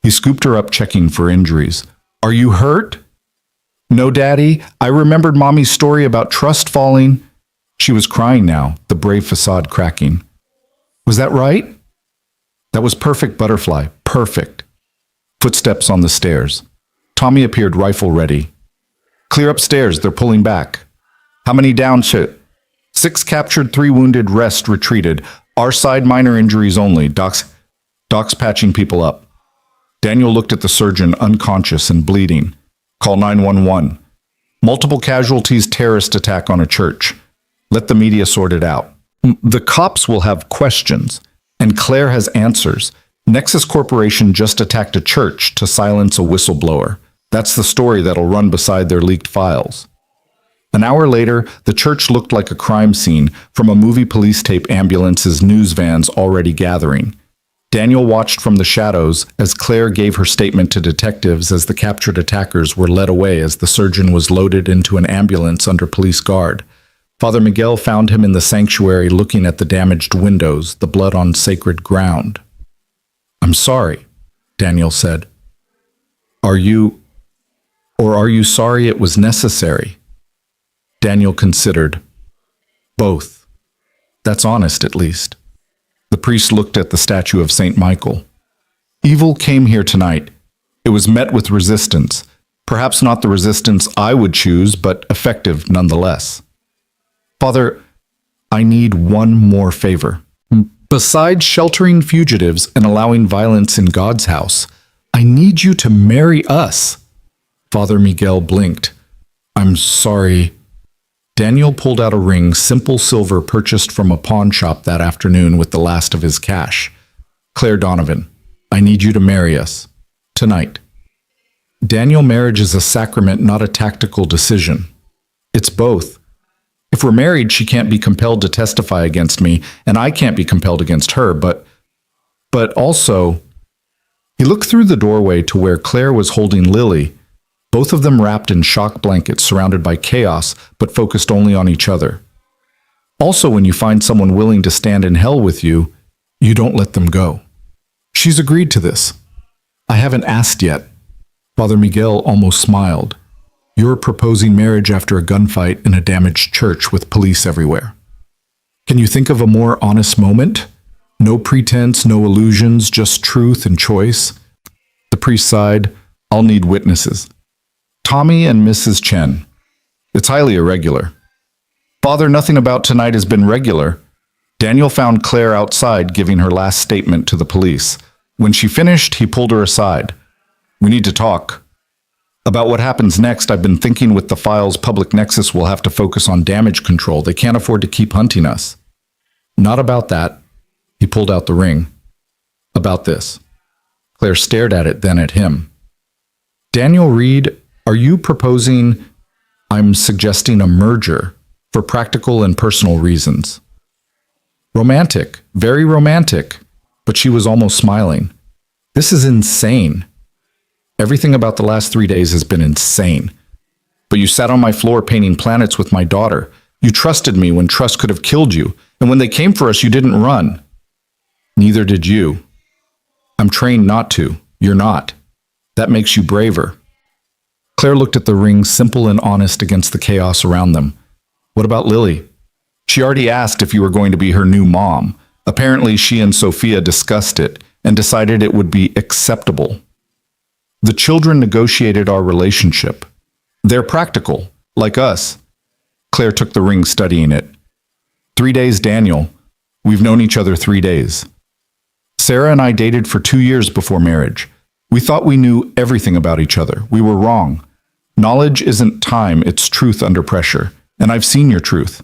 He scooped her up, checking for injuries. "Are you hurt?" "No, Daddy. I remembered Mommy's story about trust falling." She was crying now, the brave facade cracking. "Was that right?" "That was perfect, Butterfly. Perfect." Footsteps on the stairs. Tommy appeared, rifle ready. "Clear upstairs. They're pulling back." "How many down, shit?" 6 captured, 3 wounded, rest retreated. Our side, minor injuries only. Doc's patching people up. Daniel looked at the surgeon, unconscious and bleeding. "Call 911. Multiple casualties, terrorist attack on a church. Let the media sort it out. The cops will have questions, and Claire has answers. Nexus Corporation just attacked a church to silence a whistleblower. That's the story that'll run beside their leaked files." An hour later, the church looked like a crime scene, from a movie police tape, ambulances, news vans already gathering. Daniel watched from the shadows as Claire gave her statement to detectives as the captured attackers were led away, as the surgeon was loaded into an ambulance under police guard. Father Miguel found him in the sanctuary, looking at the damaged windows, the blood on sacred ground. "I'm sorry," Daniel said. Are you sorry it was necessary?" Daniel considered. "Both. That's honest, at least." The priest looked at the statue of St. Michael. "Evil came here tonight. It was met with resistance. Perhaps not the resistance I would choose, but effective nonetheless. Father, I need one more favor. Besides sheltering fugitives and allowing violence in God's house, I need you to marry us." Father Miguel blinked. "I'm sorry." Daniel pulled out a ring, simple silver, purchased from a pawn shop that afternoon with the last of his cash. "Claire Donovan, I need you to marry us. Tonight." Daniel, marriage is a sacrament, not a tactical decision. It's both. If we're married, she can't be compelled to testify against me, and I can't be compelled against her, but also, he looked through the doorway to where Claire was holding Lily, both of them wrapped in shock blankets surrounded by chaos, but focused only on each other. Also, when you find someone willing to stand in hell with you, you don't let them go. She's agreed to this. I haven't asked yet. Father Miguel almost smiled. You're proposing marriage after a gunfight in a damaged church with police everywhere. Can you think of a more honest moment? No pretense, no illusions, just truth and choice. The priest sighed. I'll need witnesses. Tommy and Mrs. Chen. It's highly irregular. Father, nothing about tonight has been regular. Daniel found Claire outside giving her last statement to the police. When she finished, he pulled her aside. We need to talk. About what happens next, I've been thinking with the files, Public Nexus will have to focus on damage control. They can't afford to keep hunting us. Not about that. He pulled out the ring. About this. Claire stared at it, then at him. Daniel Reed, are you proposing? I'm suggesting a merger for practical and personal reasons. Romantic, very romantic, but she was almost smiling. This is insane. Everything about the last 3 days has been insane. But you sat on my floor painting planets with my daughter. You trusted me when trust could have killed you. And when they came for us, you didn't run. Neither did you. I'm trained not to. You're not. That makes you braver. Claire looked at the ring, simple and honest against the chaos around them. What about Lily? She already asked if you were going to be her new mom. Apparently, she and Sophia discussed it and decided it would be acceptable. The children negotiated our relationship. They're practical, like us. Claire took the ring, studying it. 3 days, Daniel. We've known each other 3 days. Sarah and I dated for 2 years before marriage. We thought we knew everything about each other. We were wrong. Knowledge isn't time, it's truth under pressure. And I've seen your truth.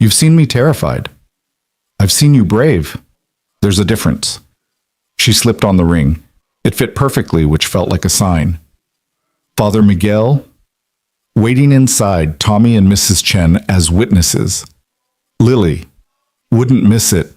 You've seen me terrified. I've seen you brave. There's a difference. She slipped on the ring. It fit perfectly, which felt like a sign. Father Miguel, waiting inside, Tommy and Mrs. Chen as witnesses. Lily, wouldn't miss it.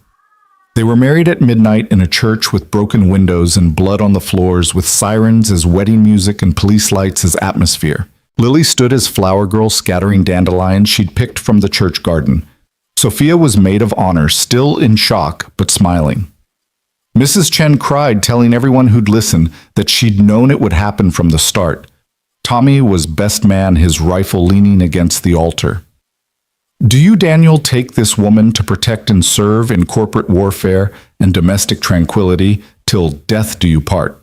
They were married at midnight in a church with broken windows and blood on the floors, with sirens as wedding music and police lights as atmosphere. Lily stood as flower girl scattering dandelions she'd picked from the church garden. Sophia was maid of honor, still in shock, but smiling. Mrs. Chen cried, telling everyone who'd listen that she'd known it would happen from the start. Tommy was best man, his rifle leaning against the altar. Do you, Daniel, take this woman to protect and serve in corporate warfare and domestic tranquility till death do you part?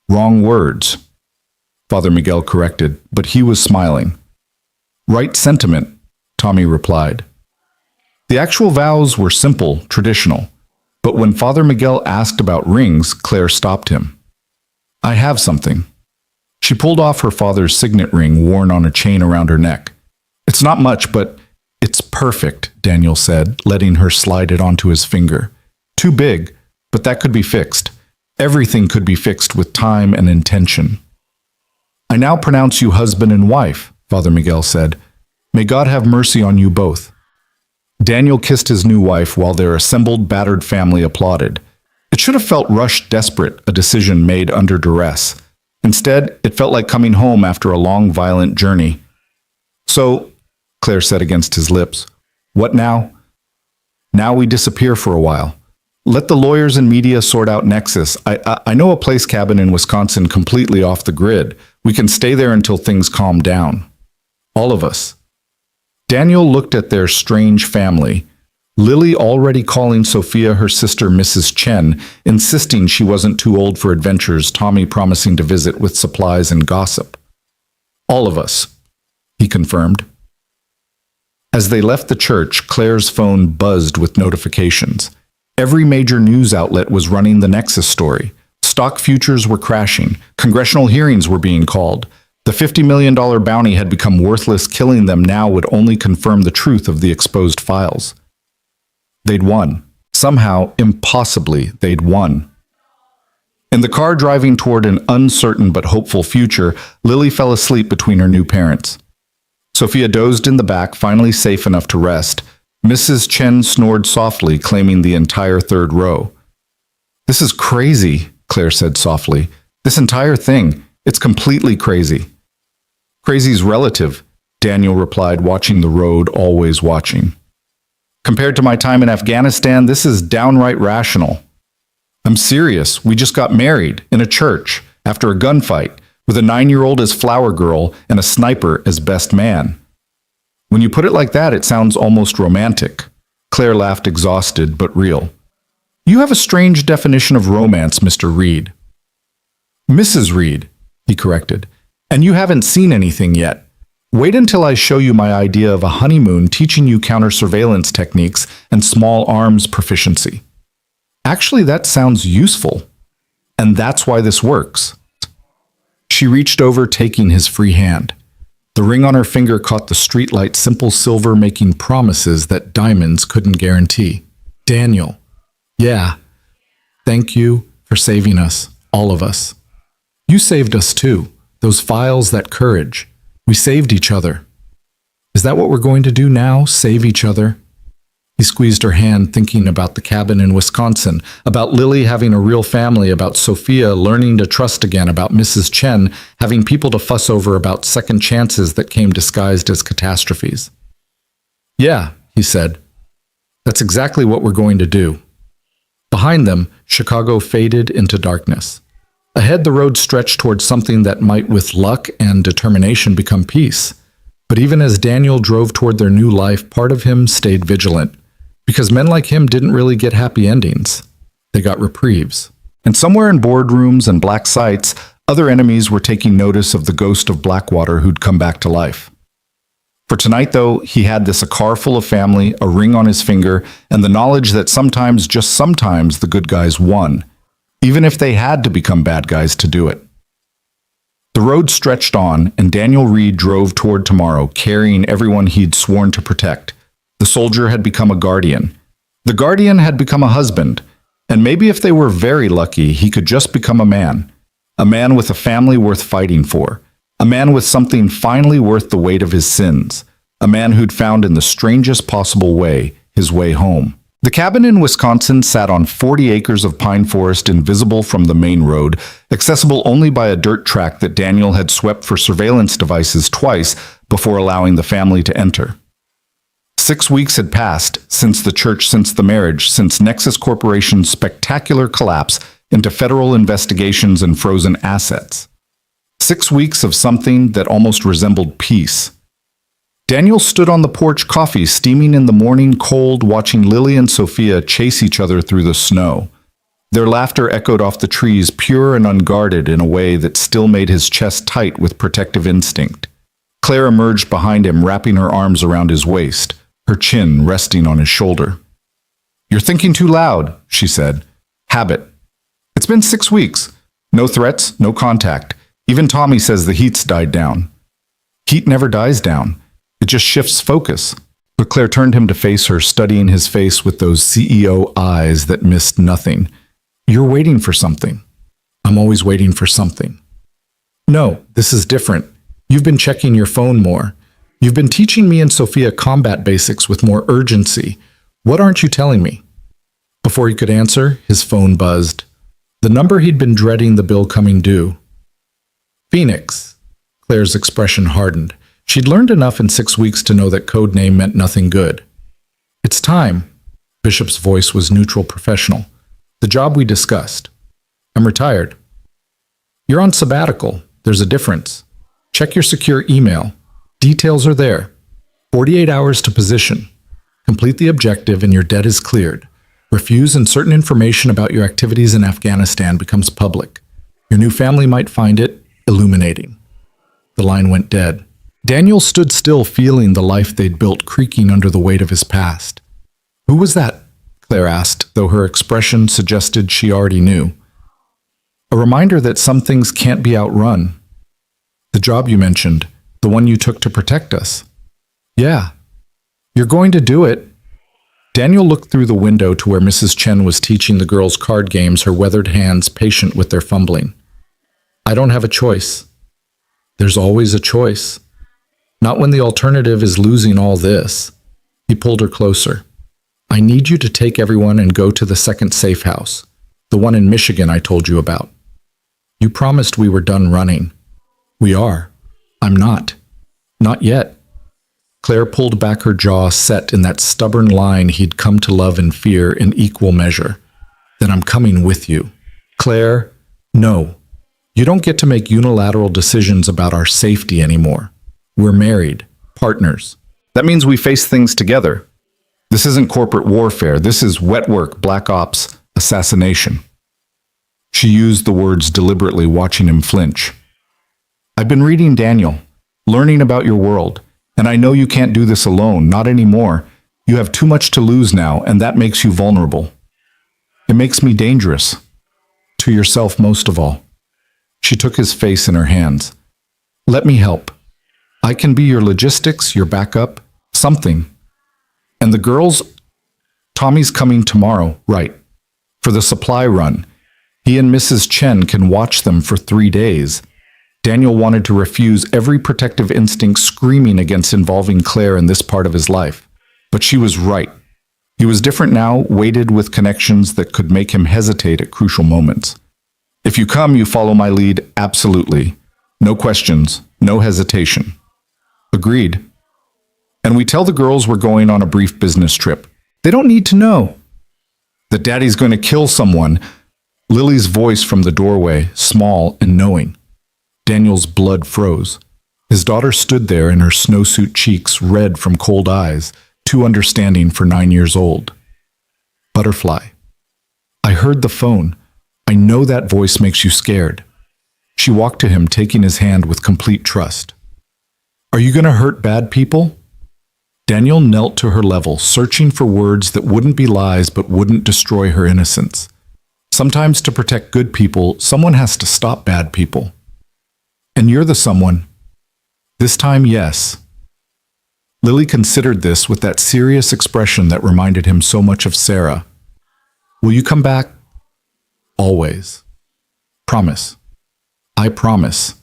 Wrong words. Father Miguel corrected, but he was smiling. Right sentiment, Tommy replied. The actual vows were simple, traditional. But when Father Miguel asked about rings, Claire stopped him. I have something. She pulled off her father's signet ring worn on a chain around her neck. It's not much, but it's perfect, Daniel said, letting her slide it onto his finger. Too big, but that could be fixed. Everything could be fixed with time and intention. I now pronounce you husband and wife, Father Miguel said. May God have mercy on you both. Daniel kissed his new wife while their assembled, battered family applauded. It should have felt rushed, desperate, a decision made under duress. Instead, it felt like coming home after a long, violent journey. So, Claire said against his lips, what now? Now we disappear for a while. Let the lawyers and media sort out Nexus. I know a place cabin in Wisconsin completely off the grid. We can stay there until things calm down. All of us. Daniel looked at their strange family. Lily already calling Sophia her sister Mrs. Chen, insisting she wasn't too old for adventures, Tommy promising to visit with supplies and gossip. All of us, he confirmed. As they left the church, Claire's phone buzzed with notifications. Every major news outlet was running the Nexus story. Stock futures were crashing. Congressional hearings were being called. The $50 million bounty had become worthless. Killing them now would only confirm the truth of the exposed files. They'd won. Somehow, impossibly, they'd won. In the car driving toward an uncertain but hopeful future, Lily fell asleep between her new parents. Sophia dozed in the back, finally safe enough to rest. Mrs. Chen snored softly, claiming the entire third row. "This is crazy," Claire said softly. "This entire thing, it's completely crazy." "Crazy's relative," Daniel replied, watching the road, always watching. "Compared to my time in Afghanistan, this is downright rational. I'm serious. We just got married in a church after a gunfight with a 9-year-old as flower girl and a sniper as best man." "When you put it like that, it sounds almost romantic." Claire laughed, exhausted but real. "You have a strange definition of romance, Mr. Reed." "Mrs. Reed," he corrected. "And you haven't seen anything yet. Wait until I show you my idea of a honeymoon teaching you counter-surveillance techniques and small arms proficiency. Actually, that sounds useful. And that's why this works." She reached over, taking his free hand. The ring on her finger caught the streetlight, simple silver, making promises that diamonds couldn't guarantee. "Daniel, yeah, thank you for saving us, all of us. You saved us too. Those files, that courage. We saved each other. Is that what we're going to do now, save each other?" He squeezed her hand, thinking about the cabin in Wisconsin, about Lily having a real family, about Sophia learning to trust again, about Mrs. Chen having people to fuss over, about second chances that came disguised as catastrophes. "Yeah," he said. "That's exactly what we're going to do." Behind them, Chicago faded into darkness. Ahead, the road stretched towards something that might, with luck and determination, become peace. But even as Daniel drove toward their new life, part of him stayed vigilant. Because men like him didn't really get happy endings. They got reprieves. And somewhere in boardrooms and black sites, other enemies were taking notice of the ghost of Blackwater who'd come back to life. For tonight, though, he had a car full of family, a ring on his finger, and the knowledge that sometimes, just sometimes, the good guys won, even if they had to become bad guys to do it. The road stretched on, and Daniel Reed drove toward tomorrow, carrying everyone he'd sworn to protect. The soldier had become a guardian. The guardian had become a husband. And maybe if they were very lucky, he could just become a man. A man with a family worth fighting for. A man with something finally worth the weight of his sins. A man who'd found in the strangest possible way his way home. The cabin in Wisconsin sat on 40 acres of pine forest, invisible from the main road, accessible only by a dirt track that Daniel had swept for surveillance devices twice before allowing the family to enter. 6 weeks had passed since the church, since the marriage, since Nexus Corporation's spectacular collapse into federal investigations and frozen assets. 6 weeks of something that almost resembled peace. Daniel stood on the porch, coffee steaming in the morning cold, watching Lily and Sophia chase each other through the snow. Their laughter echoed off the trees, pure and unguarded in a way that still made his chest tight with protective instinct. Claire emerged behind him, wrapping her arms around his waist, her chin resting on his shoulder. "You're thinking too loud," she said. "Habit. It's been 6 weeks. No threats, no contact. Even Tommy says the heat's died down." "Heat never dies down. It just shifts focus." But Claire turned him to face her, studying his face with those CEO eyes that missed nothing. "You're waiting for something." "I'm always waiting for something." "No, this is different. You've been checking your phone more. You've been teaching me and Sophia combat basics with more urgency. What aren't you telling me?" Before he could answer, his phone buzzed. The number he'd been dreading, the bill coming due. "Phoenix." Claire's expression hardened. She'd learned enough in 6 weeks to know that code name meant nothing good. "It's time." Bishop's voice was neutral, professional. "The job we discussed. I'm retired." "You're on sabbatical. There's a difference. Check your secure email. Details are there. 48 hours to position. Complete the objective and your debt is cleared. Refuse and certain information about your activities in Afghanistan becomes public. Your new family might find it illuminating." The line went dead. Daniel stood still, feeling the life they'd built creaking under the weight of his past. "Who was that?" Claire asked, though her expression suggested she already knew. "A reminder that some things can't be outrun." "The job you mentioned. The one you took to protect us." "Yeah." "You're going to do it." Daniel looked through the window to where Mrs. Chen was teaching the girls card games, her weathered hands patient with their fumbling. I don't have a choice. There's always a choice. Not when the alternative is losing all this. He pulled her closer. I need you to take everyone and go to the second safe house, the one in Michigan I told you about. You promised we were done running. We are. I'm not. Not yet. Claire pulled back her jaw, set in that stubborn line he'd come to love and fear in equal measure. Then I'm coming with you. Claire, no. You don't get to make unilateral decisions about our safety anymore. We're married, partners. That means we face things together. This isn't corporate warfare. This is wet work, black ops, assassination. She used the words deliberately, watching him flinch. I've been reading Daniel, learning about your world, and I know you can't do this alone, not anymore. You have too much to lose now, and that makes you vulnerable. It makes me dangerous. To yourself most of all. She took his face in her hands. Let me help. I can be your logistics, your backup, something. And the girls, Tommy's coming tomorrow, right, for the supply run. He and Mrs. Chen can watch them for 3 days. Daniel wanted to refuse every protective instinct screaming against involving Claire in this part of his life. But she was right. He was different now, weighted with connections that could make him hesitate at crucial moments. If you come, you follow my lead, absolutely. No questions, no hesitation. Agreed. And we tell the girls we're going on a brief business trip. They don't need to know that Daddy's going to kill someone. Lily's voice from the doorway, small and knowing. Daniel's blood froze. His daughter stood there in her snowsuit cheeks, red from cold eyes, too understanding for 9 years old. Butterfly. I heard the phone. I know that voice makes you scared. She walked to him, taking his hand with complete trust. Are you going to hurt bad people? Daniel knelt to her level, searching for words that wouldn't be lies but wouldn't destroy her innocence. Sometimes to protect good people, someone has to stop bad people. And you're the someone. This time, yes. Lily considered this with that serious expression that reminded him so much of Sarah. Will you come back? Always. Promise. I promise.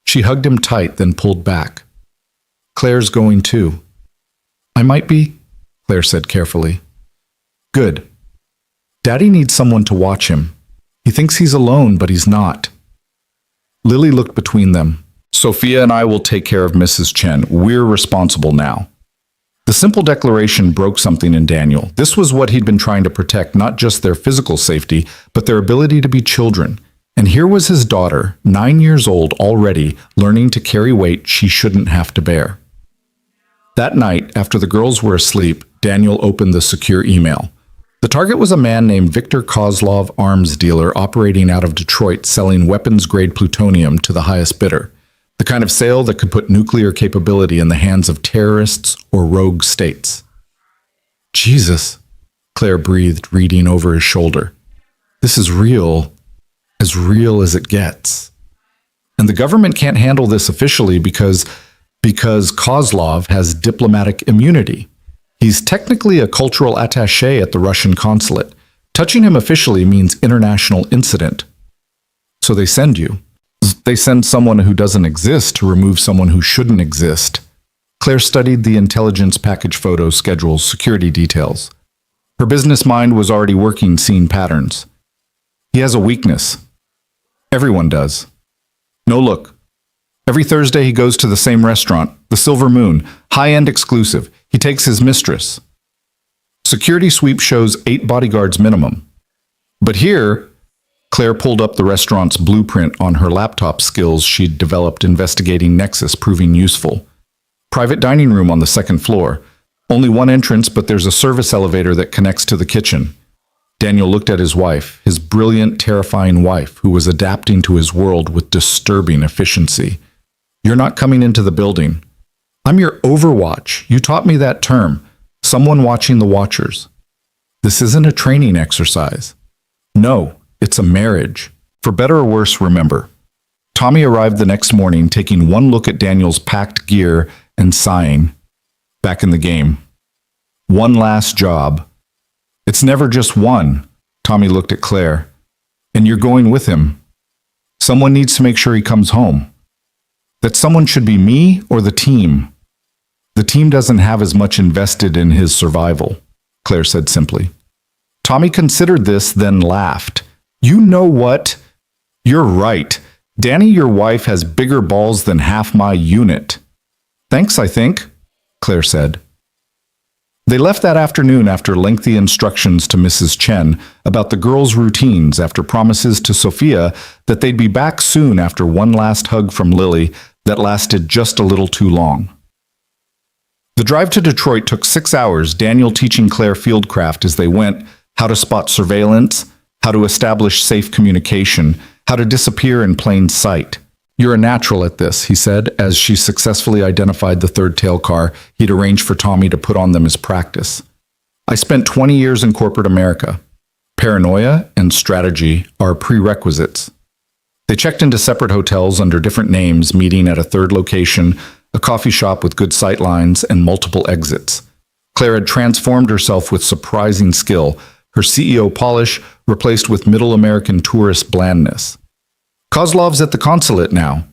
She hugged him tight, then pulled back. Claire's going too. I might be, Claire said carefully. Good. Daddy needs someone to watch him. He thinks he's alone, but he's not. Lily looked between them. Sophia and I will take care of Mrs. Chen. We're responsible now. The simple declaration broke something in Daniel. This was what he'd been trying to protect, not just their physical safety, but their ability to be children. And here was his daughter, 9 years old already, learning to carry weight she shouldn't have to bear. That night, after the girls were asleep, Daniel opened the secure email. The target was a man named Victor Kozlov, arms dealer operating out of Detroit, selling weapons-grade plutonium to the highest bidder. The kind of sale that could put nuclear capability in the hands of terrorists or rogue states. Jesus, Claire breathed, reading over his shoulder. This is real as it gets. And the government can't handle this officially because Kozlov has diplomatic immunity. He's technically a cultural attaché at the Russian consulate. Touching him officially means international incident. So they send you. They send someone who doesn't exist to remove someone who shouldn't exist. Claire studied the intelligence package photos, schedules, security details. Her business mind was already working, seeing patterns. He has a weakness. Everyone does. No, look. Every Thursday he goes to the same restaurant, the Silver Moon, high-end exclusive. He takes his mistress. Security sweep shows 8 bodyguards minimum. But here, Claire pulled up the restaurant's blueprint on her laptop, skills she'd developed investigating Nexus proving useful. Private dining room on the 2nd floor. Only one entrance, but there's a service elevator that connects to the kitchen. Daniel looked at his wife, his brilliant, terrifying wife, who was adapting to his world with disturbing efficiency. You're not coming into the building. I'm your overwatch. You taught me that term. Someone watching the watchers. This isn't a training exercise. No, it's a marriage. For better or worse, remember. Tommy arrived the next morning, taking one look at Daniel's packed gear and sighing. Back in the game. One last job. It's never just one. Tommy looked at Claire. And you're going with him. Someone needs to make sure he comes home. That someone should be me or the team. The team doesn't have as much invested in his survival, Claire said simply. Tommy considered this, then laughed. You know what? You're right. Danny, your wife, has bigger balls than half my unit. Thanks, I think, Claire said. They left that afternoon after lengthy instructions to Mrs. Chen about the girls' routines after promises to Sophia that they'd be back soon after one last hug from Lily that lasted just a little too long. The drive to Detroit took 6 hours, Daniel teaching Claire fieldcraft as they went, how to spot surveillance, how to establish safe communication, how to disappear in plain sight. You're a natural at this, he said, as she successfully identified the third tail car he'd arranged for Tommy to put on them as practice. I spent 20 years in corporate America. Paranoia and strategy are prerequisites. They checked into separate hotels under different names, meeting at a third location, a coffee shop with good sight lines and multiple exits. Claire had transformed herself with surprising skill, her CEO polish replaced with middle American tourist blandness. Kozlov's at the consulate now,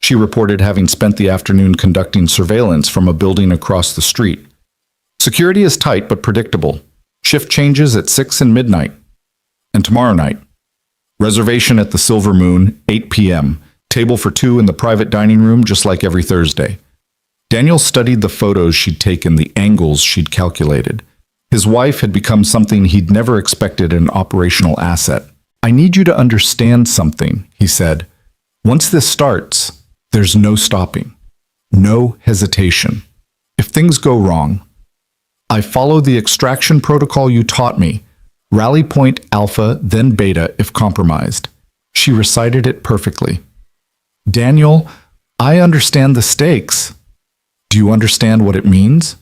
she reported, having spent the afternoon conducting surveillance from a building across the street. Security is tight but predictable. Shift changes at 6 and midnight. And tomorrow night. Reservation at the Silver Moon, 8 p.m. Table for 2 in the private dining room, just like every Thursday. Daniel studied the photos she'd taken, the angles she'd calculated. His wife had become something he'd never expected, an operational asset. I need you to understand something, he said. Once this starts, there's no stopping. No hesitation. If things go wrong, I follow the extraction protocol you taught me. Rally point alpha, then beta if compromised. She recited it perfectly. Daniel, I understand the stakes. Do you understand what it means?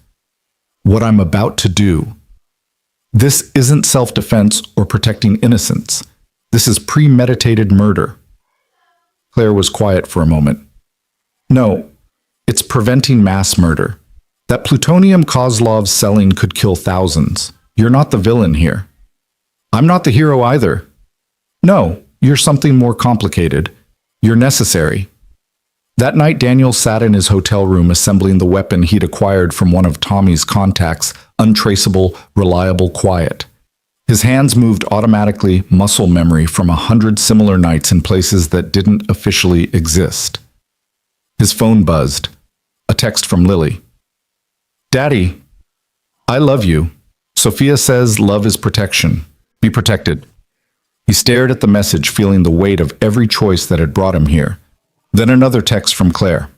What I'm about to do. This isn't self-defense or protecting innocence. This is premeditated murder. Claire was quiet for a moment. No, it's preventing mass murder. That plutonium Kozlov's selling could kill thousands. You're not the villain here. I'm not the hero either. No, you're something more complicated. You're necessary. That night, Daniel sat in his hotel room assembling the weapon he'd acquired from one of Tommy's contacts, untraceable, reliable, quiet. His hands moved automatically, muscle memory from 100 similar nights in places that didn't officially exist. His phone buzzed. A text from Lily. Daddy, I love you. Sophia says love is protection. Be protected. He stared at the message, feeling the weight of every choice that had brought him here. Then another text from Claire.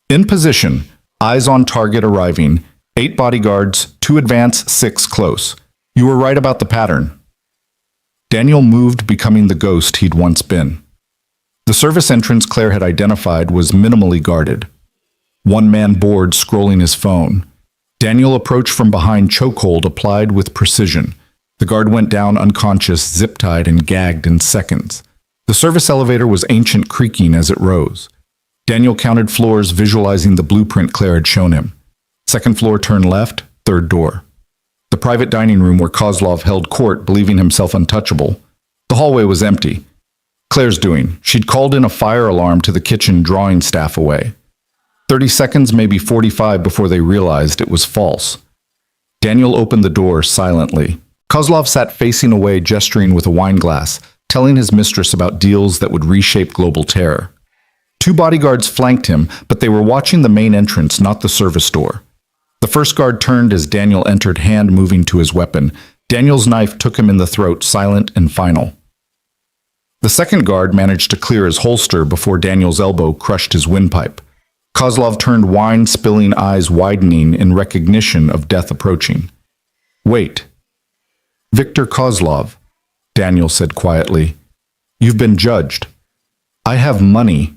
In position, eyes on target arriving, 8 bodyguards, 2 advance, 6 close. You were right about the pattern. Daniel moved, becoming the ghost he'd once been. The service entrance Claire had identified was minimally guarded. One man bored, scrolling his phone. Daniel approached from behind, chokehold applied with precision. The guard went down unconscious, zip-tied and gagged in seconds. The service elevator was ancient, creaking as it rose. Daniel counted floors, visualizing the blueprint Claire had shown him. Second floor, turn left, third door. The private dining room where Kozlov held court, believing himself untouchable. The hallway was empty. Claire's doing. She'd called in a fire alarm to the kitchen, drawing staff away. 30 seconds, maybe 45, before they realized it was false. Daniel opened the door silently. Kozlov sat facing away, gesturing with a wine glass, telling his mistress about deals that would reshape global terror. 2 bodyguards flanked him, but they were watching the main entrance, not the service door. The first guard turned as Daniel entered, hand moving to his weapon. Daniel's knife took him in the throat, silent and final. The second guard managed to clear his holster before Daniel's elbow crushed his windpipe. Kozlov turned, wine-spilling eyes widening in recognition of death approaching. Wait. Victor Kozlov, Daniel said quietly. You've been judged. I have money.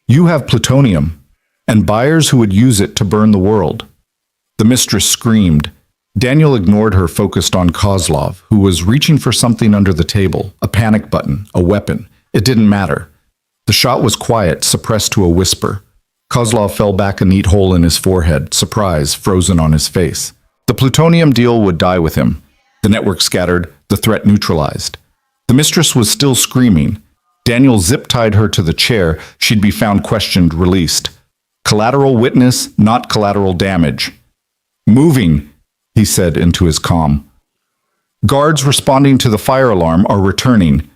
You have plutonium, and buyers who would use it to burn the world. The mistress screamed. Daniel ignored her, focused on Kozlov, who was reaching for something under the table, a panic button, a weapon. It didn't matter. The shot was quiet, suppressed to a whisper. Kozlov fell back, a neat hole in his forehead, surprise frozen on his face. The plutonium deal would die with him. The network scattered, the threat neutralized. The mistress was still screaming. Daniel zip-tied her to the chair. She'd be found questioned, released. Collateral witness, not collateral damage. Moving, he said into his calm. Guards responding to the fire alarm are returning.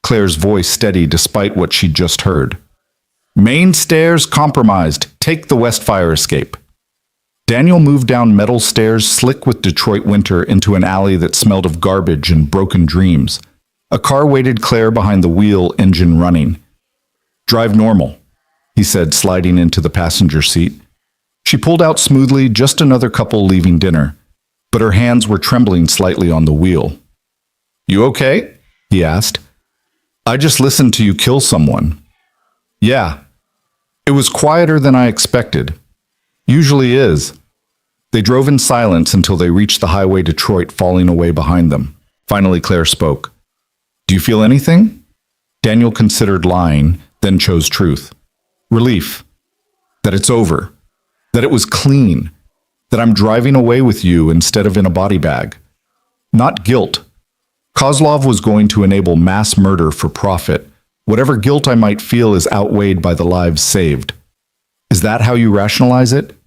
Claire's voice steady despite what she'd just heard. Main stairs compromised. Take the west fire escape. Daniel moved down metal stairs slick with Detroit winter into an alley that smelled of garbage and broken dreams. A car waited Claire behind the wheel, engine running. Drive normal, he said, sliding into the passenger seat. She pulled out smoothly, just another couple leaving dinner, but her hands were trembling slightly on the wheel. You okay? He asked. I just listened to you kill someone. Yeah. It was quieter than I expected. Usually is. They drove in silence until they reached the highway Detroit falling away behind them. Finally, Claire spoke. Do you feel anything? Daniel considered lying, then chose truth. Relief. That it's over. That it was clean. That I'm driving away with you instead of in a body bag. Not guilt. Kozlov was going to enable mass murder for profit. Whatever guilt I might feel is outweighed by the lives saved. Is that how you rationalize it?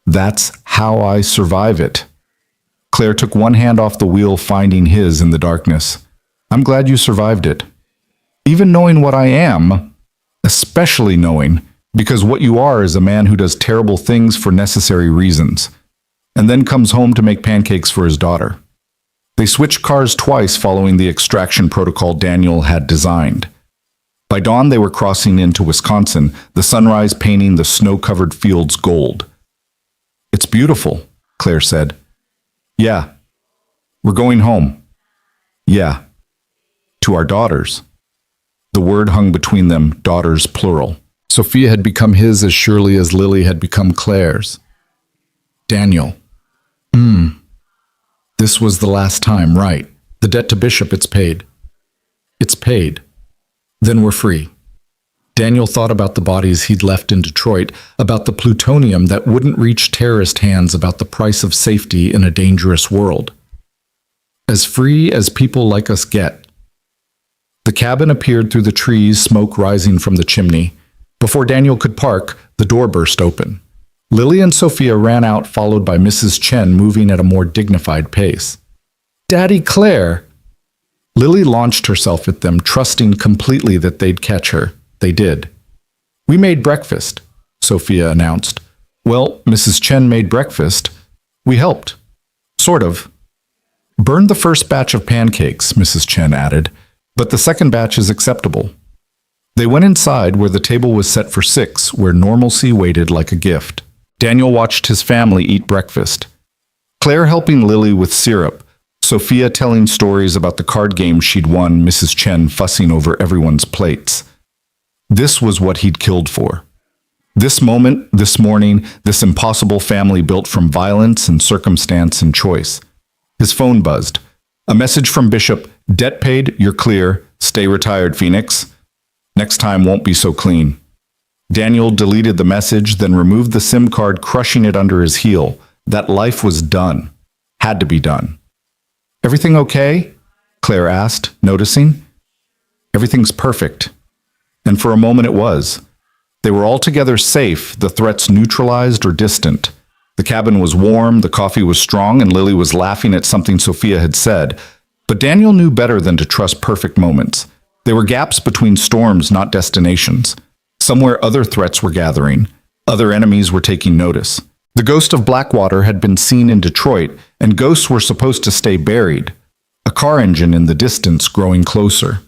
That's how I survive it. Claire took one hand off the wheel, finding his in the darkness. I'm glad you survived it. Even knowing what I am, especially knowing, because what you are is a man who does terrible things for necessary reasons, and then comes home to make pancakes for his daughter. They switched cars twice following the extraction protocol Daniel had designed. By dawn, they were crossing into Wisconsin, the sunrise painting the snow-covered fields gold. It's beautiful, Claire said. Yeah. We're going home. Yeah. To our daughters. The word hung between them, daughters plural. Sophia had become his as surely as Lily had become Claire's. Daniel. This was the last time, right? The debt to Bishop, it's paid. It's paid. Then we're free. Daniel thought about the bodies he'd left in Detroit, about the plutonium that wouldn't reach terrorist hands, about the price of safety in a dangerous world. As free as people like us get. The cabin appeared through the trees, smoke rising from the chimney. Before Daniel could park, the door burst open. Lily and Sophia ran out, followed by Mrs. Chen, moving at a more dignified pace. Daddy Claire! Lily launched herself at them, trusting completely that they'd catch her. They did. We made breakfast, Sophia announced. Well, Mrs. Chen made breakfast. We helped. Sort of. Burned the first batch of pancakes, Mrs. Chen added, but the second batch is acceptable. They went inside where the table was set for 6, where normalcy waited like a gift. Daniel watched his family eat breakfast. Claire helping Lily with syrup, Sophia telling stories about the card game she'd won, Mrs. Chen fussing over everyone's plates. This was what he'd killed for. This moment, this morning, this impossible family built from violence and circumstance and choice. His phone buzzed. A message from Bishop, debt paid, you're clear, stay retired, Phoenix. Next time won't be so clean. Daniel deleted the message, then removed the SIM card, crushing it under his heel. That life was done. Had to be done. Everything okay? Claire asked, noticing. Everything's perfect. And for a moment it was. They were altogether safe, the threats neutralized or distant. The cabin was warm, the coffee was strong, and Lily was laughing at something Sophia had said. But Daniel knew better than to trust perfect moments. They were gaps between storms, not destinations. Somewhere other threats were gathering. Other enemies were taking notice. The ghost of Blackwater had been seen in Detroit, and ghosts were supposed to stay buried. A car engine in the distance growing closer.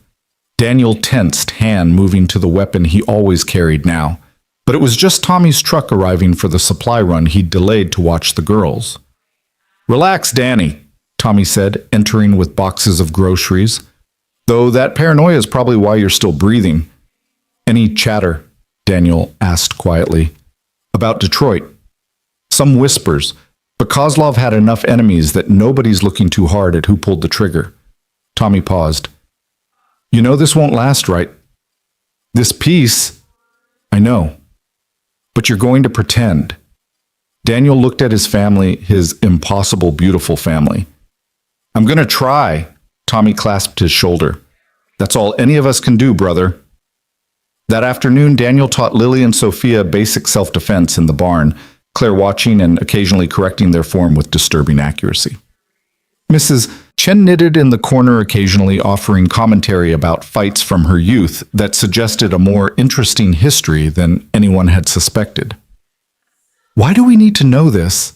Daniel tensed, hand moving to the weapon he always carried now. But it was just Tommy's truck arriving for the supply run he'd delayed to watch the girls. Relax, Danny, Tommy said, entering with boxes of groceries. Though that paranoia is probably why you're still breathing. Any chatter? Daniel asked quietly. About Detroit. Some whispers, but Kozlov had enough enemies that nobody's looking too hard at who pulled the trigger. Tommy paused. You know this won't last, right? This peace? I know. But you're going to pretend. Daniel looked at his family, his impossible, beautiful family. I'm gonna try. Tommy clasped his shoulder. That's all any of us can do, brother. That afternoon, Daniel taught Lily and Sophia basic self-defense in the barn, Claire watching and occasionally correcting their form with disturbing accuracy. Mrs. Chen knitted in the corner occasionally, offering commentary about fights from her youth that suggested a more interesting history than anyone had suspected. Why do we need to know this?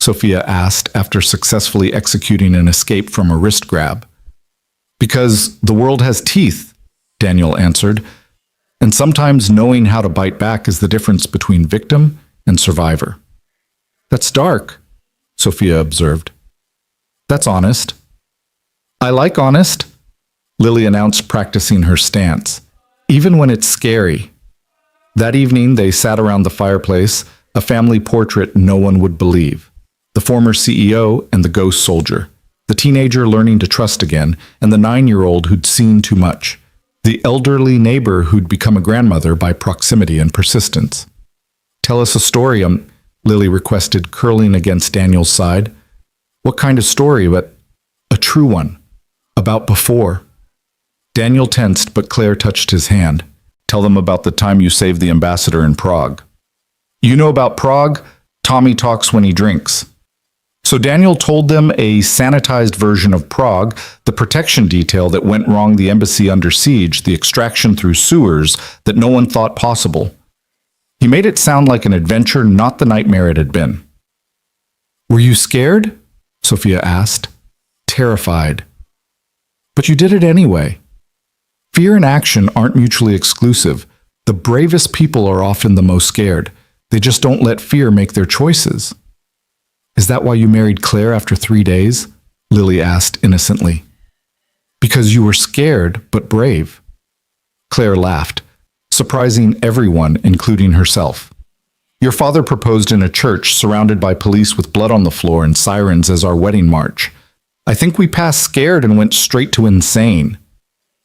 Sophia asked after successfully executing an escape from a wrist grab. Because the world has teeth, Daniel answered, and sometimes knowing how to bite back is the difference between victim and survivor. That's dark, Sophia observed. That's honest. I like honest, Lily announced, practicing her stance, even when it's scary. That evening, they sat around the fireplace, a family portrait no one would believe. The former CEO and the ghost soldier, the teenager learning to trust again, and the 9-year-old who'd seen too much, the elderly neighbor who'd become a grandmother by proximity and persistence. Tell us a story, Lily requested, curling against Daniel's side. What kind of story, but a true one, about before? Daniel tensed, but Claire touched his hand. Tell them about the time you saved the ambassador in Prague. You know about Prague? Tommy talks when he drinks. So Daniel told them a sanitized version of Prague, the protection detail that went wrong, the embassy under siege, the extraction through sewers that no one thought possible. He made it sound like an adventure, not the nightmare it had been. Were you scared? Sophia asked. Terrified. But you did it anyway. Fear and action aren't mutually exclusive. The bravest people are often the most scared. They just don't let fear make their choices. Is that why you married Claire after 3 days? Lily asked innocently. Because you were scared, but brave. Claire laughed, surprising everyone, including herself. Your father proposed in a church surrounded by police with blood on the floor and sirens as our wedding march. I think we passed scared and went straight to insane.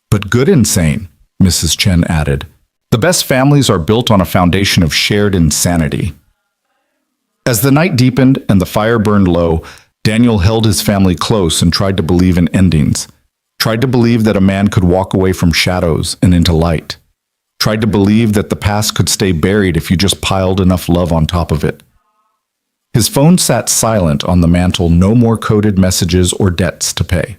But good insane, Mrs. Chen added. The best families are built on a foundation of shared insanity. As the night deepened and the fire burned low, Daniel held his family close and tried to believe in endings. Tried to believe that a man could walk away from shadows and into light. Tried to believe that the past could stay buried if you just piled enough love on top of it. His phone sat silent on the mantel, no more coded messages or debts to pay.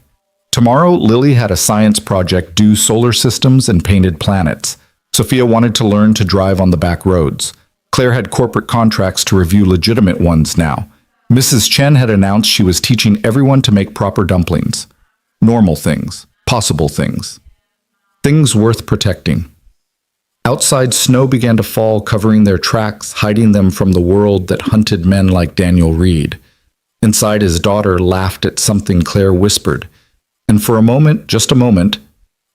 Tomorrow, Lily had a science project due, solar systems and painted planets. Sophia wanted to learn to drive on the back roads. Claire had corporate contracts to review legitimate ones now. Mrs. Chen had announced she was teaching everyone to make proper dumplings. Normal things, possible things. Things worth protecting. Outside, snow began to fall, covering their tracks, hiding them from the world that hunted men like Daniel Reed. Inside, his daughter laughed at something Claire whispered. And for a moment, just a moment,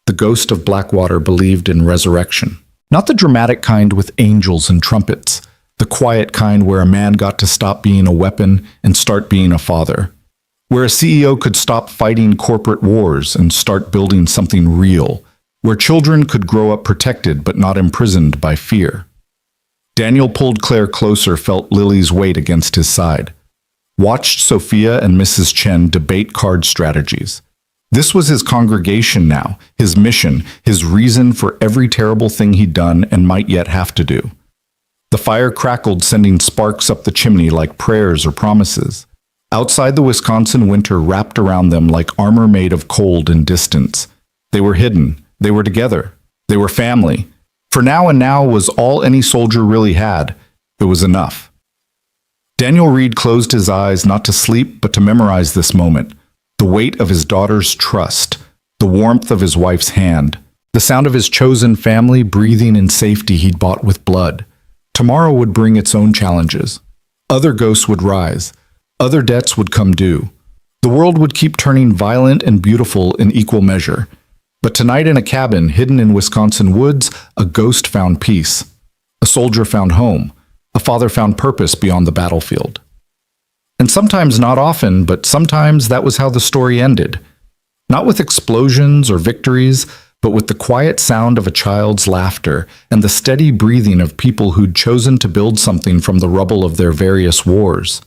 the ghost of Blackwater believed in resurrection. Not the dramatic kind with angels and trumpets, the quiet kind where a man got to stop being a weapon and start being a father. Where a CEO could stop fighting corporate wars and start building something real. Where children could grow up protected but not imprisoned by fear. Daniel pulled Claire closer, felt Lily's weight against his side. Watched Sophia and Mrs. Chen debate card strategies. This was his congregation now, his mission, his reason for every terrible thing he'd done and might yet have to do. The fire crackled, sending sparks up the chimney like prayers or promises. Outside, the Wisconsin winter wrapped around them like armor made of cold and distance. They were hidden. They were together. They were family. For now, and now was all any soldier really had. It was enough. Daniel Reed closed his eyes, not to sleep, but to memorize this moment. The weight of his daughter's trust, the warmth of his wife's hand, the sound of his chosen family breathing in safety he'd bought with blood. Tomorrow would bring its own challenges. Other ghosts would rise. Other debts would come due. The world would keep turning violent and beautiful in equal measure. But tonight in a cabin hidden in Wisconsin woods, a ghost found peace. A soldier found home. A father found purpose beyond the battlefield. And sometimes, not often, but sometimes that was how the story ended. Not with explosions or victories, but with the quiet sound of a child's laughter and the steady breathing of people who'd chosen to build something from the rubble of their various wars.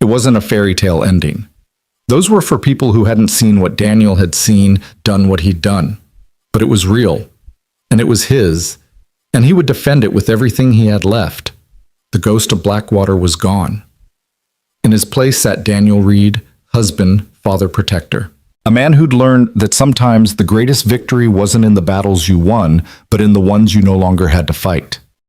It wasn't a fairy tale ending. Those were for people who hadn't seen what Daniel had seen, done what he'd done. But it was real, and it was his, and he would defend it with everything he had left. The ghost of Blackwater was gone. In his place sat Daniel Reed, husband, father, protector. A man who'd learned that sometimes the greatest victory wasn't in the battles you won, but in the ones you no longer had to fight.